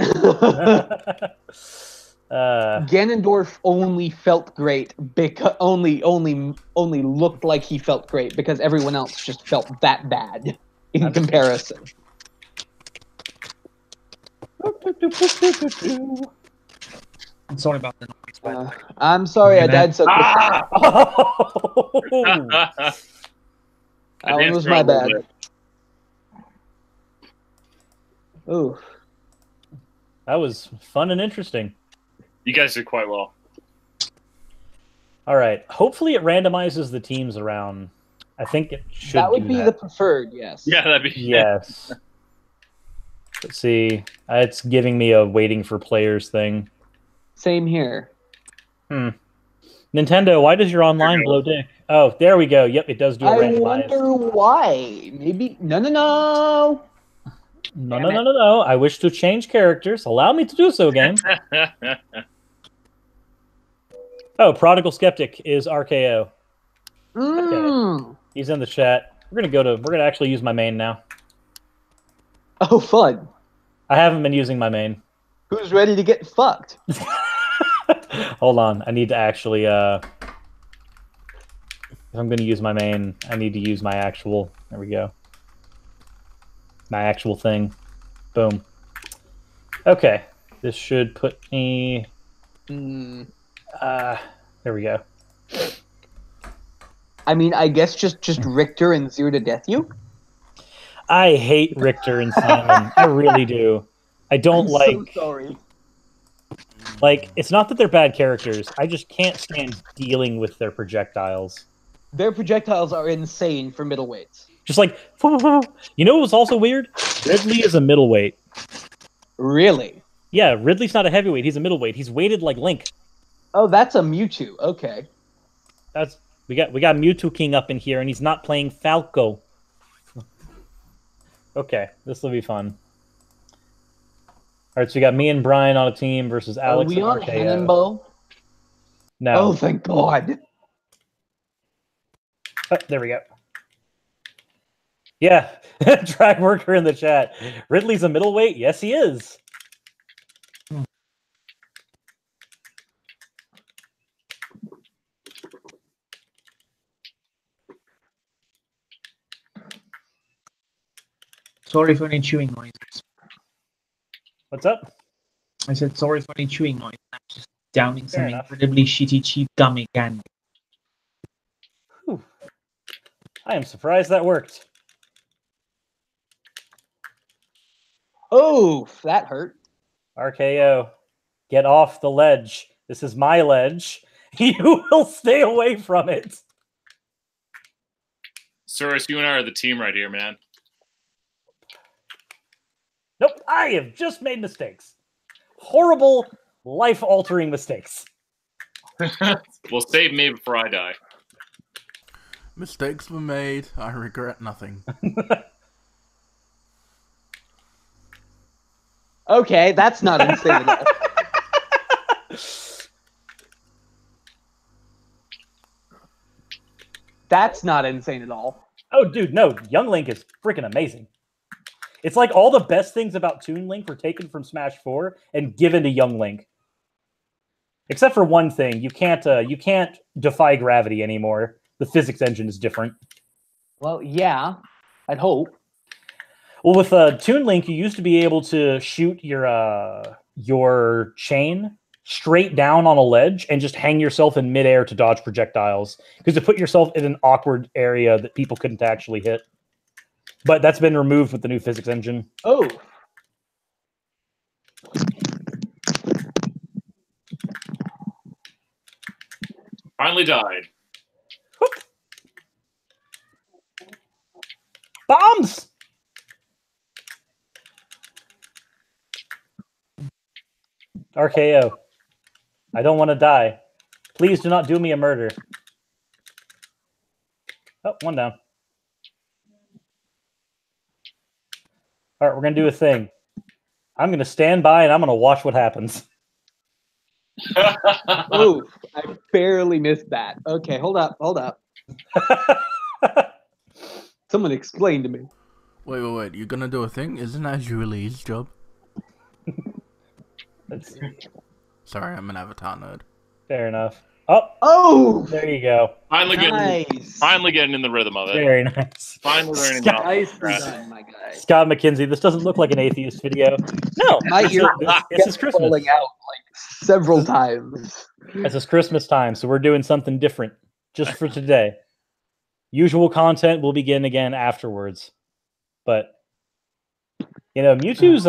Ganondorf only felt great because only looked like he felt great because everyone else just felt that bad in comparison.
I'm sorry about the noise.
I'm sorry I died so quickly. That was my bad. Ooh.
That was fun and interesting.
You guys did quite well.
All right. Hopefully it randomizes the teams around. I think it should.
That would be the preferred, yes.
Yeah, that'd be.
Yes. Let's see. It's giving me a waiting for players thing.
Same here.
Nintendo, why does your online blow dick? Oh, there we go. Yep, it does do a randomize.
I wonder why. Maybe. No.
No. I wish to change characters. Allow me to do so, game. Oh, Prodigal Skeptic is RKO. Okay. He's in the chat. We're gonna actually use my main now.
Oh, fun.
I haven't been using my main.
Who's ready to get fucked?
Hold on. I need to actually if I'm gonna use my main, I need to use my actual there we go. My actual thing. Boom. Okay. This should put me there we go.
I mean, I guess just Richter and Zero to Death you?
I hate Richter and Simon. I really do. I don't
so sorry.
Like, it's not that they're bad characters. I just can't stand dealing with their projectiles.
Their projectiles are insane for middleweights.
Just like, you know what was also weird? Ridley is a middleweight.
Really?
Yeah, Ridley's not a heavyweight. He's a middleweight. He's weighted like Link.
Oh, that's a Mewtwo. Okay.
We got Mewtwo King up in here, and he's not playing Falco. Okay, this will be fun. All right, so we got me and Brian on a team versus Alex and RKO.
Are we on Hannonbo?
No.
Oh, thank God.
Oh, there we go. Yeah, Drag Worker in the chat. Ridley's a middleweight? Yes, he is.
Sorry for any chewing noises.
What's up?
I said sorry for any chewing noise. I'm just downing some incredibly shitty cheap gummy candy.
Whew. I am surprised that worked.
Oh, that hurt.
RKO, get off the ledge. This is my ledge. You will stay away from it.
Suris, you and I are the team right here, man.
Nope, I have just made mistakes. Horrible, life-altering mistakes.
Well, save me before I die.
Mistakes were made. I regret nothing.
Okay, that's not insane at all. That's not insane at all.
Oh, dude, no. Young Link is freaking amazing. It's like all the best things about Toon Link were taken from Smash 4 and given to Young Link. Except for one thing. You can't defy gravity anymore. the physics engine is different.
Well, yeah, I'd hope.
Well, with Toon Link, you used to be able to shoot your chain straight down on a ledge and just hang yourself in midair to dodge projectiles, because to put yourself in an awkward area that people couldn't actually hit. But that's been removed with the new physics engine.
Oh.
Finally died.
Bombs! RKO. I don't want to die. Please do not do me a murder. Oh, one down. All right, we're going to do a thing. I'm going to stand by and I'm going to watch what happens.
Oh, I barely missed that. Okay, hold up. Someone explain to me.
Wait. You're gonna do a thing? Isn't that Julie's job? Sorry, I'm an Avatar nerd.
Fair enough.
Oh!
There you go.
Finally getting in the rhythm of it.
Very nice.
Finally learning
Scott,
my guy.
Scott McKinsey, this doesn't look like an atheist video. No,
My ear
this is Christmas.
falling out like several times.
This is Christmas time, so we're doing something different just for today. Usual content will begin again afterwards, but you know, Mewtwo's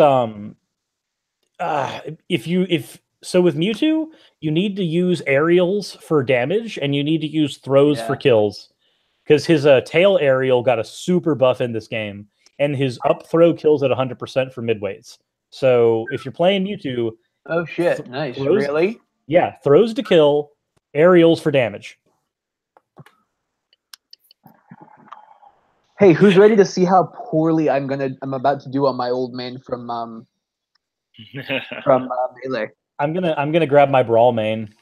so with Mewtwo, you need to use aerials for damage, and you need to use throws for kills, because his tail aerial got a super buff in this game, and his up throw kills at 100% for midweights. So if you're playing Mewtwo,
oh shit, nice, really?
Yeah, throws to kill, aerials for damage.
Hey, who's ready to see how poorly I'm about to do on my old man from Melee?
I'm gonna grab my Brawl main.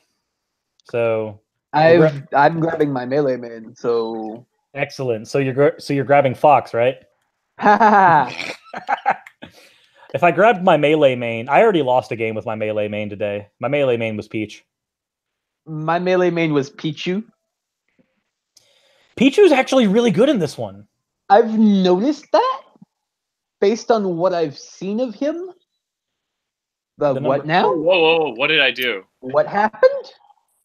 So
I'm grabbing my Melee main. So
excellent. So you're grabbing Fox, right? If I grabbed my Melee main, I already lost a game with my Melee main today. My Melee main was Peach.
My Melee main was Pichu.
Pichu's actually really good in this one.
I've noticed that based on what I've seen of him. What now?
Whoa! What did I do?
What happened?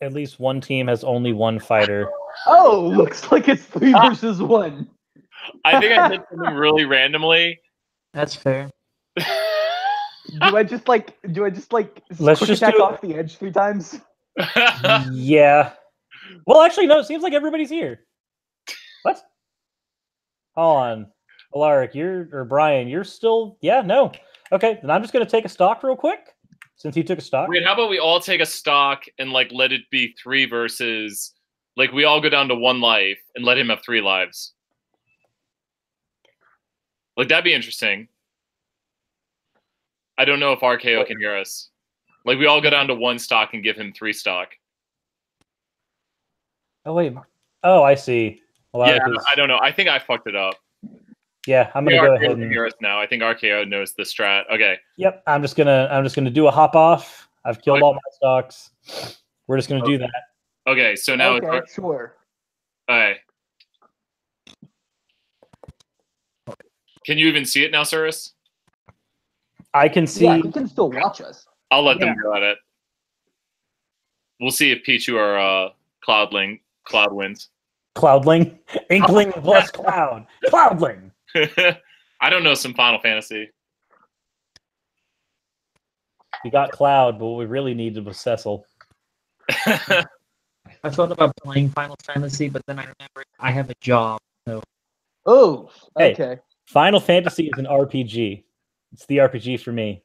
At least one team has only one fighter.
Oh, looks like it's 3 versus 1.
I think I did something really randomly.
That's fair.
Do I just like
let's
quick
just
attack
do
off the edge 3 times?
Yeah. Well, actually, no. It seems like everybody's here. What? Hold on, Alaric, Brian, you're still. Yeah, no. Okay, then I'm just gonna take a stock real quick. Since you took a stock.
Wait, how about we all take a stock and like let it be 3 versus, like we all go down to 1 life and let him have 3 lives. Like that'd be interesting. I don't know if RKO can hear us. Like we all go down to 1 stock and give him 3 stock.
Oh wait. Oh, I see.
Yeah, I don't know. I think I fucked it up.
Yeah, I'm gonna go ahead and
hear us now. I think RKO knows the strat. Okay.
Yep, I'm just gonna do a hop off. I've killed all my stocks. We're just gonna do that.
Okay, so now
it's sure.
All right. Can you even see it now, Cirrus?
I can see.
Yeah, you can still watch us.
I'll let them go at it. We'll see if Pichu or Cloud wins.
Cloudling? Inkling plus Cloud. Cloudling!
I don't know some Final Fantasy.
We got Cloud, but what we really needed was Cecil.
I thought about playing Final Fantasy, but then I remembered I have a job. So.
Oh, okay.
Hey, Final Fantasy is an RPG. It's the RPG for me.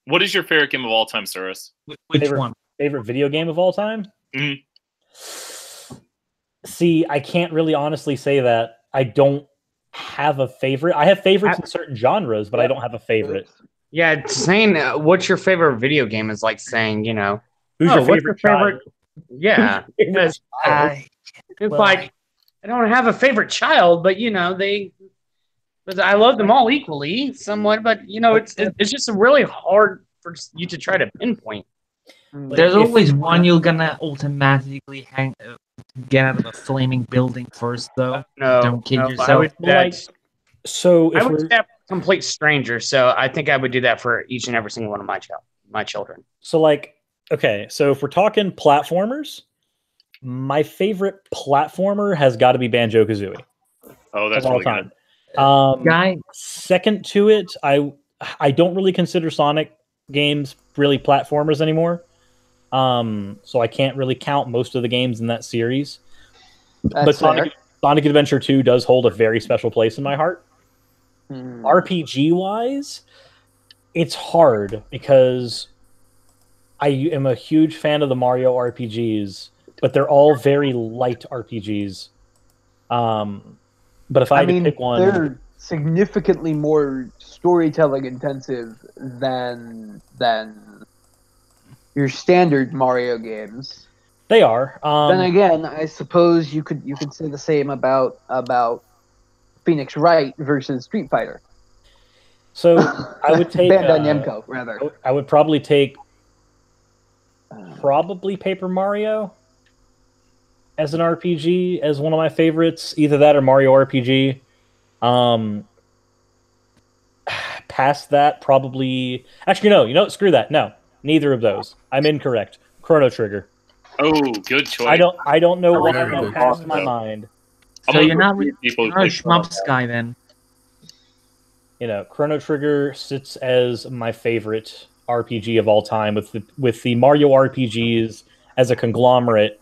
What is your favorite game of all time, Cirrus?
Which one?
Favorite video game of all time?
Mm-hmm.
See, I can't really honestly say that. I don't have a favorite. I have favorites in certain genres, but I don't have a favorite.
Yeah, saying what's your favorite video game is like saying, you know,
who's your favorite child?
Yeah, because it's like I don't have a favorite child, but you know but I love them all equally, somewhat. But you know, it's just really hard for you to try to pinpoint.
There's always one you're gonna automatically get out of a flaming building first, though.
No,
Don't kid
no,
yourself.
I would do that.
Like, so
I
if
would do
we're
that for complete strangers. So I think I would do that for each and every single one of my children.
so like okay, so if we're talking platformers, my favorite platformer has got to be Banjo-Kazooie
Oh, that's
of all
really
time.
good.
Guy,
Second to it, I don't really consider Sonic games really platformers anymore. So I can't really count most of the games in that series.
That's
But Sonic Adventure 2 does hold a very special place in my heart. RPG wise, it's hard because I am a huge fan of the Mario RPGs, but they're all very light RPGs. But if I had to pick one,
they're significantly more storytelling intensive than your standard Mario games.
they are.
Then again, I suppose you could say the same about Phoenix Wright versus Street Fighter.
So I would take
Bandai Namco, rather.
I would probably take Paper Mario as an RPG as one of my favorites. Either that or Mario RPG. Past that, probably. Actually, no. Screw that. No, neither of those. I'm incorrect. Chrono Trigger.
Oh, good choice.
I don't know why
Very
that
good.
passed my mind.
so you're not a
people
Schmups guy then.
Chrono Trigger sits as my favorite RPG of all time, with the Mario RPGs as a conglomerate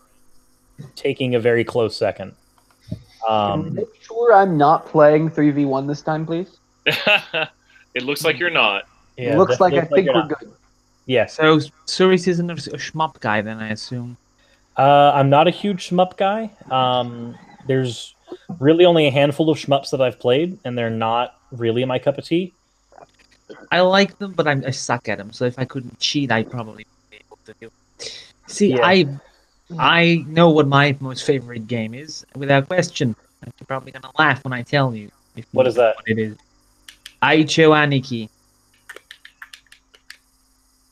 taking a very close second.
Make sure I'm not playing 3v1 this time, please.
It looks like you're not.
Yeah,
Looks like I
definitely
think we're
not.
good.
Yes.
So Suri's isn't a Schmup guy then, I assume.
I'm not a huge shmup guy. There's really only a handful of shmups that I've played, and they're not really my cup of tea.
I like them, but I suck at them. So if I couldn't cheat, I'd probably be able to do it. See,
Yeah.
I know what my most favorite game is, without question. You're probably gonna laugh when I tell you.
What is that?
What it is? Aicho Aniki.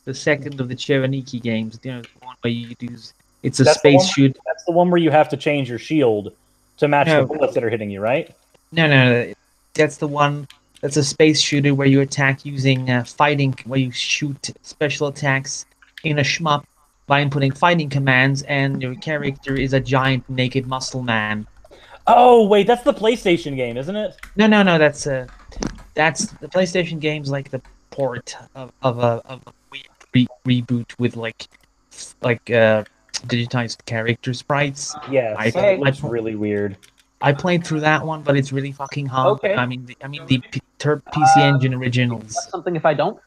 The second of the Cheraniki games. The one where you use it's a space shoot.
That's the one where you have to change your shield to match
No.
the bullets that are hitting you, right?
No. That's the one. That's a space shooter where you attack using fighting, where you shoot special attacks in a shmup by inputting fighting commands, and your character is a giant naked muscle man.
Oh wait, that's the PlayStation game, isn't it?
No. That's the PlayStation game's like the port of a reboot with like digitized character sprites.
Yeah, it's really weird.
I played through that one, but it's really fucking hard.
Okay.
I mean the PC Engine originals.
That's something if I don't.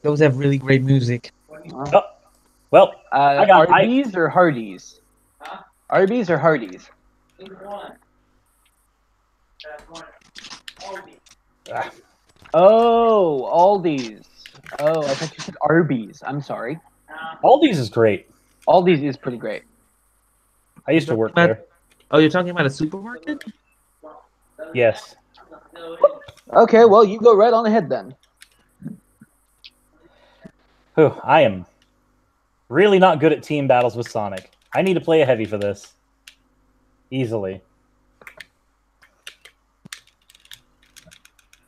Those have really great music.
Oh, well,
Arby's or Hardee's? Arby's or Hardee's? Oh, Aldi's. Oh, I thought you said Arby's. I'm sorry.
Aldi's is great.
Aldi's is pretty great.
I used to work there.
Oh, you're talking about a supermarket?
Yes.
Okay, well, you go right on ahead then.
I am really not good at team battles with Sonic. I need to play a heavy for this. Easily.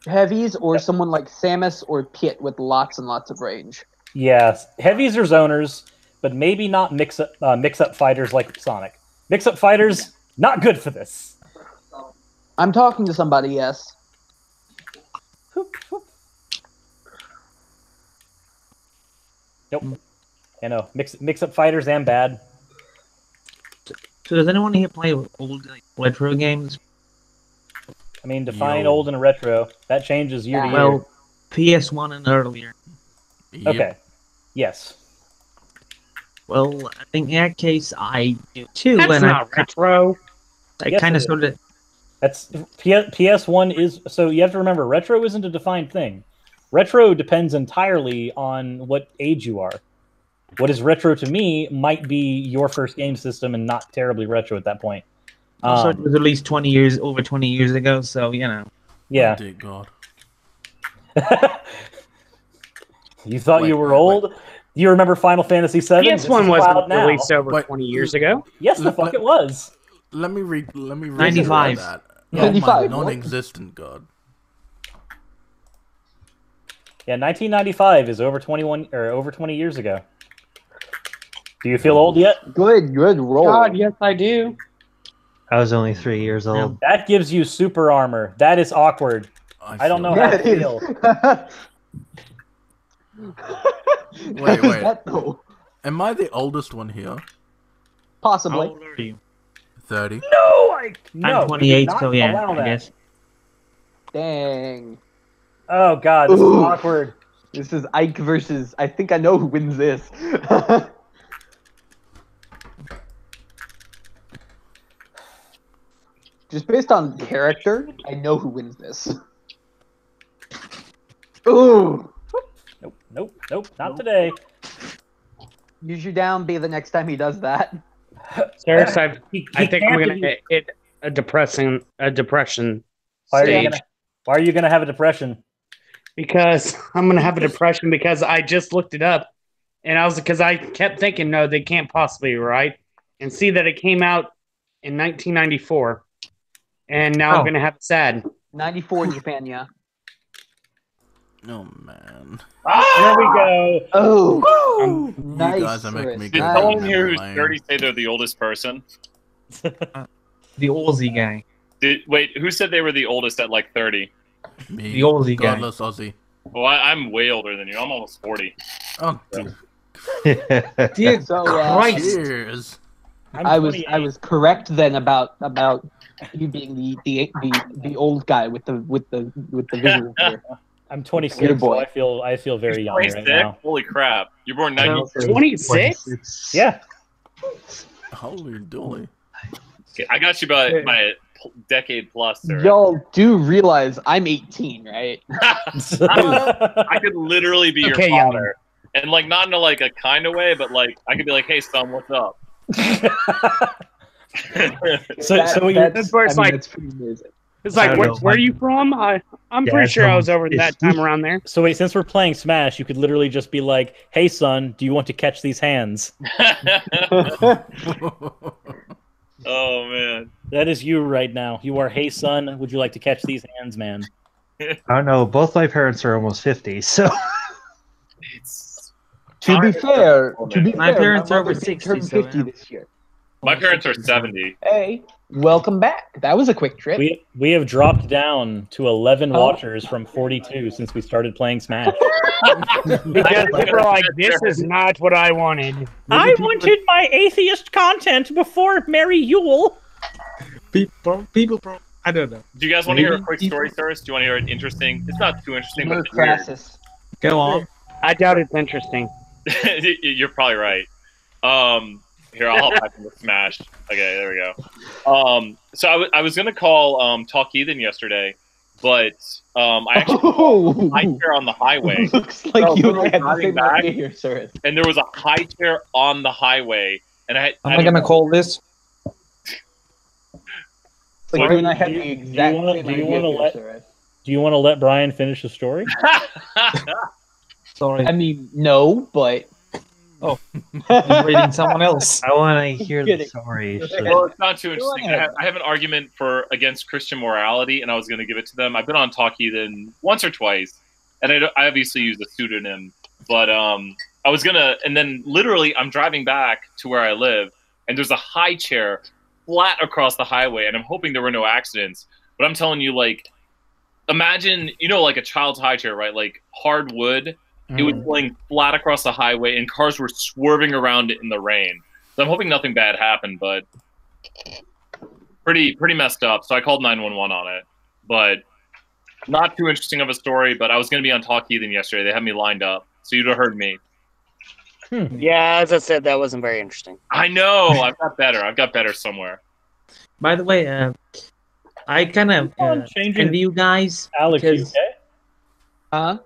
Heavies or someone like Samus or Pit with lots and lots of range.
Yes, heavies are zoners, but maybe not mix-up fighters like Sonic. Mix-up fighters, not good for this.
I'm talking to somebody, yes.
Nope. I know. Mix-up fighters and bad.
So does anyone here play old retro games?
I mean, define old and retro. That changes year to year.
Well, PS1 and earlier.
Okay. Yes.
Well, I think in that case, I do too.
That's
and
not retro.
I
Yes,
kind
it
of
is.
sort of.
That's PS1 is so you have to remember retro isn't a defined thing. Retro depends entirely on what age you are. What is retro to me might be your first game system and not terribly retro at that point.
Also, it was at least over 20 years ago, so you know.
Yeah.
Dear God.
You thought you were
wait.
old? You remember Final Fantasy VII?
PS1 wasn't released over 20 years ago.
Yes, the fuck it was.
Let me read
95.
that.
Yeah.
Oh my
95,
non-existent god.
Yeah, 1995 is over 21 or over 20 years ago. Do you feel old yet?
Good roll.
God, yes, I do.
I was only 3 years old.
That gives you super armor. That is awkward. I don't know how to feel.
Wait.
That, though?
Am I the oldest one here?
Possibly.
How old are you?
30.
No,
I'm 28,
not
so yeah,
allow
I
that.
guess.
Dang.
Oh god, this is
Ooh.
awkward.
This is Ike versus. I think I know who wins this. Just based on character, I know who wins this. Ooh.
Nope, not today.
Use your down B the next time he does that.
Serious, I think I'm
can't
gonna
be-
hit a depression
Why
stage
are you gonna have a depression?
because I'm gonna have a depression because I just looked it up and I kept thinking no, they can't possibly be right, and see that it came out in 1994, and now I'm
Oh.
gonna have it sad.
94 in Japan, yeah.
Oh man.
There we go.
Oh,
You
nice.
guys are making me
Did
go
someone
down
here
memory
who's
lane.
30 say they're the oldest person?
The Aussie guy.
Wait, who said they were the oldest at like 30?
Me,
The Aussie guy.
godless Aussie.
Well, I'm way older than you. I'm almost 40.
Oh, dude.
Dear
So,
Christ.
Cheers.
I was correct then about you being the old guy with the visual here.
I'm 26,
Good boy.
so I feel very young right
26?
now.
Holy crap. You're born 90.
26?
Yeah.
Holy dooly.
I got you by a decade plus, sir.
Y'all do realize I'm 18, right?
I could literally be
Okay,
your
young.
father. And like not in a like a kind of way, but like I could be like, hey son, what's up?
That's where it's like
that's pretty amazing.
it's like
I don't
where,
know,
where are you from? I'm
Yeah,
pretty
it's
sure I was
almost-
over that time around there.
So wait, since we're playing Smash, you could literally just be like, "Hey son, do you want to catch these hands?"
Oh man.
That is you right now. You are, "Hey son, would you like to catch these hands, man?"
I don't know. Both my parents are almost 50, so
To be fair,
My parents
my
are over
mother
60,
turned
so
50
yeah.
this year.
My parents are 70.
Hey, welcome back. That was a quick trip.
We have dropped down to 11
Oh.
watchers from 42 since we started playing Smash.
Because people are like, this is not what I wanted.
I wanted my atheist content before Merry Yule.
People, I don't know.
Do you guys want to hear a quick story first? Do you want to hear it interesting? It's not too interesting, but it's weird.
Crassus.
Go on.
I doubt it's interesting.
You're probably right. Here, I'll hop back into Smash. Okay, there we go. So I was gonna call Talk Ethan yesterday, but I actually high chair on the highway.
Looks like
So
you
I was
had the
driving
same
back,
idea here, sir.
and there was a high chair on the highway, and I
Am I gonna call this?
It's like you and I had the exact same idea here, sir.
Do you want to let Brian finish the story?
Sorry.
I mean, no, but
I'm reading someone else.
I want to hear the
Kidding.
story.
Well, it's not too interesting. I have an argument against Christian morality, and I was going to give it to them. I've been on Talk Heathen once or twice, and I obviously used a pseudonym, but I was gonna, and then literally I'm driving back to where I live, and there's a high chair flat across the highway, and I'm hoping there were no accidents. But I'm telling you, like, imagine, like a child's high chair, right? Like hard wood. It was laying flat across the highway, and cars were swerving around it in the rain. So I'm hoping nothing bad happened, but pretty messed up. So I called 911 on it, but not too interesting of a story. But I was going to be on Talk Heathen yesterday. They had me lined up, so you'd have heard me.
Yeah, as I said, that wasn't very interesting.
I know. I've got better. I've got better somewhere.
By the way, I kind of envy you guys.
Alex, you
because-
okay?
Huh?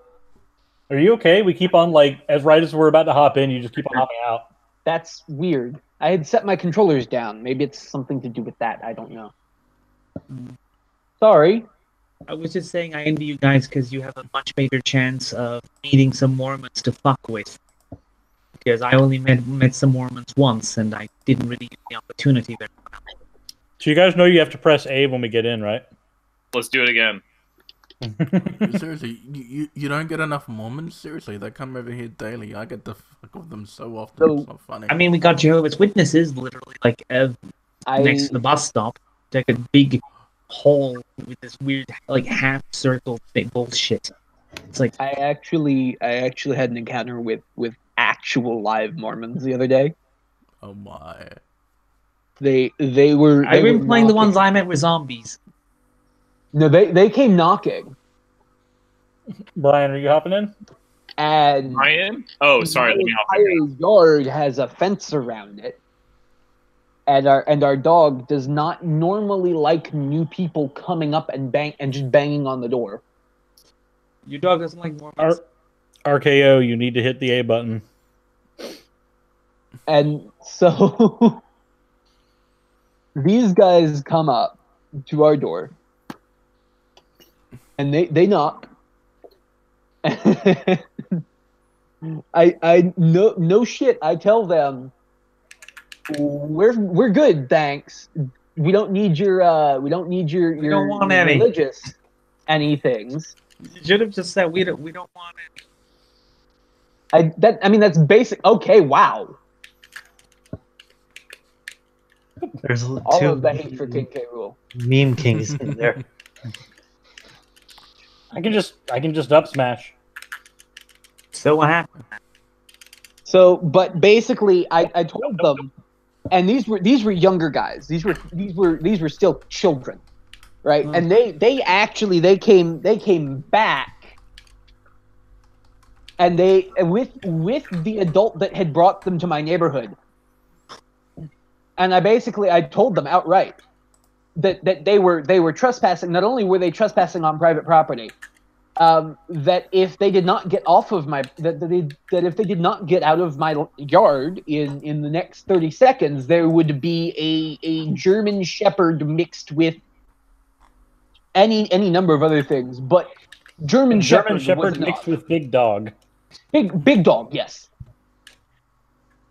Are you okay? We keep on, like, as we're about to hop in, you just keep on hopping out.
That's weird. I had set my controllers down. Maybe it's something to do with that. I don't know. Sorry.
I was just saying I envy you guys because you have a much better chance of meeting some Mormons to fuck with. Because I only met some Mormons once, and I didn't really get the opportunity there.
So you guys know you have to press A when we get in, right?
Let's do it again.
Seriously, you don't get enough Mormons? Seriously, they come over here daily. I get to fuck with them so often.
So,
it's not funny.
I mean, we got Jehovah's Witnesses literally like next to the bus stop. Like a big hole with this weird like half circle thing bullshit. It's like
I actually had an encounter with actual live Mormons the other day.
Oh my!
They were.
I've been playing the ones I met with zombies.
No, they came knocking.
Brian, are you hopping in?
And
Brian? Oh, sorry. Let me hop in.
The entire yard has a fence around it. And our dog does not normally like new people coming up and just banging on the door.
Your dog doesn't like Mormons.
RKO, you need to hit the A button.
And so these guys come up to our door and they knock. I no shit. I tell them we're good, thanks. We don't need your
don't want any
religious anythings.
You should have just said we don't want
it. I mean that's basic. Okay, wow.
There's
all
two
of the hate for King K. Rool.
meme kings in there.
I can just up smash.
So what happened?
So, but basically, I told them, and these were younger guys. These were still children, right? And they came back, and with the adult that had brought them to my neighborhood. And I told them outright that they were trespassing. Not only were they trespassing on private property, that if they did not get off of that if they did not get out of my yard in the next 30 seconds, there would be a German Shepherd mixed with any number of other things, but German Shepherd
mixed with big dog.
Big dog, yes.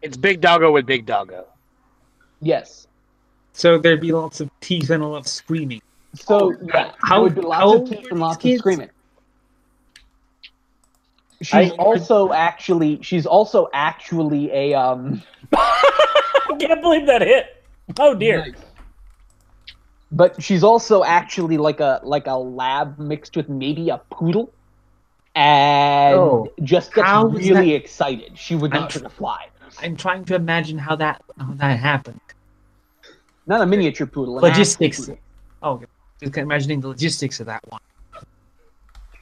It's big doggo with big doggo.
Yes.
So there'd be lots of teeth and a lot of screaming.
So yeah, there would be lots of teeth and lots of screaming. She's also actually a
I can't believe that hit. Oh dear.
Nice. But she's also actually like a lab mixed with maybe a poodle, and just gets really excited. She would not hurt a fly.
I'm trying to imagine how that happened.
Not a miniature poodle.
Logistics. Oh, just imagining the logistics of that one.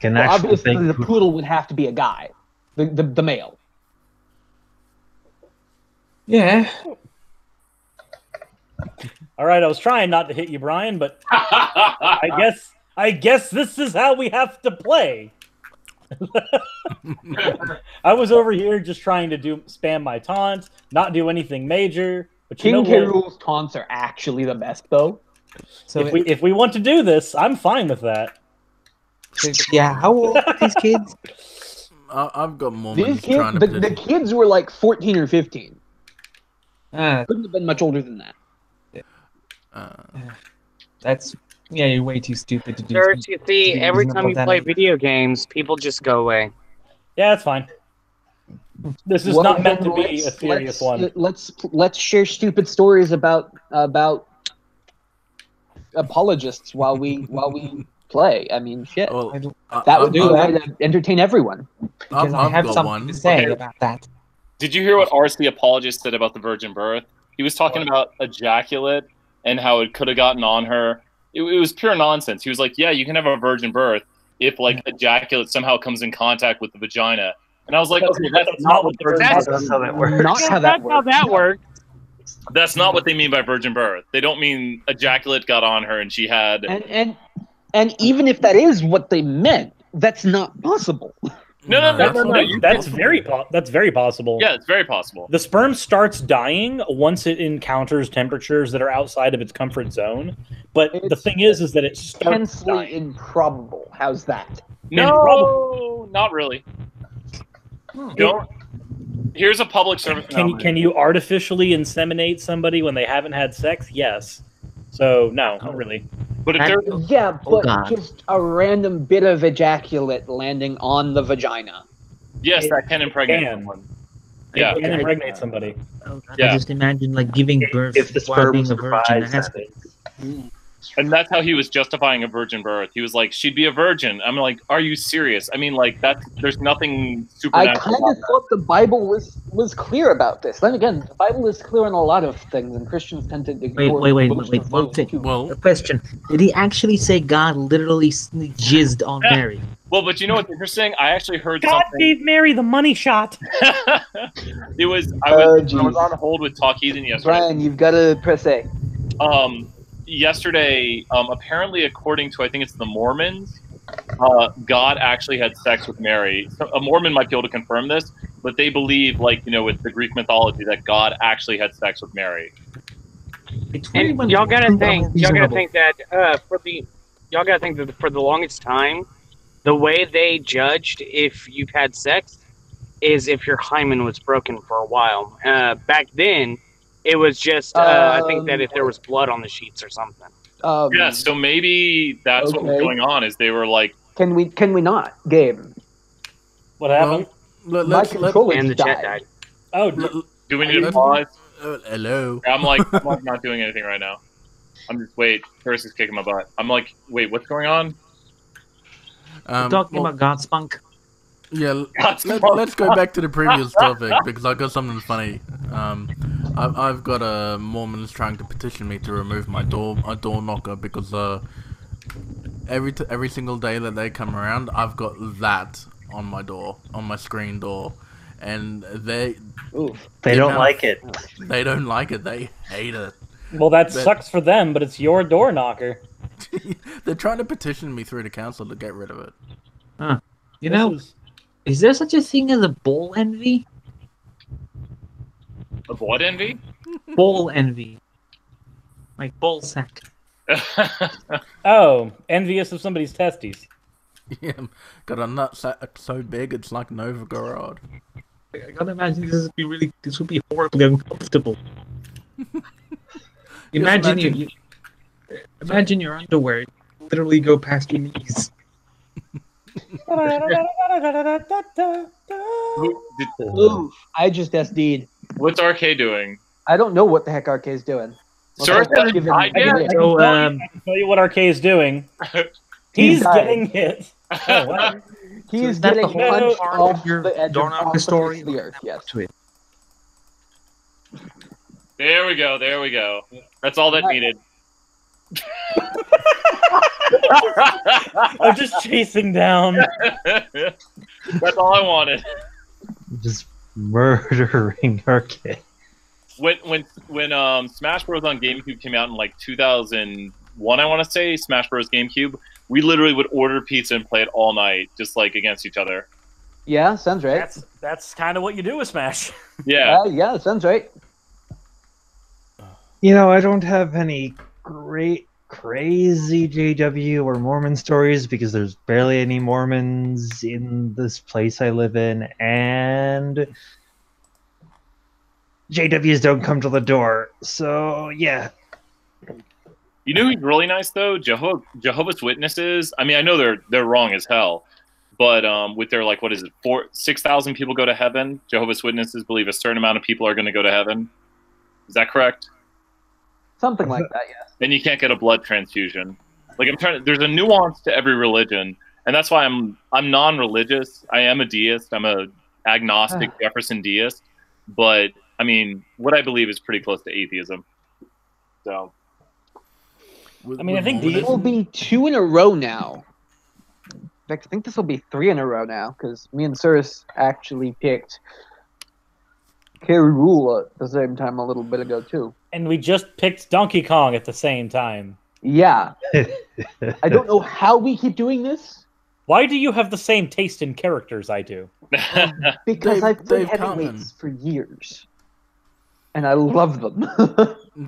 Obviously, the poodle would have to be a guy, the male.
Yeah.
All right, I was trying not to hit you, Brian, but I guess this is how we have to play. I was over here just trying to spam my taunts, not do anything major. But
King K. Rool's taunts are actually the best, though.
So if we want to do this, I'm fine with that.
Yeah, how old are these kids?
I've got more.
These kids, the kids were like 14 or 15. Couldn't have been much older than that.
That's you're way too stupid to do.
Sure, you see, every time you play video games, people just go away.
Yeah, that's fine. This is not meant to be a serious one.
Let's share stupid stories about apologists while we play. I mean, shit.
Well,
that would do that to entertain everyone.
Because I have something to say about that.
Did you hear what RC Apologist said about the virgin birth? He was talking about ejaculate and how it could have gotten on her. It was pure nonsense. He was like, yeah, you can have a virgin birth if like ejaculate somehow comes in contact with the vagina. And I was like, okay, that's not what
that's how that works.
Not how that works.
That's not what they mean by virgin birth. They don't mean ejaculate got on her and she had.
And even if that is what they meant, that's not possible.
No.
That's very possible.
Yeah, it's very possible.
The sperm starts dying once it encounters temperatures that are outside of its comfort zone. But the thing is that it starts
Intensely
dying.
improbable. How's that?
No, not really. Don't. Here's a public service announcement.
Can you artificially inseminate somebody when they haven't had sex? Yes. So no, not really.
But if there's
just a random bit of ejaculate landing on the vagina.
Yes, that can impregnate someone. Yeah,
can impregnate somebody.
I just imagine like giving birth
if the
while
sperm
being a virgin.
survives,
and that's how he was justifying a virgin birth. He was like, "She'd be a virgin." I'm like, "Are you serious?" I mean, like there's nothing supernatural.
I kind of thought the Bible was clear about this. Then again, the Bible is clear on a lot of things, and Christians tend to ignore.
Wait. One second. A question: did he actually say God literally jizzed on Mary?
Well, but you know what's interesting? I actually heard
God
something.
gave Mary the money shot.
I was on hold with Talk Heathen yesterday.
Brian, you've got to press A.
Yesterday, apparently, according to I think it's the Mormons, God actually had sex with Mary. So a Mormon might be able to confirm this, but they believe, like with the Greek mythology, that God actually had sex with Mary.
And y'all gotta think that for the longest time, the way they judged if you've had sex is if your hymen was broken for a while. Back then, it was just I think that if there was blood on the sheets or something.
Yeah, so maybe that's what was going on. Is they were like,
"Can we not, Gabe?"
What happened?
My controller
and the chat
died.
died.
Oh,
do we need to pause?
Hello.
I'm not doing anything right now. I'm just Curse is kicking my butt. I'm like, wait, what's going on?
Talking about Godspunk.
Yeah, let's go back to the previous topic because I got something funny. I've got a Mormons trying to petition me to remove my door knocker because every single day that they come around, I've got that on my door, on my screen door, and they
don't like it.
They don't like it. They hate it.
Well, that sucks for them, but it's your door knocker.
They're trying to petition me through the council to get rid of it.
Huh. Is there such a thing as a bowl envy?
Of what envy?
Bowl envy. Like bowl sack.
Oh, envious of somebody's testes.
Yeah, got a nut sack so big it's like Novgorod.
I gotta imagine this would be horribly uncomfortable. Imagine your underwear literally go past your knees.
Oof, I just SD'd.
What's RK doing?
I don't know what the heck RK is doing.
Sir,
I can tell you what RK is doing. He's getting hit. Oh, wow.
He's getting punched off
your
the edge of
story.
The earth. Yes.
There we go. That's all that needed.
I'm just chasing down.
That's all I wanted.
Just murdering RK.
When Smash Bros on GameCube came out in like 2001, I want to say, Smash Bros GameCube, we literally would order pizza and play it all night, just like against each other.
Yeah, sounds right.
That's kind of what you do with Smash.
Yeah.
Yeah, sounds right.
I don't have any great, crazy JW or Mormon stories because there's barely any Mormons in this place I live in, and JWs don't come to the door. So, yeah.
You know who's really nice though? Jehovah's Witnesses. I mean, I know they're wrong as hell, but with their 6,000 people go to heaven. Jehovah's Witnesses believe a certain amount of people are going to go to heaven. Is that correct?
Something like that, yes.
Then you can't get a blood transfusion. There's a nuance to every religion, and that's why I'm non-religious. I am a deist. I'm a agnostic Jefferson deist, but I mean, what I believe is pretty close to atheism. So.
I mean, I think
it will be 2 in a row now. In fact, I think this will be 3 in a row now because me and Cyrus actually picked Kerula at the same time a little bit ago too.
And we just picked Donkey Kong at the same time.
Yeah. I don't know how we keep doing this,
Why do you have the same taste in characters I do?
Because I've played
Dave Cartman.
heavyweights for years, and I love them.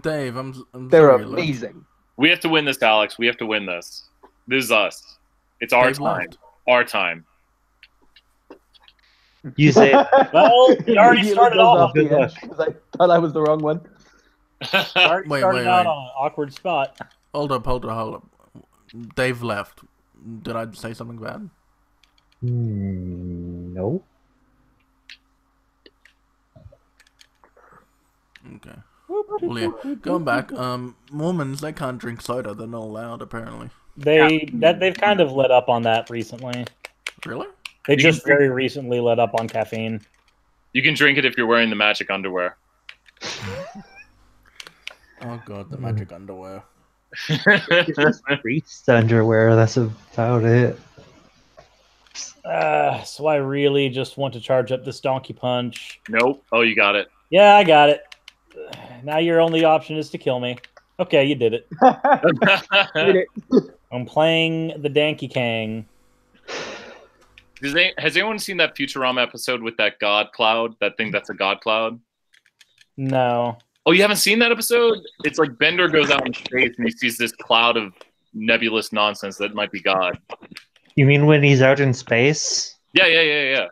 Dave, I'm
They're
sorry, left.
amazing.
We have to win this, Alex. We have to win this. This is us. It's our
Dave
time.
left.
Our time.
You say,
well, you already
Immediately
started
goes
off.
off the edge because I thought I was the wrong one.
Already
Wait,
started
wait,
out
wait.
on an awkward spot.
Hold up. Dave left. Did I say something bad?
no.
Okay. Well, yeah. Going back, Mormons, they can't drink soda. They're not allowed, apparently.
They've kind of let up on that recently.
Really?
They just very recently let up on caffeine.
You can drink it if you're wearing the magic underwear.
Oh god, the magic underwear.
It's just priest underwear. That's about it.
So I really just want to charge up this donkey punch.
Nope. Oh, you got it.
Yeah, I got it. Now your only option is to kill me. Okay, you did it. I'm playing the Danky Kang.
Has anyone seen that Futurama episode with that god cloud? That thing that's a god cloud?
No.
Oh, you haven't seen that episode? It's like Bender goes out in space and he sees this cloud of nebulous nonsense that might be God.
You mean when he's out in space
Yeah.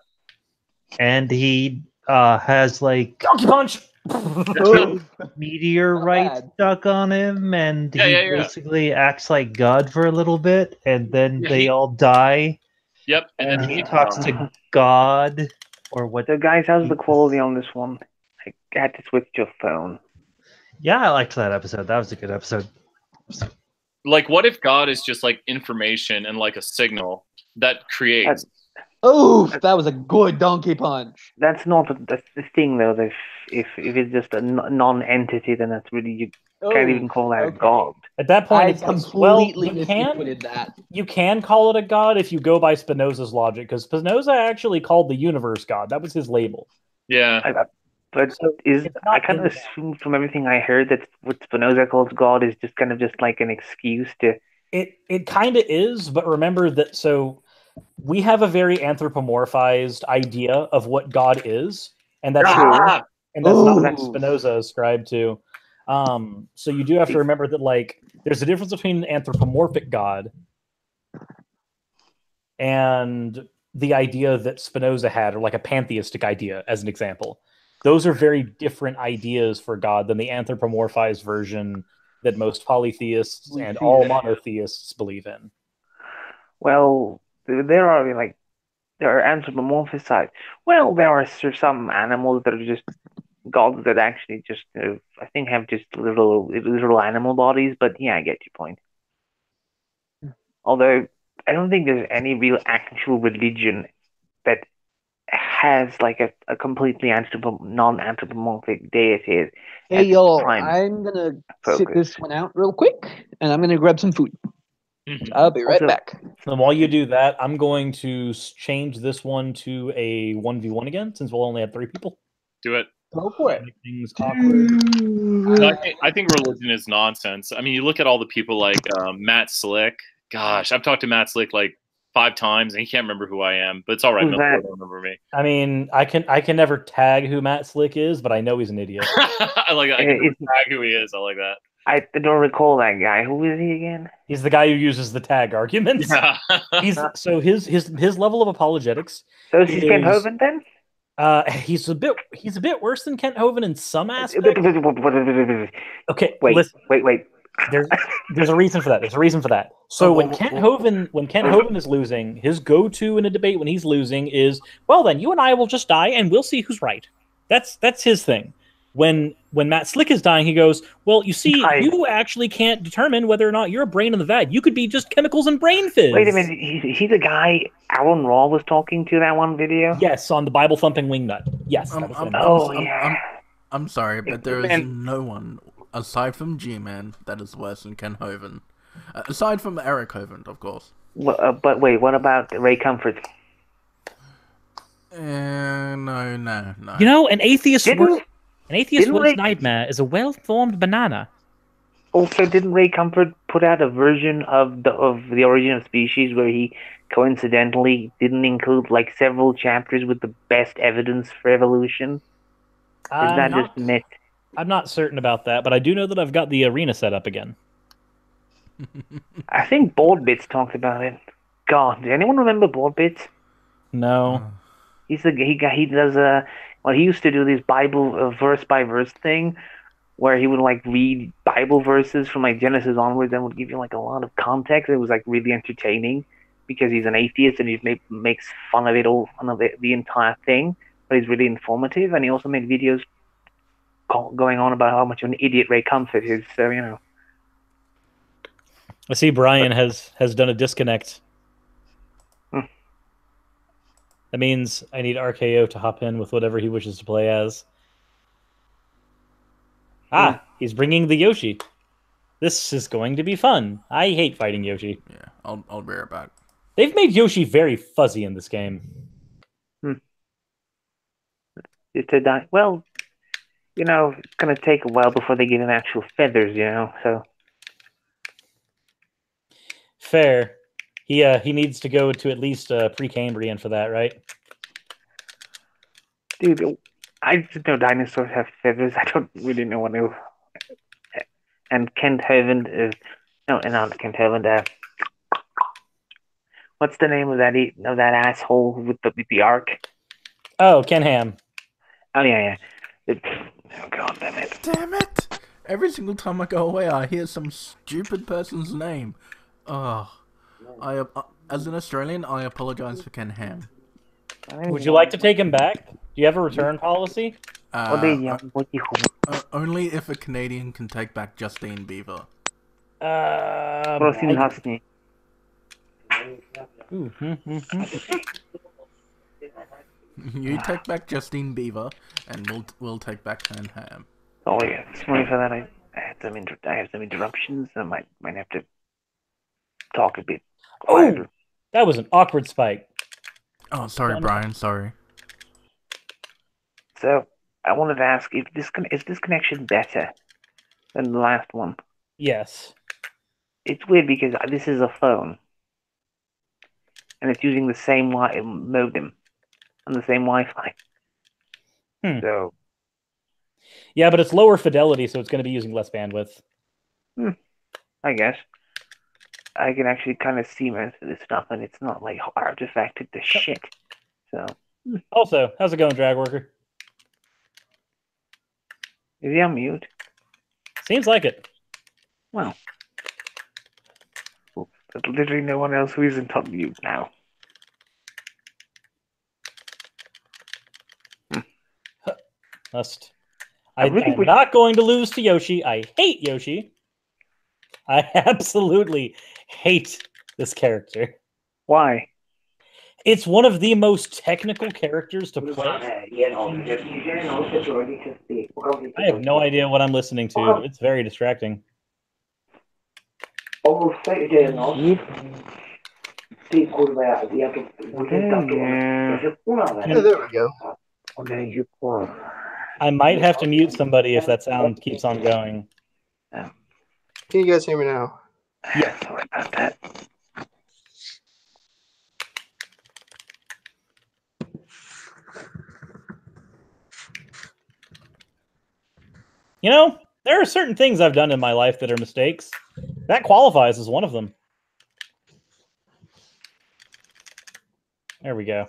and he has like
Donkey punch.
meteorite stuck on him, and he basically acts like God for a little bit, and then they all die.
Yep,
and then he talks to God or what?
So, guys, how's the quality on this one? I had to switch to a phone.
Yeah, I liked that episode. That was a good episode.
Like, what if God is just like information and like a signal that creates?
Oh, that was a good donkey punch.
That's not that's the thing, though. That if it's just a non-entity, then that's really you can't even call that a god.
At that point,
I
it's
completely
you can
misinterpreted that.
You can call it a god if you go by Spinoza's logic, because Spinoza actually called the universe God. That was his label.
Yeah.
But I kind of assumed from everything I heard that what Spinoza calls God is just kind of just like an excuse to.
It kind of is, but remember that. So we have a very anthropomorphized idea of what God is, and that's not what Spinoza ascribed to. So you do have to remember that, like, there's a difference between an anthropomorphic God and the idea that Spinoza had, or like a pantheistic idea, as an example. Those are very different ideas for God than the anthropomorphized version that most polytheists and all monotheists believe in.
Well, there are anthropomorphized. Well, there are some animals that are just gods that actually just I think have just literal animal bodies. But yeah, I get your point. Although I don't think there's any real actual religion that has like a completely non-anthropomorphic deity.
Hey y'all, I'm gonna sit this one out real quick, and I'm gonna grab some food. I'll be right back.
And while you do that, I'm going to change this one to a 1v1 again, since we'll only have 3 people.
Do it.
Go for it.
Things awkward.
I think religion is nonsense. I mean, you look at all the people like Matt Slick. Gosh, I've talked to Matt Slick like 5 times, and he can't remember who I am. But it's all right. No, don't remember me.
I mean, I can never tag who Matt Slick is, but I know he's an idiot.
I like that. I can never tag who he is. I like that.
I don't recall that guy. Who is he again?
He's the guy who uses the tag arguments.
Yeah.
his level of apologetics.
So is he Kent Hovind then?
He's a bit worse than Kent Hovind in some aspects. Okay,
wait.
There's a reason for that. So when Kent Hovind is losing, his go-to in a debate when he's losing is, well, then you and I will just die and we'll see who's right. That's his thing. When Matt Slick is dying, he goes, well, you see, you actually can't determine whether or not you're a brain in the vat. You could be just chemicals and brain fizz.
Wait a minute, he's the guy Aaron Raw was talking to that one video?
Yes, on the Bible thumping wingnut. Yes.
I'm sorry, but there is no one aside from G-Man that is worse than Ken Hovind. Aside from Eric Hovind, of course.
But wait, what about Ray Comfort?
No.
You know, an atheist worst nightmare is a well-formed banana.
Also, didn't Ray Comfort put out a version of the Origin of Species where he coincidentally didn't include like several chapters with the best evidence for evolution? Is that just a myth?
I'm not certain about that, but I do know that I've got the arena set up again.
I think Board Bits talked about it. God, does anyone remember Board Bits?
No.
He does well, he used to do this Bible verse by verse thing where he would like read Bible verses from like Genesis onwards and would give you like a lot of context. It was like really entertaining because he's an atheist and he makes fun of it all, fun of the entire thing, but he's really informative. And he also made videos going on about how much of an idiot Ray Comfort is. So
I see Brian has done a disconnect. That means I need RKO to hop in with whatever he wishes to play as. He's bringing the Yoshi. This is going to be fun. I hate fighting Yoshi.
Yeah, I'll be right back.
They've made Yoshi very fuzzy in this game.
Well, it's going to take a while before they give him actual feathers, so.
Fair. He needs to go to at least Precambrian for that, right?
Dude, I just know dinosaurs have feathers. I don't really know what to. And Kent Hovind is not Kent Hovind. What's the name of that asshole with the arc?
Oh, Ken Ham.
Oh yeah. Oh god damn it!
Damn it! Every single time I go away, I hear some stupid person's name. As an Australian, I apologize for Ken Ham.
Would you like to take him back? Do you have a return policy?
Only if a Canadian can take back Justine Bieber. You take back Justine Bieber, and we'll take back Ken Ham.
Oh yeah, sorry for that. I have some interruptions. I might have to talk a bit quieter.
Oh, that was an awkward spike.
Oh, sorry, Brian. Sorry.
So I wanted to ask if is this connection better than the last one?
Yes.
It's weird because this is a phone, and it's using the same modem and the same Wi-Fi. So.
Yeah, but it's lower fidelity, so it's going to be using less bandwidth.
I guess. I can actually kind of see most of this stuff, and it's not like artifacted to shit. So.
Also, how's it going, Drag Worker?
Is he on mute?
Seems like it.
Well. There's literally no one else who isn't on mute now.
I'm not going to lose to Yoshi. I hate Yoshi. I absolutely hate this character.
Why?
It's one of the most technical characters to play. I have no idea what I'm listening to. It's very distracting.
There we go.
I might have to mute somebody if that sound keeps on going.
Can you guys hear me now?
Yeah, sorry about that.
There are certain things I've done in my life that are mistakes. That qualifies as one of them. There we go.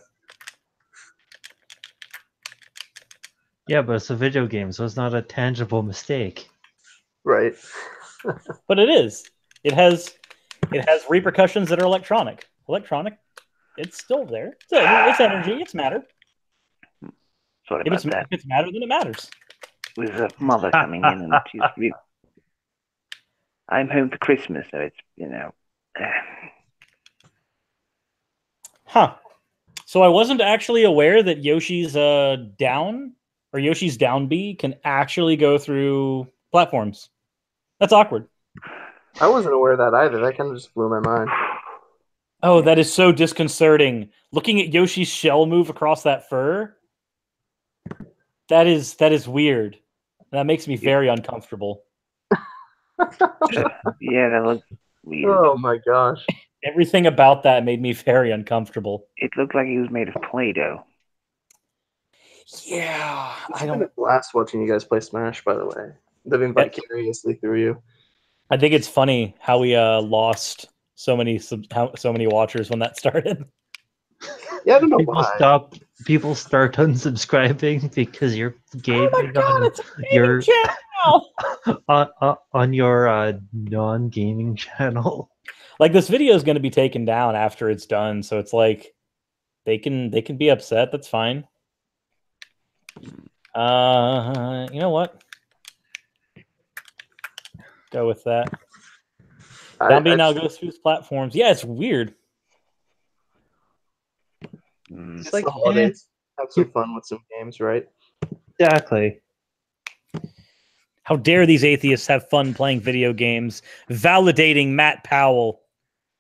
Yeah, but it's a video game, so it's not a tangible mistake.
Right.
But it is. It has repercussions that are electronic. It's still there. It's energy. It's matter.
Sorry about that.
If it's matter, then it matters.
With a mother coming in and she's I'm home for Christmas, so it's
Huh. So I wasn't actually aware that Yoshi's down or Yoshi's down B can actually go through platforms. That's awkward.
I wasn't aware of that either. That kind of just blew my mind.
Oh, that is so disconcerting. Looking at Yoshi's shell move across that fur, that is weird. That makes me very uncomfortable.
Yeah, that looks weird.
Oh my gosh.
Everything about that made me very uncomfortable.
It looked like he was made of Play-Doh.
Yeah,
It's been a blast watching you guys play Smash. By the way, living vicariously through you.
I think it's funny how we lost so many watchers when that started.
Yeah, I don't know
why. People start unsubscribing because you're gaming on your non-gaming channel.
Like, this video is going to be taken down after it's done, so it's like they can be upset. That's fine. You know what? Go with that. Zombie now goes through platforms. Yeah, it's weird.
It's like the holidays. Have some fun with some games, right?
Exactly.
How dare these atheists have fun playing video games, validating Matt Powell.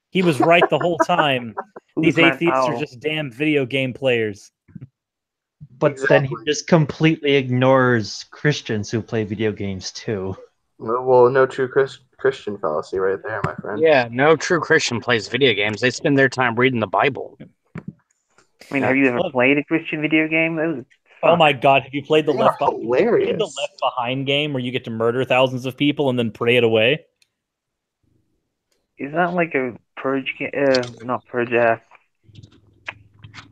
He was right the whole time. These atheists are just damn video game players.
But then he just completely ignores Christians who play video games too.
Well, no true Christian fallacy right there, my friend.
Yeah, no true Christian plays video games. They spend their time reading the Bible.
I mean, have you ever played a Christian video game?
Oh my God! Have you played the Left
Behind
game where you get to murder thousands of people and then pray it away?
Is that like a Purge game? Not Purge,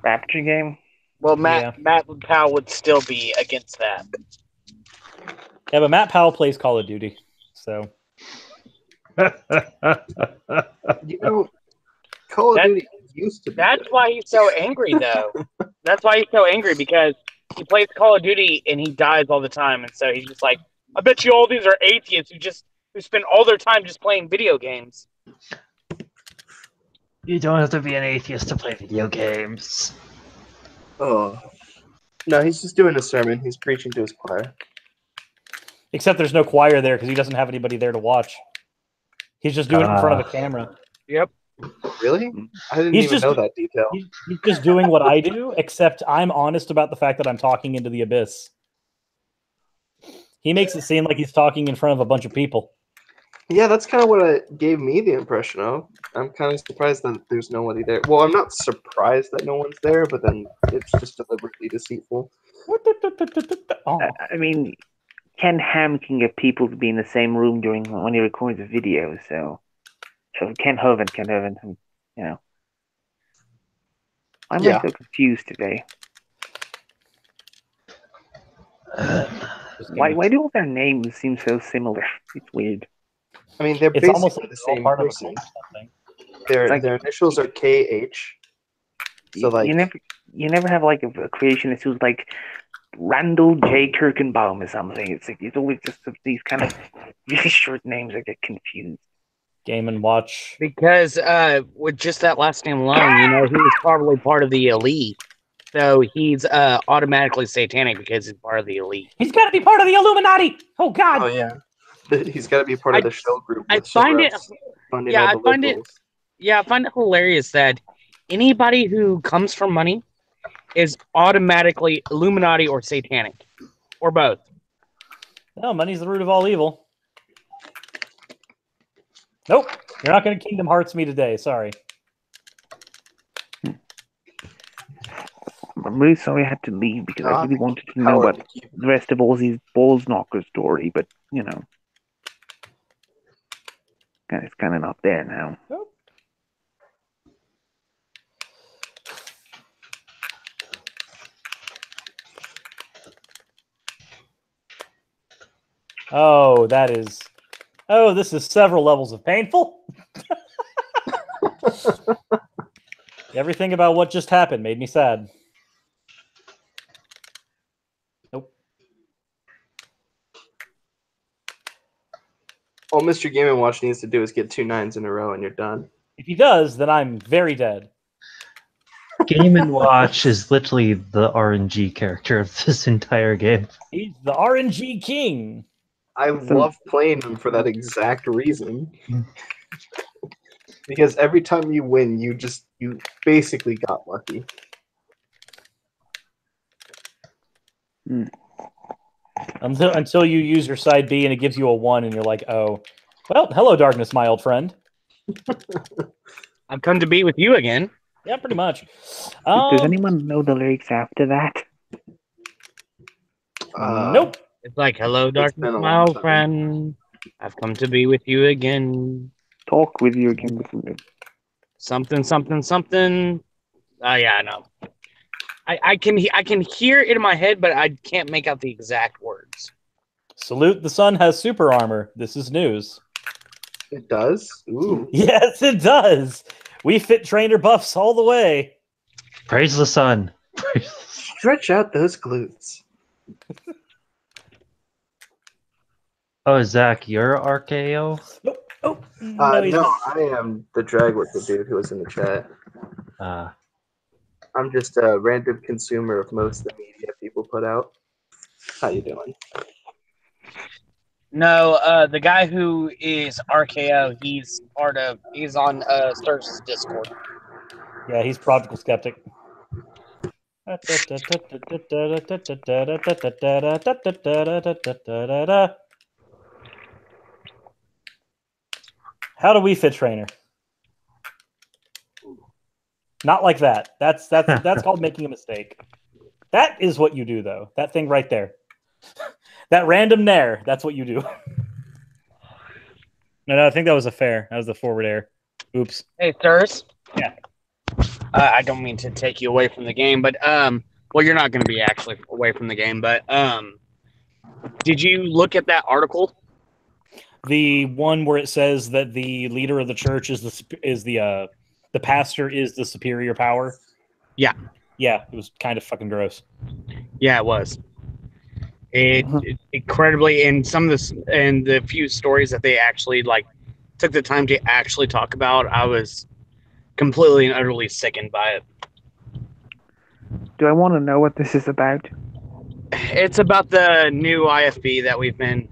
Rapture game?
Well, Matt Powell would still be against that.
Yeah, but Matt Powell plays Call of Duty, so.
Call of Duty used to be.
That's why he's so angry, though. That's why he's so angry, because he plays Call of Duty and he dies all the time, and so he's just like, I bet you all these are atheists who spend all their time just playing video games.
You don't have to be an atheist to play video games.
Oh. No, he's just doing a sermon. He's preaching to his choir.
Except there's no choir there because he doesn't have anybody there to watch. He's just doing it in front of a camera.
Yep.
Really? I didn't even know that detail.
He's just doing what I do, except I'm honest about the fact that I'm talking into the abyss. He makes it seem like he's talking in front of a bunch of people.
Yeah, that's kind of what it gave me the impression of. I'm kind of surprised that there's nobody there. Well, I'm not surprised that no one's there, but then it's just deliberately deceitful.
I mean, Ken Ham can get people to be in the same room when he records a video, so Ken Hovind, you know. I'm so confused today. Why do all their names seem so similar? It's weird.
I mean, they're basically the same person. Their initials are KH. So like
you never have like a creationist who's like Randall J. Kirkenbaum or something. It's always just these kind of really short names that get confused.
Game and Watch.
Because with just that last name alone, he was probably part of the elite. So he's automatically satanic because he's part of the elite.
He's got to be part of the Illuminati. Oh God.
Oh yeah. He's got to be part of the shell group.
I find it hilarious that anybody who comes from money is automatically Illuminati or satanic, or both.
No, money's the root of all evil. Nope, you're not going to Kingdom Hearts me today. Sorry.
I'm really sorry I had to leave because I really wanted to know about the rest of Ozzy's Balls Knocker story, but it's kind of not there now.
Nope. Oh, this is several levels of painful. Everything about what just happened made me sad. Nope.
All Mr. Game & Watch needs to do is get 2 9s in a row and you're done.
If he does, then I'm very dead.
Game & Watch is literally the RNG character of this entire game.
He's the RNG king.
I love playing him for that exact reason. Because every time you win, you basically got lucky.
Until you use your side B and it gives you a 1 and you're like, oh, well, hello, darkness, my old friend.
I've come to be with you again.
Yeah, pretty much.
Does anyone know the lyrics after that?
Nope.
It's like, hello,
It's
darkness,
been a
my
long
old
time.
friend. I've come to be with you again.
Talk with you again.
Something, something, something. Oh, yeah, I know. I can hear it in my head, but I can't make out the exact words.
Salute the sun has super armor. This is news.
It does? Ooh.
Yes, it does. We fit trainer buffs all the way.
Praise the sun.
Stretch out those glutes.
Oh, Zach, you're RKO?
No,
no, I am the drag with the dude who was in the chat. I'm just a random consumer of most of the media people put out. How you doing?
No, the guy who is RKO, he's on Sturgis' Discord.
Yeah, he's Prodigal Skeptic. How do we fit trainer? Not like that. That's called making a mistake. That is what you do, though. That thing right there. That random nair. That's what you do. No, I think that was a fair. That was the forward air. Oops.
Hey, Thurs.
Yeah.
I don't mean to take you away from the game, but well, you're not going to be actually away from the game, but did you look at that article?
The one where it says that the leader of the church is the pastor is the superior power.
Yeah.
Yeah, it was kind of fucking gross.
Yeah, it was. It incredibly, and some of this, and the few stories that they actually took the time to actually talk about, I was completely and utterly sickened by it.
Do I want to know what this is about?
It's about the new IFB that we've been,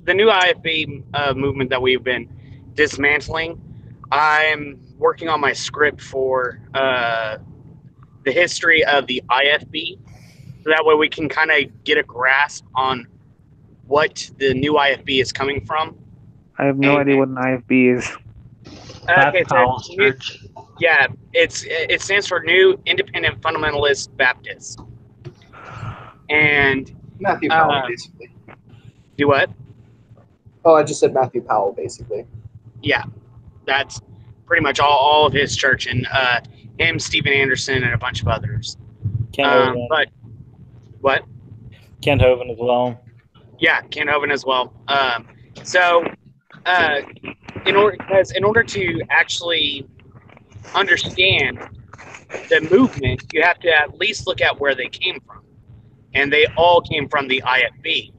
the new IFB movement that we've been dismantling. I'm working on my script for the history of the IFB. So that way we can kind of get a grasp on what the new IFB is coming from.
I have no idea what an IFB is.
Okay, so yeah, it stands for New Independent Fundamentalist Baptist. And
Matthew Powell, basically.
Do what?
Oh, I just said Matthew Powell, basically.
Yeah, that's pretty much all of his church, and him, Stephen Anderson, and a bunch of others. But what?
Kent Hovind as well.
Yeah, Kent Hovind as well. In order to actually understand the movement, you have to at least look at where they came from, and they all came from the IFB,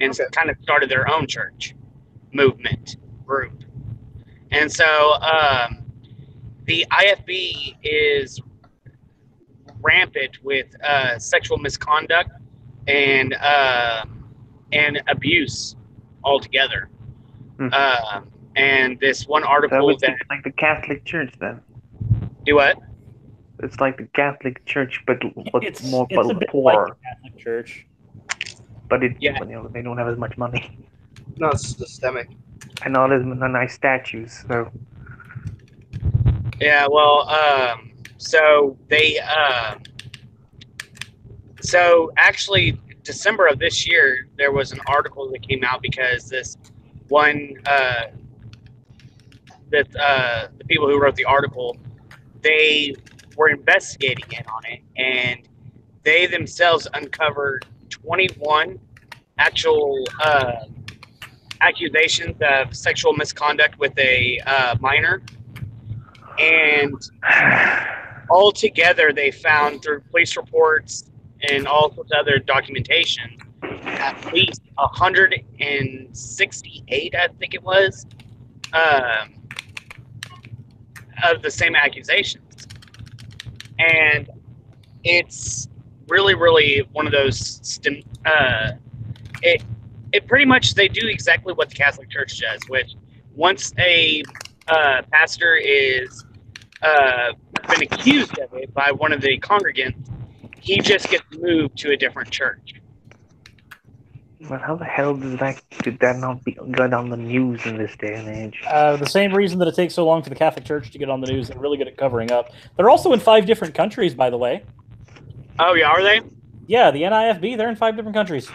and kind of started their own church movement group. And so the IFB is rampant with sexual misconduct and abuse altogether. And this one article
that like the Catholic Church, then.
Do what?
It's like the Catholic Church, but
it's
more
a bit
poor.
like the Catholic Church.
But they don't have as much money.
No, it's systemic.
I know there's nice statues, so.
Yeah, well, so they, so actually, December of this year, there was an article that came out because this one, the people who wrote the article, they were investigating in on it, and they themselves uncovered 21 actual accusations of sexual misconduct with a minor. And altogether, they found through police reports and all sorts of other documentation, at least 168, I think it was, of the same accusations. And it's really, really one of those, it pretty much, they do exactly what the Catholic Church does, which once a pastor is been accused of it by one of the congregants, he just gets moved to a different church.
But how the hell did that not get on the news in this day and age?
The same reason that it takes so long for the Catholic Church to get on the news. They're really good at covering up. They're also in 5 different countries, by the way.
Oh, yeah, are they?
Yeah, the NIFB, they're in 5 different countries.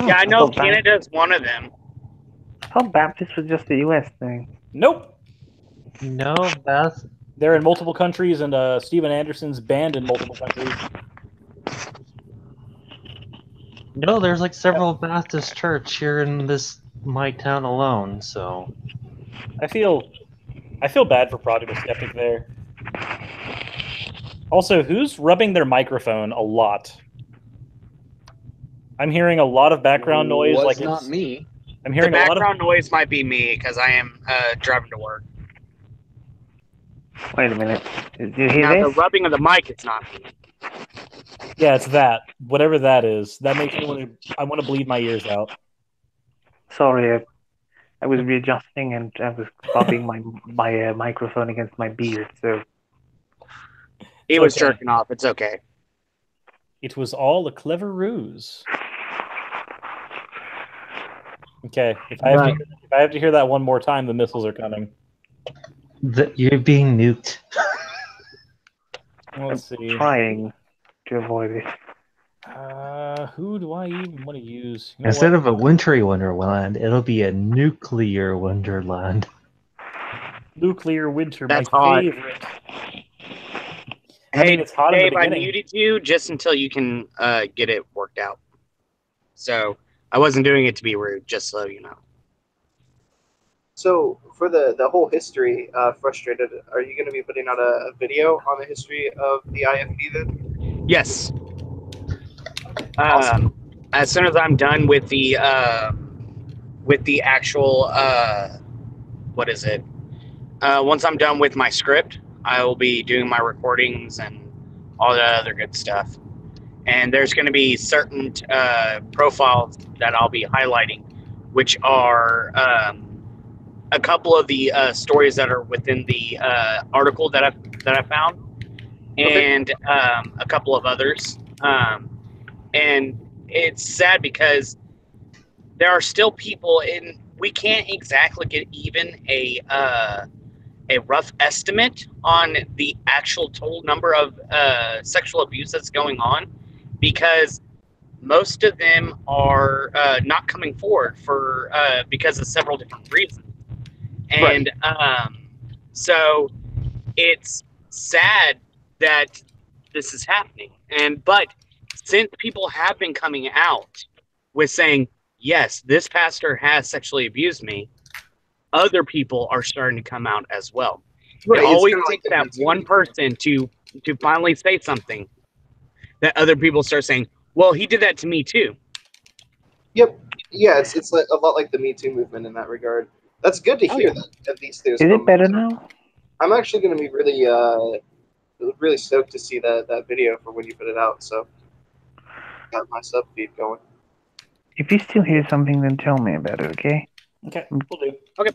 Yeah, I know Canada's one of them.
I thought Baptist was just a U.S. thing.
Nope.
No,
they're in multiple countries, and Steven Anderson's banned in multiple countries.
No, there's like several Baptist church here in my town alone, so
I feel bad for Prodigal Skeptic there. Also, who's rubbing their microphone a lot? I'm hearing a lot of background noise.
Was not me.
I'm hearing
the
a lot
background noise might be me because I am driving to work.
Wait a minute. Did you hear
now,
this?
The rubbing of the mic, it's not me.
Yeah, it's that. Whatever that is. That makes me I want to bleed my ears out.
Sorry, I was readjusting and I was bobbing my microphone against my beard, so...
He was jerking off. It's okay.
It was all a clever ruse. Okay, if I have to hear that one more time, the missiles are coming.
You're being nuked.
Let's see.
I'm trying to avoid it.
Who do I even want to use? You know
Instead
what?
of a wintry wonderland, it'll be a nuclear wonderland.
Nuclear winter,
That's
my
hot.
favorite.
Hey,
it's hot in
Dave,
the
I
beginning.
muted you just until you can get it worked out. So I wasn't doing it to be rude, just so you know.
So for the whole history, Frustrated, are you going to be putting out a video on the history of the IFB then?
Yes. As soon as I'm done with the actual what is it? Once I'm done with my script, I will be doing my recordings and all that other good stuff. And there's going to be certain profiles that I'll be highlighting, which are a couple of the stories that are within the article that I found, and a couple of others. And it's sad because there are still people in. We can't exactly get even a rough estimate on the actual total number of sexual abuse that's going on, because most of them are not coming forward for because of several different reasons. And so it's sad that this is happening. But since people have been coming out with saying, yes, this pastor has sexually abused me, other people are starting to come out as well.
Right,
It
it's
always
kinda like
takes
the
that one person to finally say something that other people start saying, well, he did that to me too.
Yep. Yeah, it's like a lot like the Me Too movement in that regard. That's good to hear that at least there's.
Is it better now?
I'm actually going to be really stoked to see that video for when you put it out. So got my sub feed going.
If you still hear something, then tell me about it, okay?
Okay, we'll do.
Okay.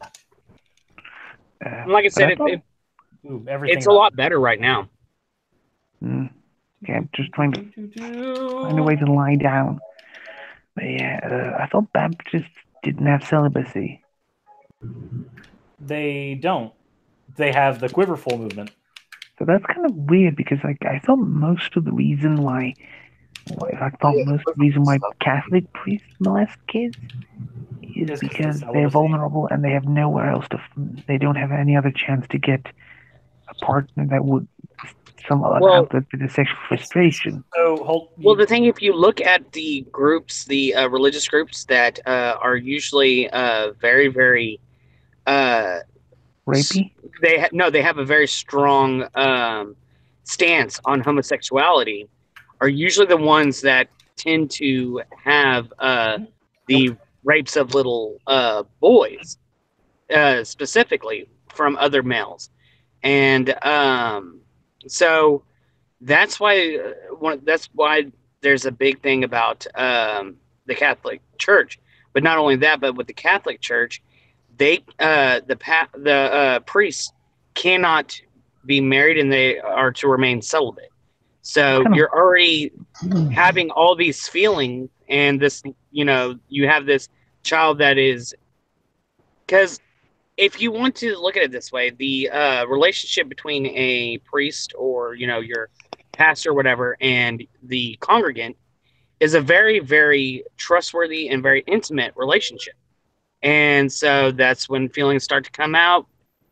Like I said, it's a lot better right now.
Yeah, I'm just trying to find a way to lie down. But yeah, I thought Baptists didn't have celibacy.
They don't. They have the Quiverful movement.
So that's kind of weird because I thought most of the reason why Catholic priests molest kids is because they're vulnerable and they have nowhere else they don't have any other chance to get a partner that would some other outlet for the sexual frustration.
Well, the thing, if you look at the groups, the religious groups that are usually very, very
rapey,
they have a very strong stance on homosexuality, are usually the ones that tend to have the rapes of little boys, specifically from other males, and so that's why there's a big thing about the Catholic Church. But not only that, but with the Catholic Church, the priests cannot be married and they are to remain celibate. So you're already having all these feelings and this, you have this child that is, because if you want to look at it this way, the relationship between a priest or your pastor or whatever and the congregant is a very, very trustworthy and very intimate relationship. And so that's when feelings start to come out.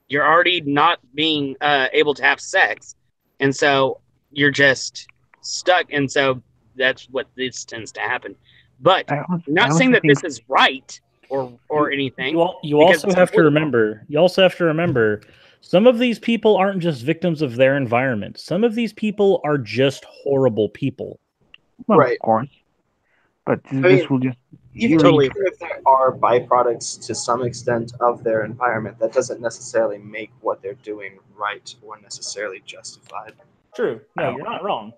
You're already not being able to have sex, and so you're just stuck. And so that's what this tends to happen. But I'm not saying that this is right or anything.
You also have to remember. You also have to remember. Some of these people aren't just victims of their environment. Some of these people are just horrible people.
Well, of course. But this will just...
Even if there are byproducts to some extent of their environment, that doesn't necessarily make what they're doing right or necessarily justified.
True. No, you're not wrong.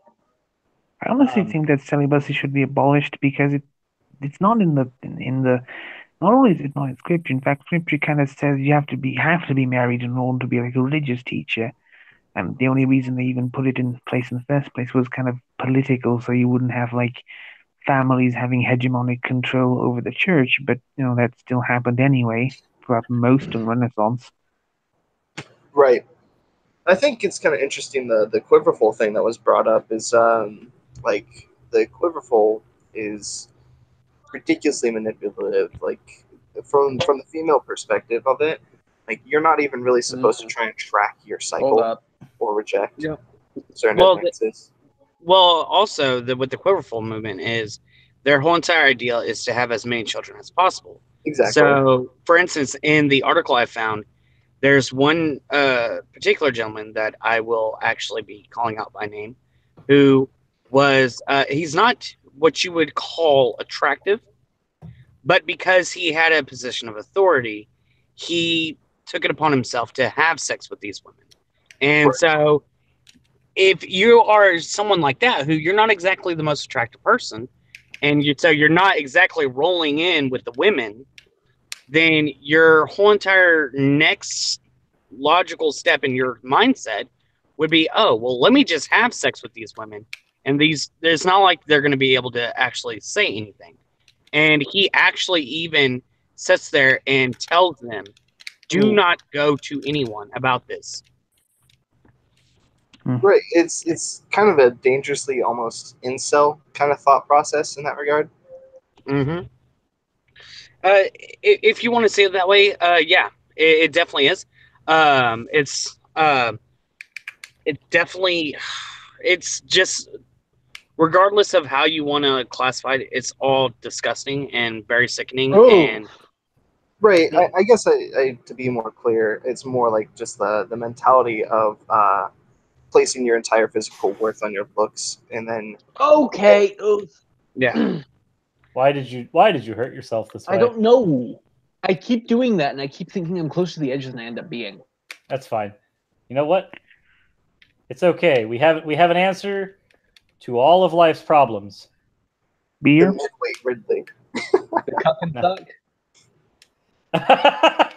I honestly think that celibacy should be abolished because it's not in the not only is it not in scripture. In fact, scripture kind of says you have to be married in order to be like a religious teacher. And the only reason they even put it in place in the first place was kind of political, so you wouldn't have like families having hegemonic control over the church. But that still happened anyway throughout most of Renaissance.
Right. I think it's kind of interesting the quiverful thing that was brought up is like the quiverful is ridiculously manipulative. Like from the female perspective of it, like you're not even really supposed to try and track your cycle or reject certain advances.
Well, also with the quiverful movement is their whole entire ideal is to have as many children as possible.
Exactly.
So, for instance, in the article I found, there's one particular gentleman that I will actually be calling out by name, who was he's not what you would call attractive, but because he had a position of authority, he took it upon himself to have sex with these women. And so if you are someone like that, who you're not exactly the most attractive person, and you're not exactly rolling in with the women, then your whole entire next logical step in your mindset would be, oh, well, let me just have sex with these women. And it's not like they're going to be able to actually say anything. And he actually even sits there and tells them, do not go to anyone about this.
Right. It's kind of a dangerously almost incel kind of thought process in that regard.
Mm-hmm. If you want to say it that way, yeah, it definitely is. It's just, regardless of how you want to classify it, it's all disgusting and very sickening. And
right. I guess I to be more clear, it's more like just the mentality of placing your entire physical worth on your looks, and then
yeah.
Why did you hurt yourself this way?
I don't know. I keep doing that, and I keep thinking I'm closer to the edge than I end up being.
That's fine. You know what? It's okay. We have an answer to all of life's problems.
Beer.
The midweight Ridley.
The cup and
suck.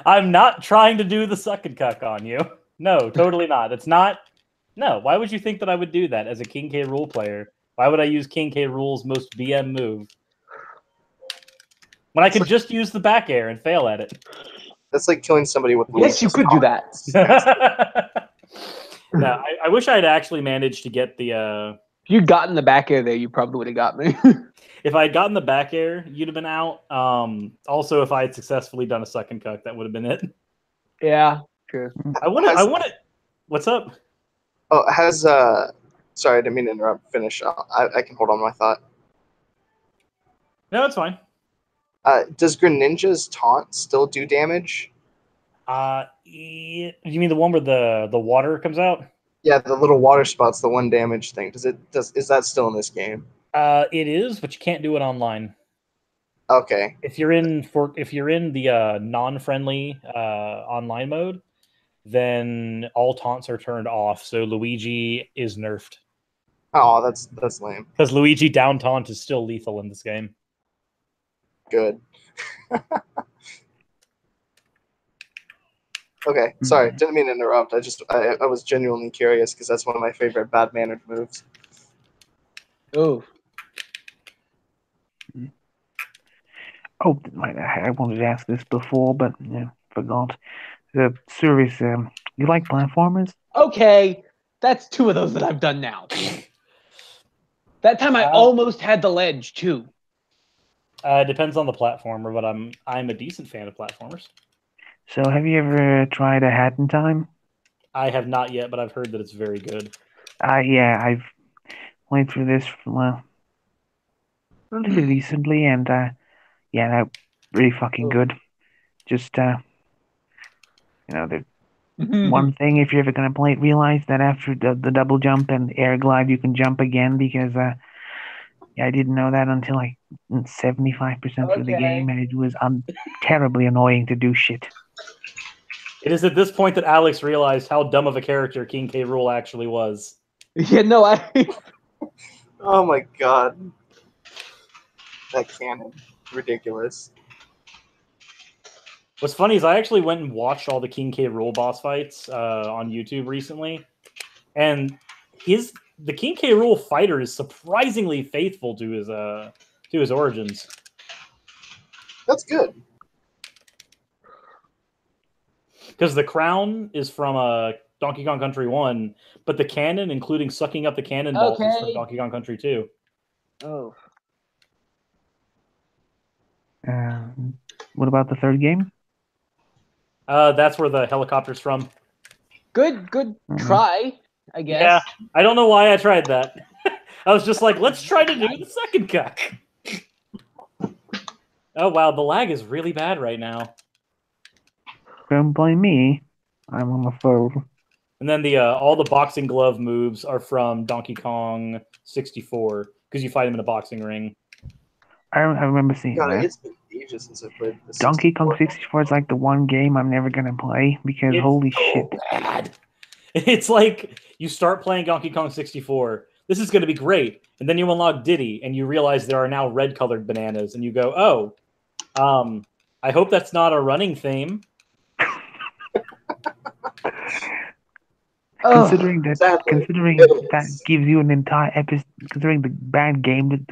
I'm not trying to do the suck and cuck on you. No, totally not. It's not. No. Why would you think that I would do that as a King K. Rool player? Why would I use King K. Rool's most BM move when I could just use the back air and fail at it?
That's like killing somebody with.
Yes, you could do that.
No, I wish I had actually managed to get the.
If you'd gotten the back air there, you probably would have got me.
If I had gotten the back air, you'd have been out. Also, if I had successfully done a suck and cuck, that would have been it.
Yeah, true.
I want it. What's up?
Oh, sorry, I didn't mean to interrupt. Finish. I can hold on to my thought.
No, it's fine.
Does Greninja's taunt still do damage?
You mean the one where the water comes out?
Yeah, the little water spout's the 1 damage thing. Is that still in this game?
It is, but you can't do it online.
Okay.
If you're in the non-friendly online mode, then all taunts are turned off. So Luigi is nerfed.
Oh, that's lame.
Because Luigi down taunt is still lethal in this game.
Good. Okay, sorry, didn't mean to interrupt. I was genuinely curious because that's one of my favorite bad-mannered moves.
Oh.
Oh, I wanted to ask this before, but forgot. The service, you like platformers?
Okay, that's 2 of those that I've done now. That time I almost had the ledge too.
It depends on the platformer, but I'm a decent fan of platformers.
So, have you ever tried a Hat in Time?
I have not yet, but I've heard that it's very good.
Yeah, I've played through this relatively recently, and yeah, they're really fucking good. Just the one thing, if you're ever gonna play it, realize that after the double jump and air glide, you can jump again because I didn't know that until like 75% through the game, and it was terribly annoying to do shit.
It is at this point that Alex realized how dumb of a character King K. Rool actually was.
Yeah, no,
Oh my god. That cannon. Ridiculous.
What's funny is I actually went and watched all the King K. Rool boss fights on YouTube recently, and the King K. Rool fighter is surprisingly faithful to his origins.
That's good.
Because the crown is from Donkey Kong Country 1, but the cannon, including sucking up the cannonballs, is from Donkey Kong Country 2.
Oh.
What about the third game?
That's where the helicopter's from.
Good try, I guess.
Yeah, I don't know why I tried that. I was just like, let's try to do the second cuck. Oh wow, the lag is really bad right now.
Don't blame me. I'm on the phone.
And then all the boxing glove moves are from Donkey Kong 64 because you fight him in a boxing ring.
I remember seeing that.
It's been ages since I played this.
Donkey Kong 64 is like the one game I'm never gonna play because holy shit.
Bad. It's like you start playing Donkey Kong 64. This is going to be great. And then you unlock Diddy and you realize there are now red colored bananas and you go, I hope that's not a running theme.
Considering that gives you an entire episode, considering the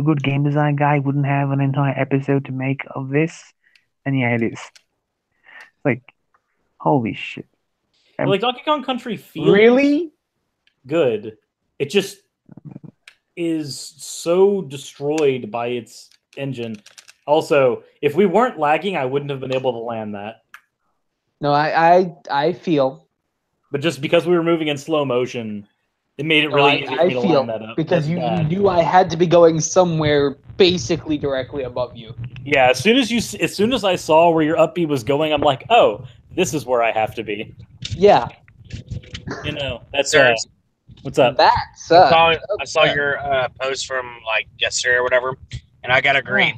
good game design guy wouldn't have an entire episode to make of this, and yeah, it is. Like, holy shit.
Like Donkey Kong Country feels
really
good. It just is so destroyed by its engine. Also, if we weren't lagging, I wouldn't have been able to land that.
No, I feel.
But just because we were moving in slow motion, it made it really easy for me to line that up.
Because you knew I had to be going somewhere basically directly above you.
Yeah, as soon as I saw where your up B was going, I'm like, oh, this is where I have to be.
Yeah.
You know, that's what's up?
I saw your post from like yesterday or whatever, and I gotta agree.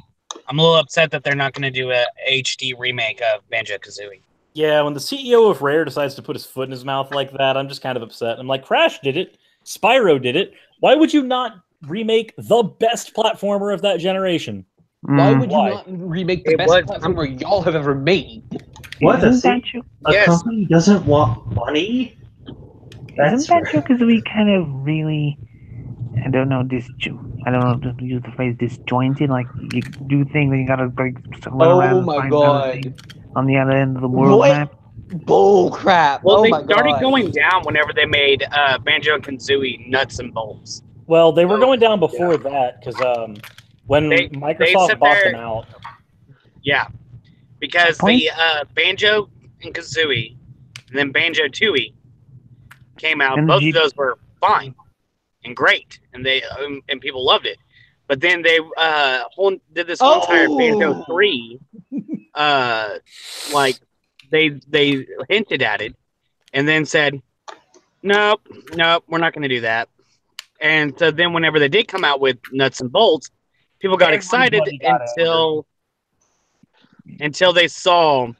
I'm a little upset that they're not going to do a HD remake of Banjo-Kazooie.
Yeah, when the CEO of Rare decides to put his foot in his mouth like that, I'm just kind of upset. I'm like, Crash did it. Spyro did it. Why would you not remake the best platformer of that generation?
Why would you not remake the best platformer y'all have ever made?
What? A company doesn't want money?
Isn't Banjo-Kazooie kind of really, I don't know to use the phrase disjointed? Like, you do things and you gotta like run around and find other on the other end of the world map.
Bull crap.
Well, they started going down whenever they made Banjo-Kazooie Nuts and Bolts.
Well, they were going down before that because when Microsoft bought them out.
Yeah, because the Banjo and Kazooie and then Banjo-Tooie came out.
And
both of those were fine and great, and they and people loved it. But then they did this whole entire Banjo 3. Like they hinted at it, and then said, "Nope, we're not going to do that." And so then, whenever they did come out with Nuts and Bolts, people got excited until they saw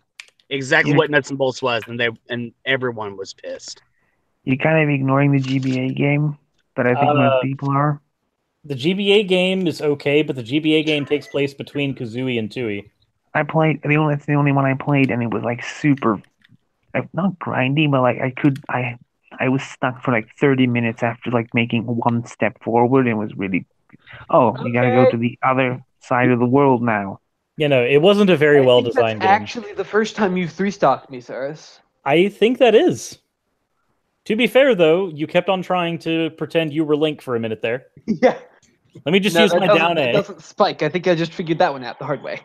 exactly what Nuts and Bolts was, and everyone was pissed.
You're kind of ignoring the GBA game, but I think most people are.
The GBA game is okay, but the GBA game takes place between Kazooie and Tooie.
I played that's the only one I played, and it was like super, like not grindy, but like I was stuck for like 30 minutes after like making one step forward, and it was really. Oh, you gotta go to the other side of the world now.
You know, it wasn't a very well
That's
designed game.
actually the first time you've 3-stocked me, Cyrus.
I think that is. To be fair, though, you kept on trying to pretend you were Link for a minute there.
Yeah.
Let me just use my down
That
A.
doesn't spike. I think I just figured that one out the hard way.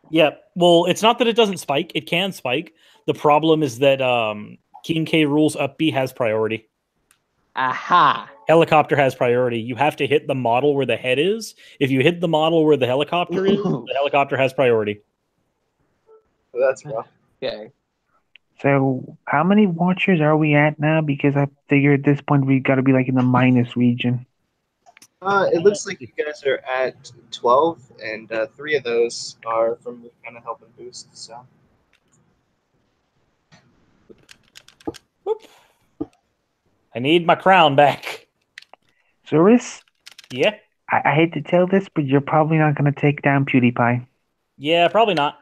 Yeah, well, it's not that it doesn't spike. It can spike. The problem is that King K rules up B has priority.
Aha.
Helicopter has priority. You have to hit the model where the head is. If you hit the model where the helicopter is, the helicopter has priority.
That's rough.
Okay.
So, how many watchers are we at now? Because I figure at this point we got to be like in the minus region.
It looks like you guys are at 12, and 3 of those are from the kind of help and boost. So.
I need my crown back.
Cyrus?
Yeah?
I hate to tell this, but you're probably not going to take down PewDiePie.
Yeah, probably not.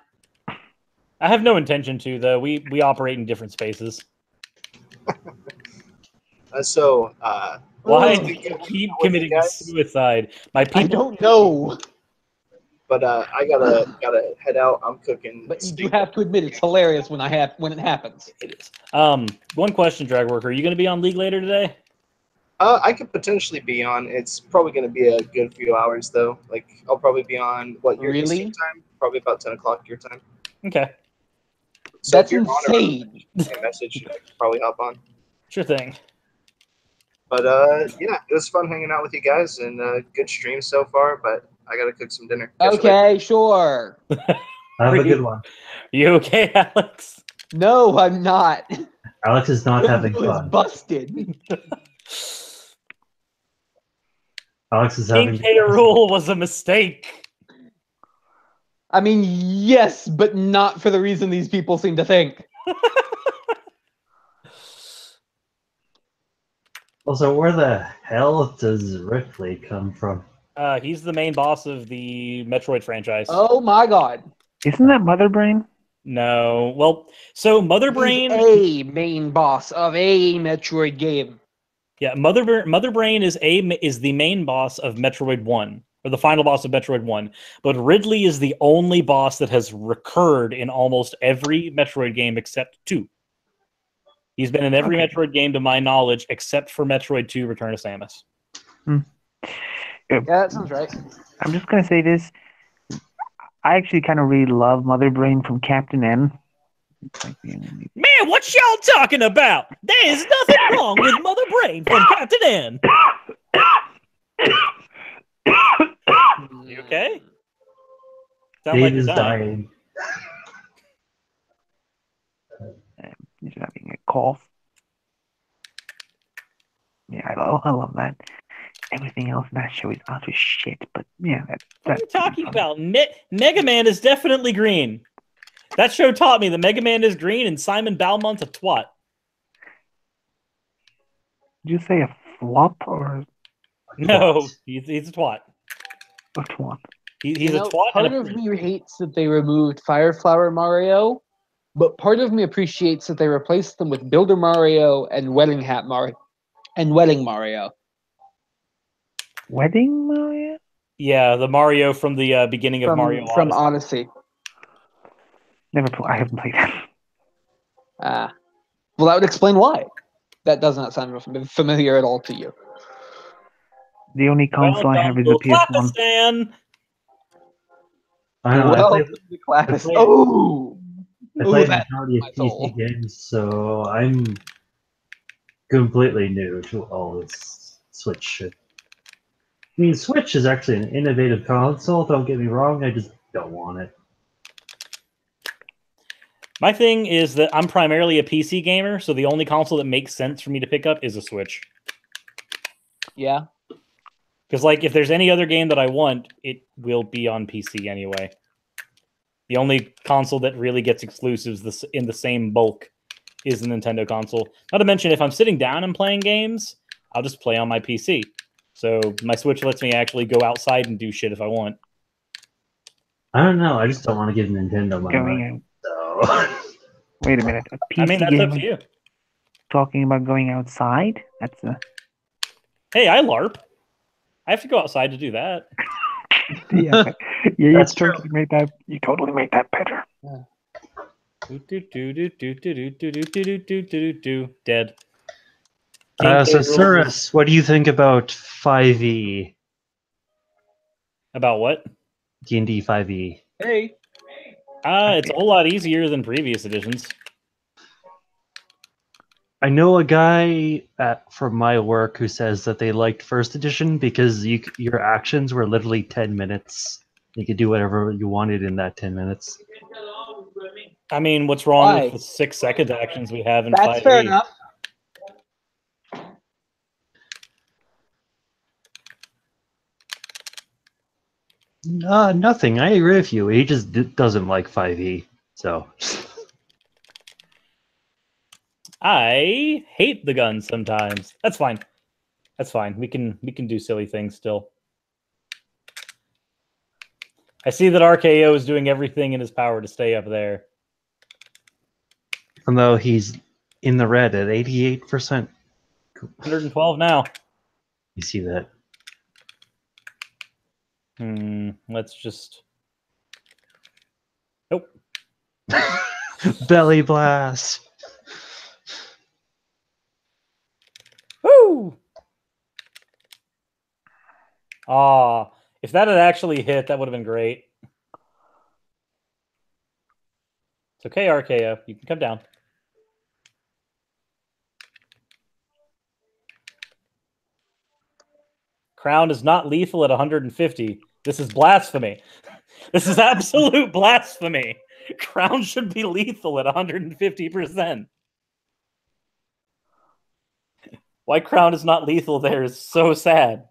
I have no intention to, though. We operate in different spaces. Why do you keep committing suicide? My people.
I don't know.
But I gotta head out. I'm cooking.
But you do have to admit it's hilarious when it happens.
It is. One question, Drag Worker. Are you going to be on League later today?
I could potentially be on. It's probably going to be a good few hours, though. Like, I'll probably be on, your Eastern time? Probably about 10 o'clock your time.
Okay.
So
That's
if you're
insane.
On a message, I could probably hop on.
Sure thing.
But, yeah, it was fun hanging out with you guys, and good stream so far, but I got to cook some dinner.
Okay, sure.
Have a good one.
You okay, Alex?
No, I'm not.
Alex is not having
It was
fun.
busted.
Alex is
King
having
K rule was a mistake.
I mean, yes, but not for the reason these people seem to think.
Also, where the hell does Ripley come from?
He's the main boss of the Metroid franchise.
Oh my god.
Isn't that Mother Brain?
No. Well, so Mother Brain...
He's a main boss of a Metroid game.
Yeah, Mother Brain is the main boss of Metroid 1, or the final boss of Metroid 1. But Ridley is the only boss that has recurred in almost every Metroid game except 2. He's been in every Metroid game to my knowledge except for Metroid 2 Return of Samus.
Yeah, that sounds right.
I'm just going to say this. I actually kind of really love Mother Brain from Captain N.
Man, what y'all talking about? There is nothing wrong with Mother Brain from Captain N. You okay? Sound
Dave
like you're
is
dying.
He's having a cough. Yeah, I love that. Everything else in that show is utter shit, but yeah,
What are you talking about? Mega Man is definitely green. That show taught me that Mega Man is green and Simon Balmont's a twat.
Did you say a flop or
No, he's a twat.
a twat?
He's a twat.
Part of me hates that they removed Fire Flower Mario, but part of me appreciates that they replaced them with Builder Mario and Wedding Hat Mario and Wedding Mario.
Wedding Mario?
Yeah, the Mario from the beginning of Mario
from
Odyssey.
Odyssey.
I haven't played that.
Well, that would explain why. That does not sound familiar at all to you.
The only console I have is a PS1.
Pakistan.
I know.
Well,
I
the class.
play
That
majority of PC games, so I'm completely new to all this Switch shit. I mean, Switch is actually an innovative console, don't get me wrong, I just don't want it.
My thing is that I'm primarily a PC gamer, so the only console that makes sense for me to pick up is a Switch.
Yeah.
Because, like, if there's any other game that I want, it will be on PC anyway. The only console that really gets exclusives in the same bulk is the Nintendo console. Not to mention, if I'm sitting down and playing games, I'll just play on my PC. So my Switch lets me actually go outside and do shit if I want.
I don't know, I just don't want to give Nintendo my money. So.
Wait a minute. A PC
I mean, that's up to you.
Talking about going outside? That's a...
Hey, I LARP. I have to go outside to do that.
Yeah, you
That's
totally made that. You totally made that better.
Dead.
So
rules.
Cirrus, what do you think about 5e?
About what?
D&D 5e.
Hey.
It's a whole lot easier than previous editions.
I know a guy from my work who says that they liked first edition because your actions were literally 10 minutes. You could do whatever you wanted in that 10 minutes.
I mean, what's wrong
Why?
with the 6-second actions we have in
That's
5e?
fair enough.
Nothing. I agree with you. He just doesn't like 5e. So
I hate the gun sometimes. That's fine. That's fine. We can do silly things still. I see that RKO is doing everything in his power to stay up there.
even though he's in the red at 88%.
112 now.
You see that?
Let's just... Nope.
Belly blast.
Woo! Ah, if that had actually hit, that would have been great. It's okay, RKO. You can come down. Crown is not lethal at 150. This is blasphemy. This is absolute blasphemy. Crown should be lethal at 150%. Why Crown is not lethal there is so sad.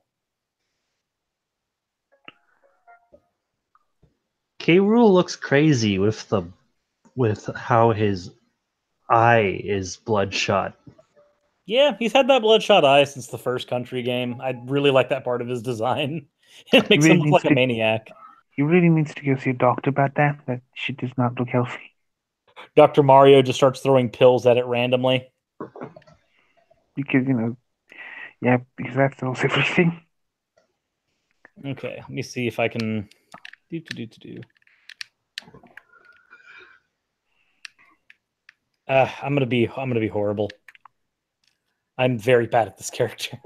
K-Rool looks crazy with how his eye is bloodshot.
Yeah, he's had that bloodshot eye since the first country game. I really like that part of his design. It makes him look like a maniac.
He really needs to go see a doctor about that. That shit does not look healthy.
Dr. Mario just starts throwing pills at it randomly.
Because, because that sells everything.
Okay, let me see if I can do. I'm gonna be horrible. I'm very bad at this character.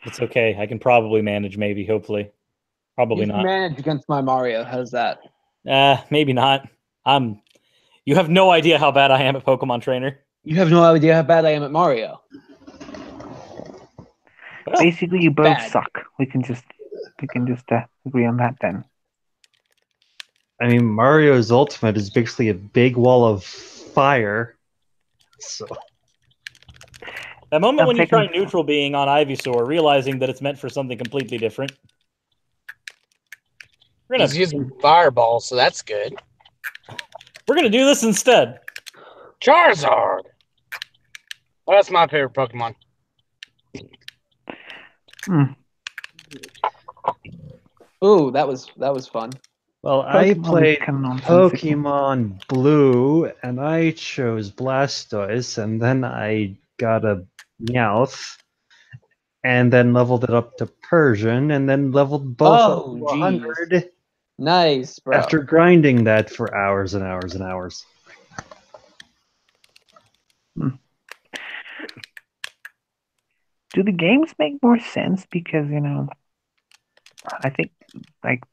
It's okay. I can probably manage, maybe, hopefully. Probably
You can
not.
manage against my Mario. How's that?
Maybe not. You have no idea how bad I am at Pokemon Trainer.
You have no idea how bad I am at Mario.
Basically, you both
Bad.
suck. We can just agree on that then.
I mean, Mario's ultimate is basically a big wall of fire. So
That moment when you try neutral being on Ivysaur, realizing that it's meant for something completely different.
He's using Fireball, so that's good.
We're gonna do this instead.
Charizard. Oh, that's my favorite Pokemon.
Ooh, that was fun.
Well, I played Pokemon Blue, and I chose Blastoise, and then I got a Meowth, and then leveled it up to Persian, and then leveled both up to 100.
Nice, bro.
After grinding that for hours and hours and hours.
Do the games make more sense? Because, I think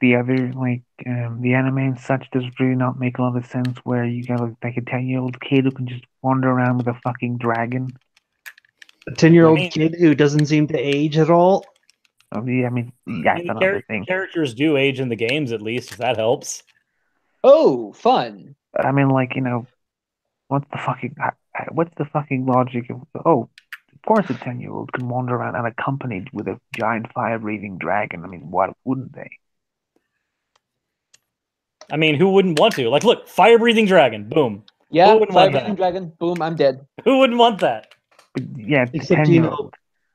the other the anime and such does really not make a lot of sense where you got like a 10-year-old kid who can just wander around with a fucking dragon.
A 10-year-old kid who doesn't seem to age at all.
I mean, that's another thing.
Characters do age in the games, at least, if that helps.
Oh, fun.
I mean, what's the fucking logic of, of course a 10-year-old can wander around unaccompanied with a giant fire-breathing dragon. I mean, why wouldn't they?
I mean, who wouldn't want to? Like, look, fire-breathing dragon, boom.
Yeah,
Who wouldn't want that?
fire-breathing dragon, boom, I'm dead.
Who wouldn't want that?
Yeah,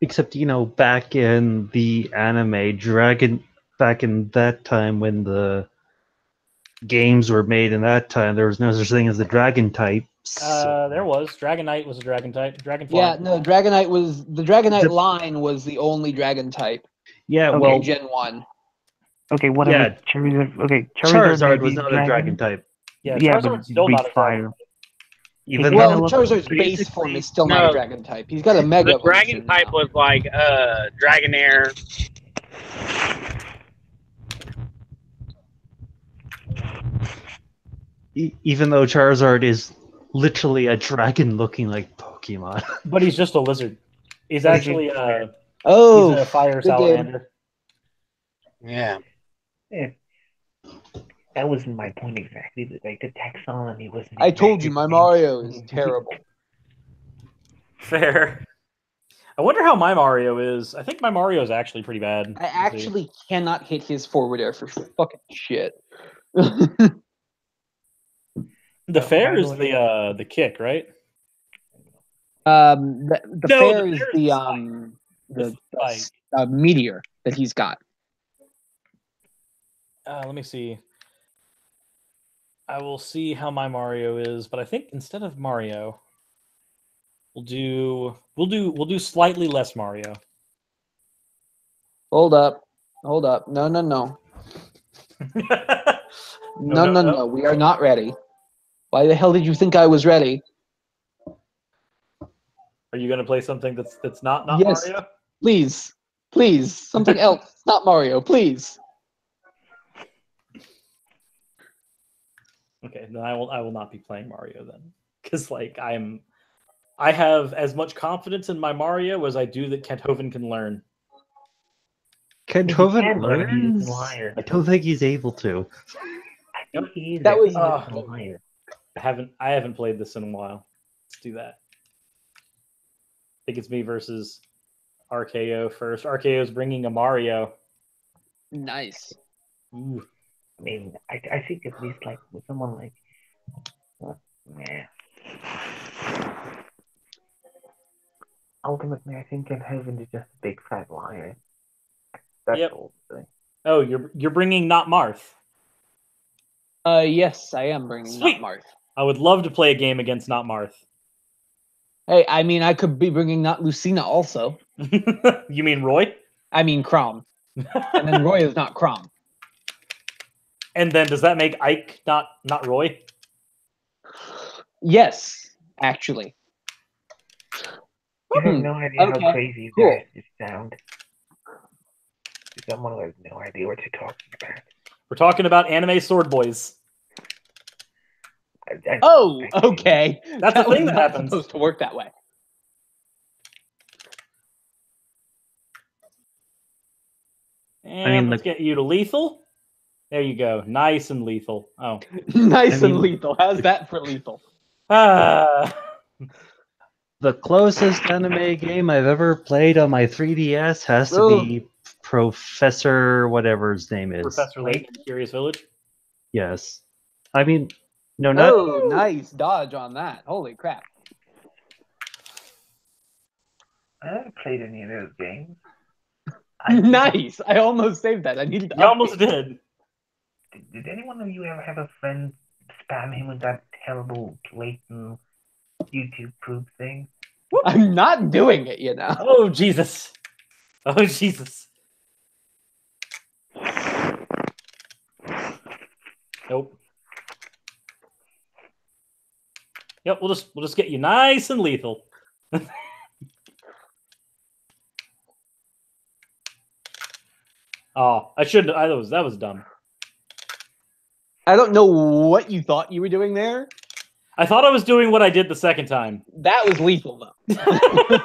Except back in the anime, back in that time when the games were made in that time, there was no such thing as the dragon type.
There was Dragonite was a dragon type. Dragonfly.
Yeah, no, the Dragonite line was the only dragon type.
Yeah,
Okay.
well,
Gen 1.
Okay, whatever.
Yeah. Charizard was not a dragon type.
Yeah,
Yeah,
Charizard's
but
still not
breathes
a
fire.
dragon.
Even
Well,
though-
Charizard's base form is still not a dragon type. He's got a mega.
The dragon
version
type
now.
was like Dragonair.
even though Charizard is literally a dragon looking like Pokemon.
But he's just a lizard. He's actually he's a fire
good
salamander.
Yeah.
That wasn't my point exactly. Like the taxonomy wasn't.
I told you, my Mario is terrible.
Fair. I wonder how my Mario is. I think my Mario is actually pretty bad.
I actually cannot hit his forward air for fucking shit.
The fair is the kick, right?
The
No,
fair
the
is
fair is
the meteor that he's got.
Let me see. I will see how my Mario is, but I think instead of Mario, we'll do slightly less Mario.
Hold up. No. No. We are not ready. Why the hell did you think I was ready?
Are you gonna play something that's not
Yes.
Mario?
Please, something else. Not Mario, please.
Okay, then I will not be playing Mario then, because like I have as much confidence in my Mario as I do that Kenthoven can learn.
Kenthoven
learn, he's
learns?
a liar.
I don't think he's able to.
That was
I haven't played this in a while. Let's do that. I think it's me versus RKO first. RKO's bringing a Mario.
Nice.
Ooh.
I mean, I think at least like with someone like, man. Ultimately, I think Kenthoven is just a big fat liar. That's all I'm saying.
Oh, you're bringing not Marth.
Yes, I am bringing
Sweet.
not Marth.
I would love to play a game against not Marth.
Hey, I mean, I could be bringing not Lucina also.
You mean Roy?
I mean Crom. And then Roy is not Crom.
And then does that make Ike not Roy?
Yes, actually.
You have no idea how crazy you
cool.
guys just sound. Someone who has no idea what you're talking about.
We're talking about anime sword boys.
Oh, okay.
That's the thing that
not
happens.
Supposed to work that way.
And let's get you to lethal. There you go. Nice and lethal. Oh.
Nice and lethal. How's that for lethal?
Ah.
The closest anime game I've ever played on my 3DS has to be Professor whatever his name is.
Professor Layton in Curious Village.
Yes. I mean, no, not.
Oh, nice dodge on that. Holy crap.
I haven't played any of those games.
Nice. I almost saved that. I needed to.
You almost did.
Did anyone of you ever have a friend spam him with that terrible blatant YouTube poop thing?
I'm not doing it, you know.
Oh, Jesus. Oh, Jesus. Nope. Yep, we'll just get you nice and lethal. Oh, I shouldn't. That was dumb.
I don't know what you thought you were doing there.
I thought I was doing what I did the second time.
That was lethal, though.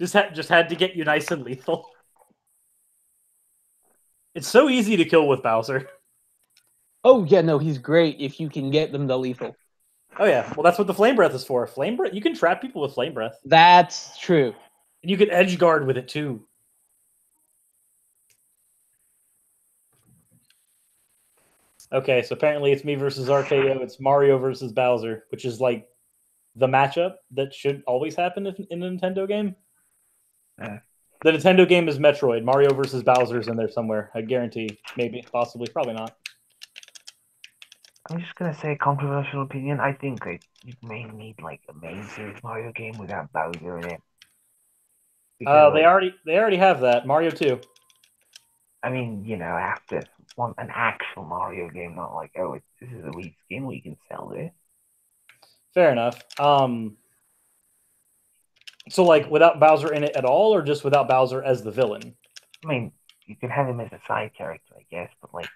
just had to get you nice and lethal. It's so easy to kill with Bowser.
Oh yeah, no, he's great if you can get them to lethal.
Oh yeah, well that's what the Flame Breath is for. Flame Breath, you can trap people with Flame Breath.
That's true.
And you can edge guard with it too. Okay, so apparently it's me versus RKO. It's Mario versus Bowser, which is like the matchup that should always happen in a Nintendo game. The Nintendo game is Metroid. Mario versus Bowser's in there somewhere. I guarantee. Maybe. Possibly. Probably not.
I'm just gonna say a controversial opinion. I think that you may need like a main series Mario game without Bowser in it. Because,
They already have that Mario 2.
I mean, after an actual Mario game, not like, oh, this is a Wii skin, we can sell this.
Fair enough. So like without Bowser in it at all, or just without Bowser as the villain?
I mean, you could have him as a side character, I guess, but like,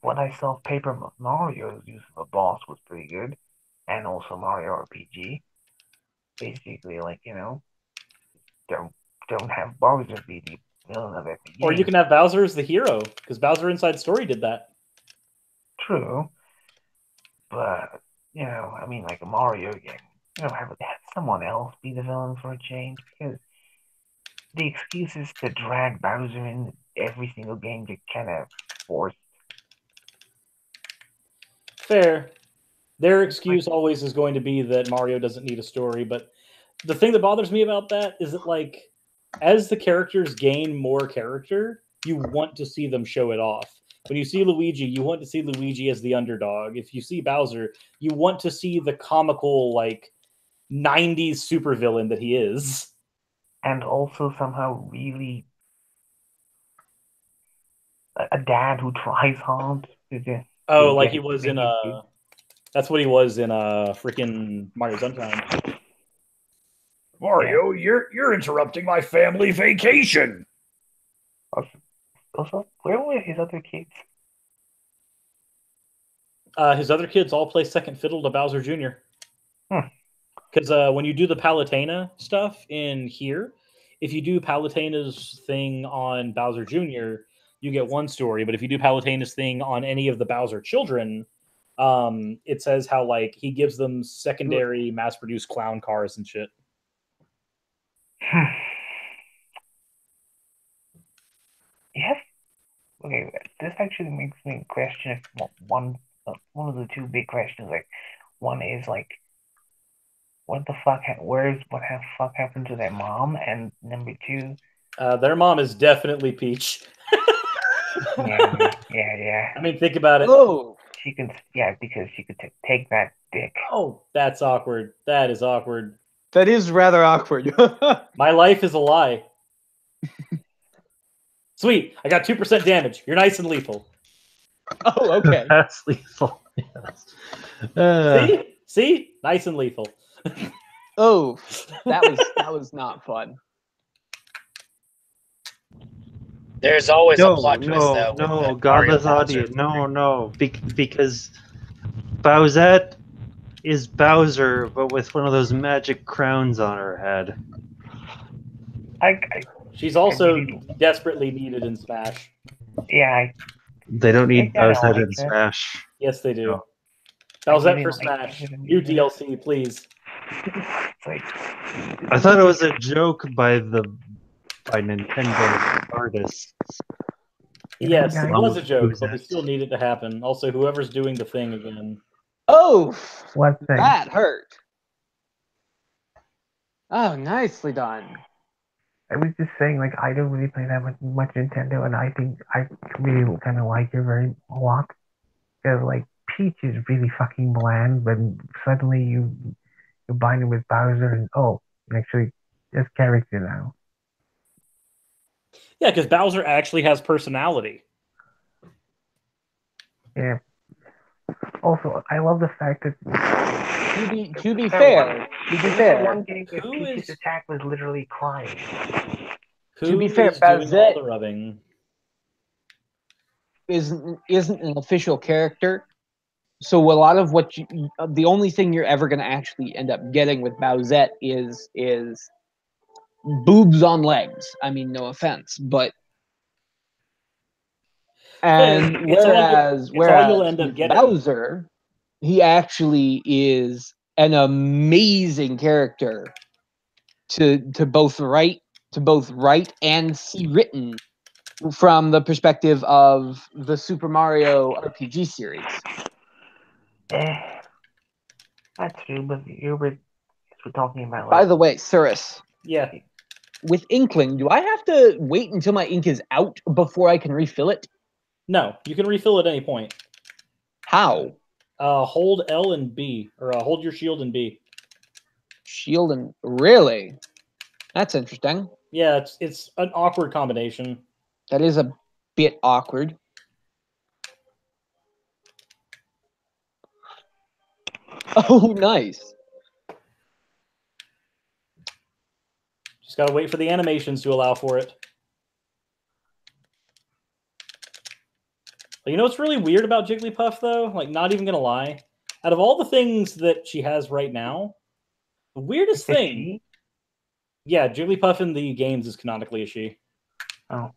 what I saw of Paper Mario's use of a boss was pretty good, and also Mario RPG. Basically, like don't have Bowser be the villain of every game.
Or you can have Bowser as the hero, because Bowser Inside Story did that.
True, but I mean, like a Mario game, have someone else be the villain for a change, because the excuses to drag Bowser in every single game get kind of forced.
Fair. Their excuse always is going to be that Mario doesn't need a story, but the thing that bothers me about that is that, like, as the characters gain more character, you want to see them show it off. When you see Luigi, you want to see Luigi as the underdog. If you see Bowser, you want to see the comical, like, 90s supervillain that he is.
And also somehow really a dad who tries hard to just...
Oh, like he was in that's what he was in freaking Mario Sunshine. Mario, you're interrupting my family vacation.
Also, where were his other kids?
His other kids all play second fiddle to Bowser Jr. Because when you do the Palutena stuff in here, if you do Palutena's thing on Bowser Jr., you get one story. But if you do Palutena's thing on any of the Bowser children, it says how like he gives them secondary mass-produced clown cars and shit.
Yes. Okay, this actually makes me question if one of the two big questions. Like, one is like, what the fuck? What the fuck happened to their mom? And number two,
their mom is definitely Peach.
yeah.
I mean, think about it.
Oh,
she can, because she could take that dick.
Oh, that's awkward. That is awkward.
That is rather awkward.
My life is a lie. Sweet, I got 2% damage. You're nice and lethal.
Oh, okay.
That's lethal. Yes.
See, nice and lethal.
Oh, that was not fun.
There's always a plot twist, though.
No, Godless Audio. No. Because Bowsette is Bowser, but with one of those magic crowns on her head.
She's also desperately needed in Smash.
Yeah.
They don't need Bowsette in Smash.
Yes, they do.
No.
Bowsette for Smash. New DLC, please.
I thought it was a joke by Nintendo artists.
Yes, it was a joke, but we still need it to happen. Also, whoever's doing the thing again.
Oh,
what thing?
That hurt. Oh, nicely done.
I was just saying, like, I don't really play that much Nintendo, and I think I really kind of like it a lot. Because, like, Peach is really fucking bland, but suddenly you bind it with Bowser, and actually, just character now.
Yeah, because Bowser actually has personality.
Yeah. Also, I love the fact that
to be fair,
one game where Peach's attack was literally crying.
To be fair,
Bowsette
isn't an official character, so a lot of the only thing you're ever going to actually end up getting with Bowsette is boobs on legs. I mean, no offense, but whereas Bowser, he actually is an amazing character to both write and see written from the perspective of the Super Mario RPG series.
That's true, but we're talking about.
By the way, Cirrus.
Yeah.
With Inkling, do I have to wait until my ink is out before I can refill it?
No, you can refill at any point.
How?
Hold L and B, or hold your shield and B.
Shield and really? That's interesting.
Yeah, it's an awkward combination.
That is a bit awkward. Oh, nice.
Just gotta wait for the animations to allow for it. You know what's really weird about Jigglypuff, though? Like, not even gonna lie. Out of all the things that she has right now, the weirdest thing... Yeah, Jigglypuff in the games is canonically a she.
Oh.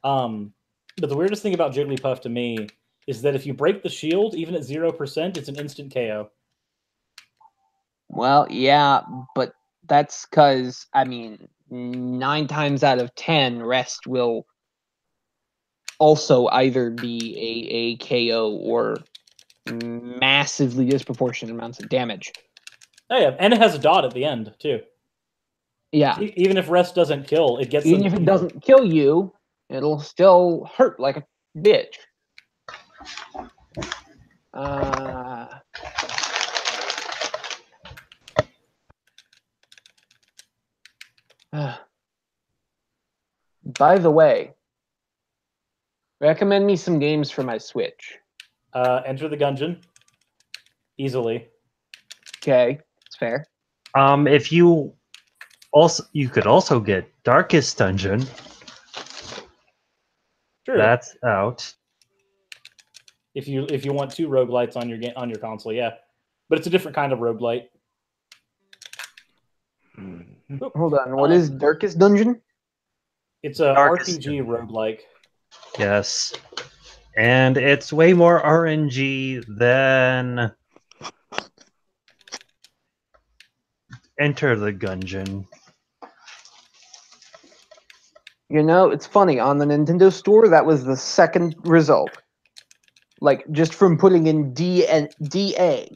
But the weirdest thing about Jigglypuff to me is that if you break the shield, even at 0%, it's an instant KO.
Well, yeah, but that's because, I mean, 9 times out of 10, rest will also either be a KO or massively disproportionate amounts of damage.
Oh yeah, and it has a dot at the end too.
Yeah.
Even if rest doesn't kill, it gets.
Even if it doesn't kill you, it'll still hurt like a bitch. By the way, recommend me some games for my Switch.
Enter the Gungeon. Easily.
Okay, it's fair.
If you could also get Darkest Dungeon.
Sure.
That's out.
If you want 2 roguelites on your console, yeah. But it's a different kind of roguelite.
Hold on, what is Darkest Dungeon?
It's a
Darkest
RPG roguelike.
Yes. And it's way more RNG than Enter the Gungeon.
You know, it's funny. On the Nintendo Store, that was the second result. Like, just from putting in D and DA.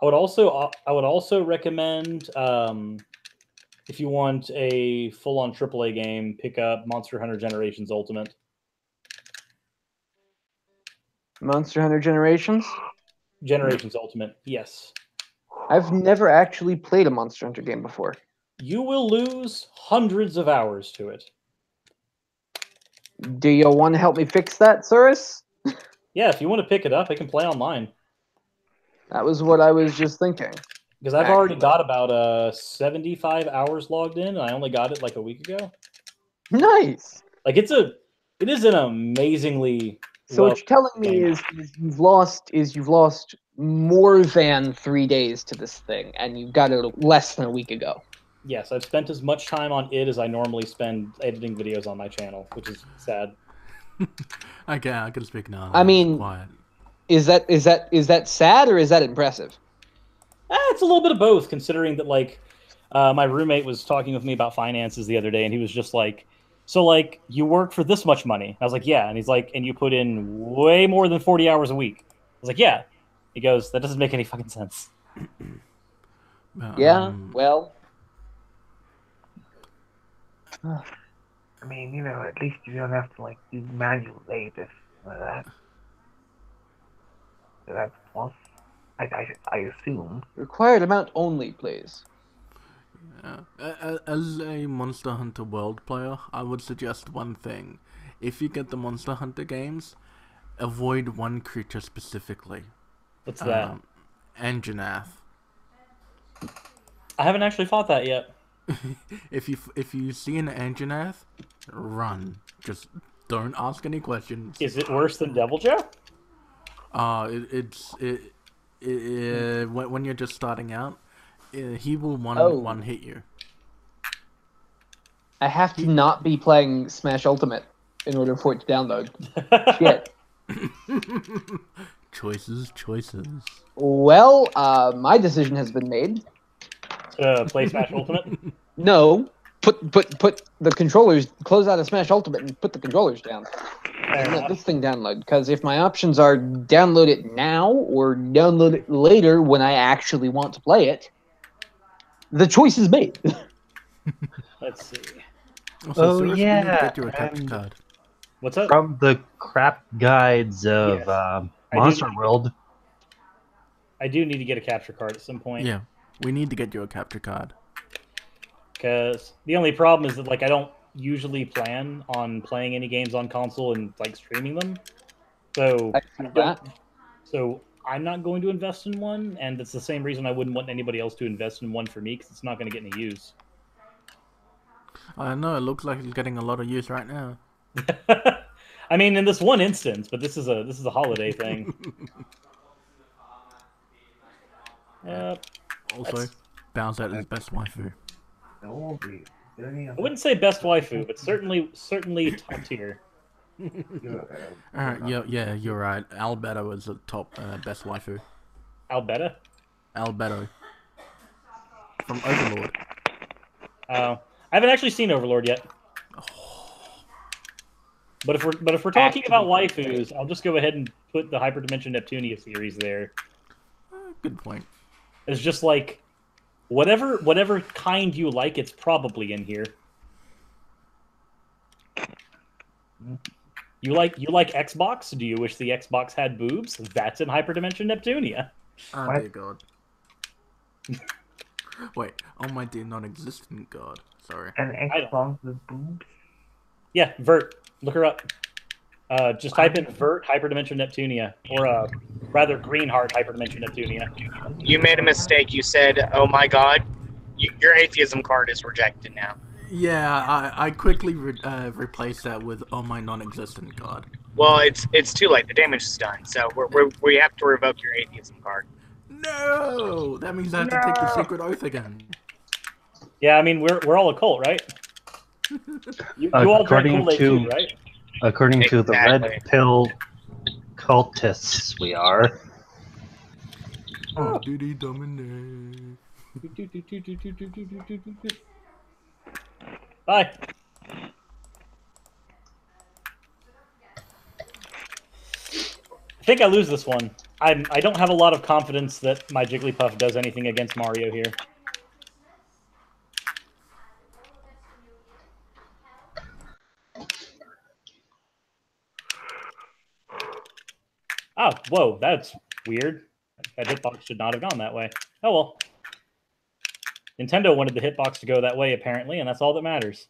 I would also recommend if you want a full-on AAA game, pick up Monster Hunter Generations Ultimate.
Monster Hunter Generations?
Generations Ultimate, yes.
I've never actually played a Monster Hunter game before.
You will lose hundreds of hours to it.
Do you want to help me fix that, Cirrus?
Yeah, if you want to pick it up, I can play online.
That was what I was just thinking.
Because I've already got about 75 hours logged in, and I only got it like a week ago.
Nice.
Like it is an amazingly.
So what you're telling me is you've lost more than 3 days to this thing, and you got it less than a week ago.
Yes, I've spent as much time on it as I normally spend editing videos on my channel, which is sad.
I can speak now.
I mean, is that sad or is that impressive?
It's a little bit of both, considering that like my roommate was talking with me about finances the other day, and he was just like, "So like you work for this much money?" I was like, "Yeah," and he's like, "And you put in way more than 40 hours a week?" I was like, "Yeah." He goes, "That doesn't make any fucking sense."
Yeah, well.
I mean, you know, at least you don't have to like do manual labor for that. So that's plus. I assume.
Required amount only, please.
Yeah. As a Monster Hunter World player, I would suggest one thing. If you get the Monster Hunter games, avoid one creature specifically.
What's that?
Anjanath.
I haven't actually fought that yet.
If you see an Anjanath, run. Just don't ask any questions.
Is it worse than Deviljho?
When you're just starting out, he will one hit you.
I have to not be playing Smash Ultimate in order for it to download. Shit.
Choices.
Well, my decision has been made.
Play Smash Ultimate?
No. Put the controllers, close out of Smash Ultimate and put the controllers down. And let this thing download. Because if my options are download it now or download it later when I actually want to play it, the choice is made.
Let's see.
Also, Cirrus, we need to get you a capture card.
What's up?
From the crap guides of Monster World.
I do need to get a capture card at some point.
Yeah, we need to get you a capture card.
Because the only problem is that like I don't usually plan on playing any games on console and like streaming them. So So I'm not going to invest in one, and it's the same reason I wouldn't want anybody else to invest in one for me, because it's not going to get any use.
I know, it looks like it's getting a lot of use right now.
I mean, in this one instance, but this is a holiday thing.
Also, bounce out his best waifu.
I wouldn't say best waifu, but certainly top tier.
Yeah, you're right. Albedo is the top best waifu.
Albedo?
Albedo. From Overlord.
I haven't actually seen Overlord yet. But if we're talking about waifus, I'll just go ahead and put the Hyperdimension Neptunia series there.
Good point.
It's just like whatever kind you like, it's probably in here. You like Xbox? Do you wish the Xbox had boobs? That's in Hyperdimension Neptunia.
Oh dear God. Wait, oh my dear non-existent God. Sorry.
An Xbox with boobs?
Yeah, Vert. Look her up. Just type in Vert Hyperdimension Neptunia, or rather Greenheart Hyperdimension Neptunia.
You made a mistake. You said, "Oh my God, your atheism card is rejected now."
Yeah, I quickly replaced that with "Oh my non-existent God."
Well, it's too late. The damage is done. So we have to revoke your atheism card.
No, that means I have to take the secret oath again.
Yeah, I mean we're all a cult, right? You all drink Kool-Aid too, right?
According to the red pill cultists, we are.
Oh, duty dominate.
Bye. I think I lose this one. I don't have a lot of confidence that my Jigglypuff does anything against Mario here. Oh, whoa, that's weird. That hitbox should not have gone that way. Oh well. Nintendo wanted the hitbox to go that way, apparently, and that's all that matters.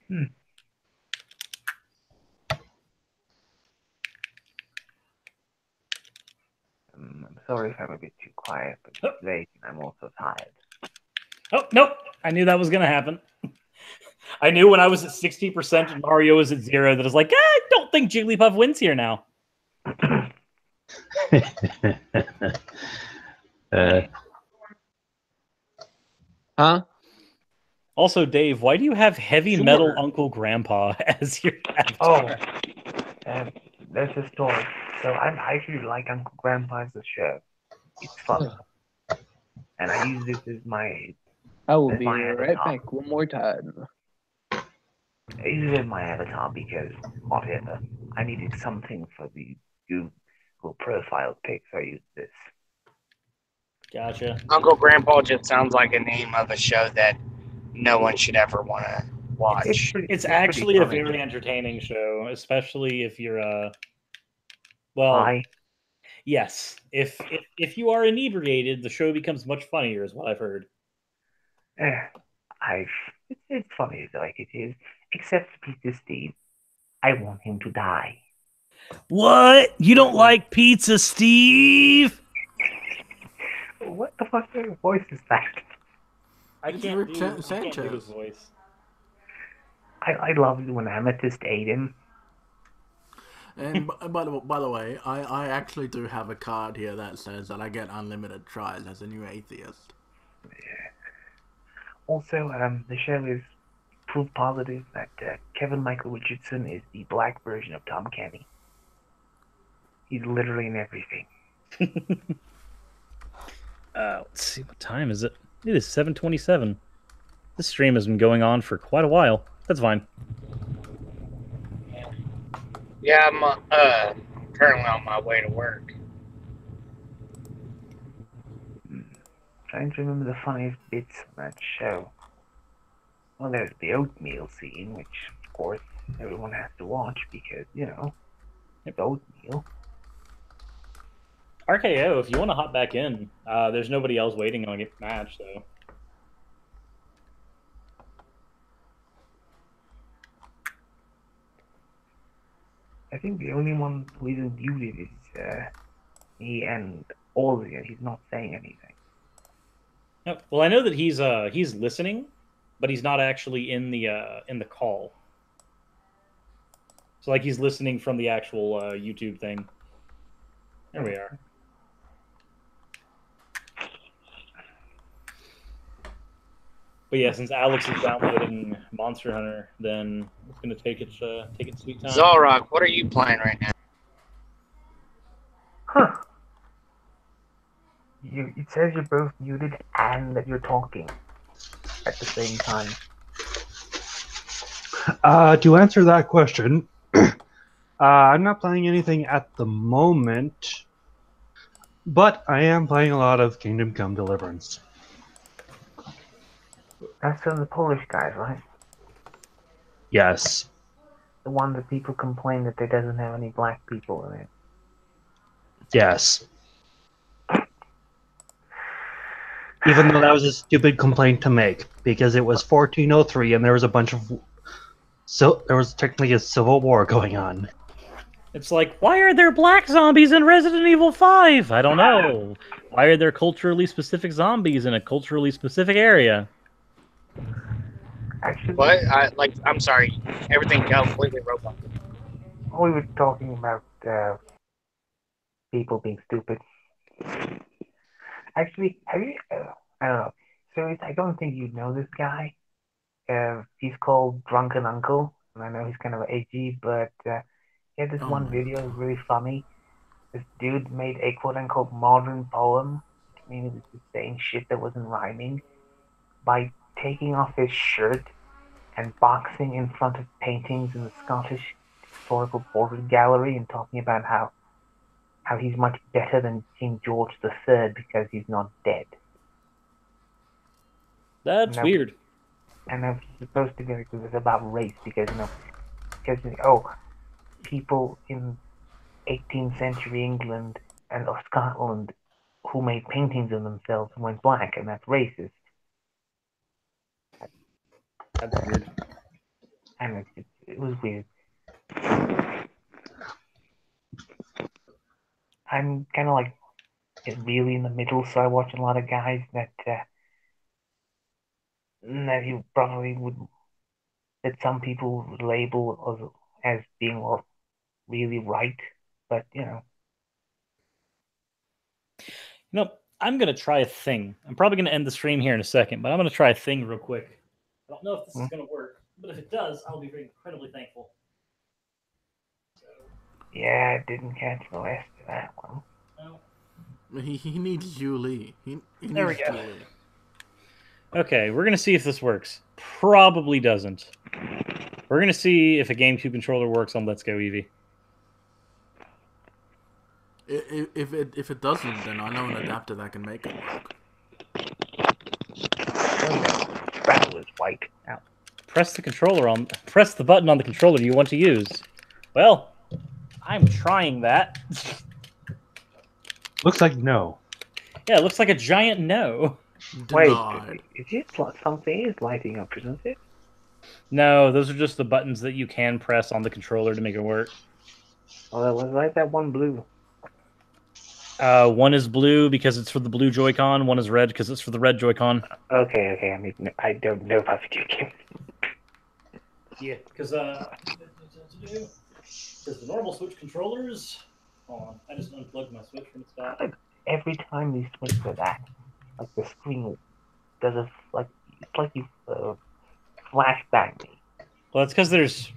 I'm sorry if I'm a bit too quiet, but it's late and I'm also tired.
Oh, nope. I knew that was going to happen. I knew when I was at 60% and Mario was at 0 that I was like, I don't think Jigglypuff wins here now.
Huh?
Also, Dave, why do you have heavy metal Uncle Grandpa as your avatar?
There's a story. So I actually like Uncle Grandpa as a show. It's fun. And I use this as my...
I will be right back one more time.
I use it as my avatar because, whatever, I needed something for the Google profile pic, so I used this.
Gotcha.
Uncle Grandpa just sounds like a name of a show that no one should ever want to watch.
It's actually a very entertaining show, especially if you're well, yes. If you are inebriated, the show becomes much funnier, is what I've heard.
It's funny like it is, except Peter Steve. I want him to die.
What? You don't like Pizza Steve?
What the fuck kind of voice is that?
I can't do his voice.
I love it when Amethyst ate him.
And by the way, I actually do have a card here that says that I get unlimited tries as a new atheist.
Yeah. Also, the show is proof positive that Kevin Michael Richardson is the black version of Tom Kenny. He's literally in everything.
Let's see, what time is it? It is 7:27. This stream has been going on for quite a while. That's fine.
Yeah, I'm currently on my way to work.
Trying to remember the funniest bits on that show. Well, there's the oatmeal scene, which, of course, everyone has to watch because, you know, it's oatmeal.
RKO, if you want to hop back in, there's nobody else waiting on a match, so.
I think the only one who isn't muted is me and Olga. He's not saying anything.
Yep. Well, I know that he's listening, but he's not actually in the call. So like he's listening from the actual YouTube thing. There we are. But yeah, since Alex is downloading Monster Hunter, then it's gonna take its sweet time.
Zolrock, what are you playing right now?
Huh. It says you're both muted and that you're talking at the same time.
To answer that question, I'm not playing anything at the moment, but I am playing a lot of Kingdom Come Deliverance.
That's from the Polish guys, right?
Yes.
The one that people complain that there doesn't have any black people in it.
Yes. Even though that was a stupid complaint to make, because it was 1403 and there was a bunch of... So there was technically a civil war going on.
It's like, why are there black zombies in Resident Evil 5? I don't know. Why are there culturally specific zombies in a culturally specific area?
Actually,
What? I'm sorry. Everything completely robot.
we were talking about people being stupid. Actually, have you? I don't know. So I don't think you know this guy. He's called Drunken Uncle, and I know he's kind of edgy, but he had this one video that was really funny. This dude made a quote-unquote modern poem, which means he was just saying shit that wasn't rhyming, by taking off his shirt and boxing in front of paintings in the Scottish Historical Portrait Gallery and talking about how he's much better than King George III because he's not dead.
That's weird.
And it's supposed to be like it was about race because people in 18th century England or Scotland who made paintings of themselves went black, and that's racist.
That's weird.
And it was weird. I'm kind of like really in the middle, so I watch a lot of guys that you probably would, that some people would label as being really right, but you know.
I'm gonna try a thing. I'm probably gonna end the stream here in a second, but I'm gonna try a thing real quick. I don't know if this is gonna work, but if it does, I'll be incredibly thankful.
Yeah, I didn't catch the rest of that one.
No.
He needs Julie.
There we go. Julie. Okay, we're gonna see if this works. Probably doesn't. We're gonna see if a GameCube controller works on Let's Go Eevee.
If it doesn't, then I know an adapter that can make it work.
Battle is white.
Ow. Press the button on the controller you want to use. Well, I'm trying that.
Looks like no.
Yeah, it looks like a giant no.
Wait, is it something is lighting up, isn't it?
No, those are just the buttons that you can press on the controller to make it work.
Oh, that was like that one blue.
One is blue because it's for the blue Joy-Con. One is red because it's for the red Joy-Con.
Okay. I mean, I don't know about video games.
Yeah, because the normal Switch controllers. Hold on, I just unplugged my Switch from its dock.
Every time you switch to that, like the screen does it's like you flashback me.
Well, it's because there's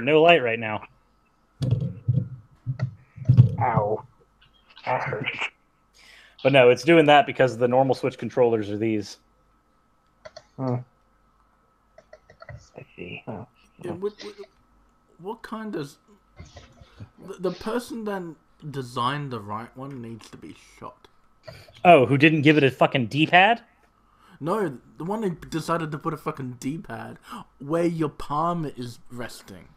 no light right now.
Ow. That hurts.
But no, it's doing that because the normal Switch controllers are these.
I see. Huh.
Yeah, what kind of... The person that designed the right one needs to be shot.
Oh, who didn't give it a fucking D-pad?
No, the one who decided to put a fucking D-pad where your palm is resting.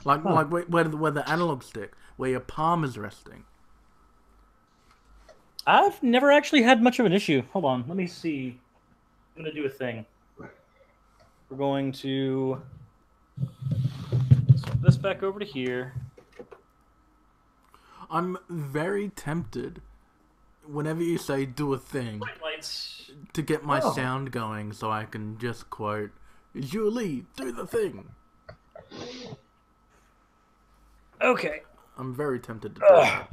Like where the analog stick, where your palm is resting.
I've never actually had much of an issue. Hold on, let me see. I'm gonna do a thing. We're going to swap this back over to here.
I'm very tempted, whenever you say do a thing, to get my sound going so I can just quote, Julie, do the thing.
Okay.
I'm very tempted to do that.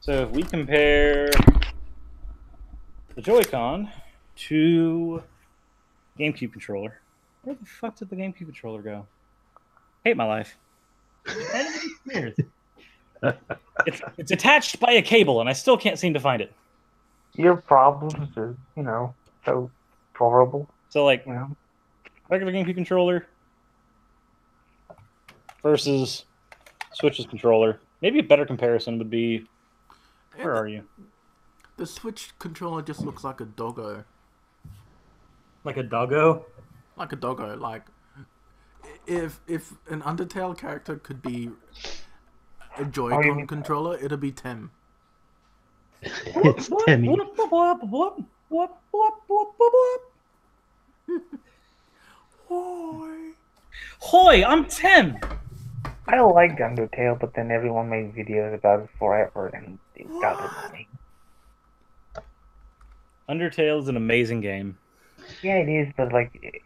So if we compare the Joy-Con to GameCube controller, where the fuck did the GameCube controller go? Hate my life. It's attached by a cable, and I still can't seem to find it.
Your problems are, so horrible.
So, like,
you know,
regular GameCube controller versus Switch's controller. Maybe a better comparison would be... Where are you?
The Switch controller just looks like a doggo.
Like a doggo?
Like a doggo. Like, if an Undertale character could be a Joy-Con controller, it'd be Tem.
It's Temmy.
Hoi, I'm Tim.
I liked Undertale, but then everyone made videos about it forever, and it got annoying.
Undertale is an amazing game.
Yeah, it is, but like,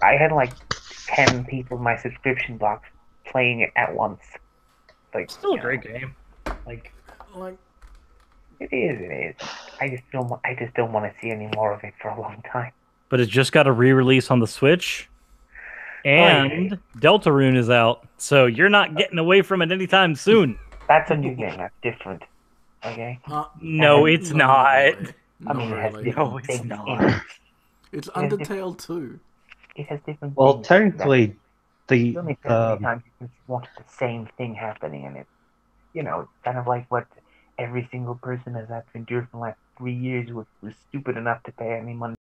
I had like 10 people in my subscription box playing it at once. Like,
Still a great game. Like
it is. I just don't want to see any more of it for a long time.
But it just got a re-release on the Switch, and Deltarune is out, so you're not getting away from it anytime soon.
That's a new game. That's different. Okay.
No, it's not.
Really.
I mean, it has
really.
different things in it.
It's Undertale too.
It has different.
Well,
things.
technically,
There's only so many times you can watch the same thing happening, and it's it's kind of like what every single person has had to endure for the last 3 years was stupid enough to pay any money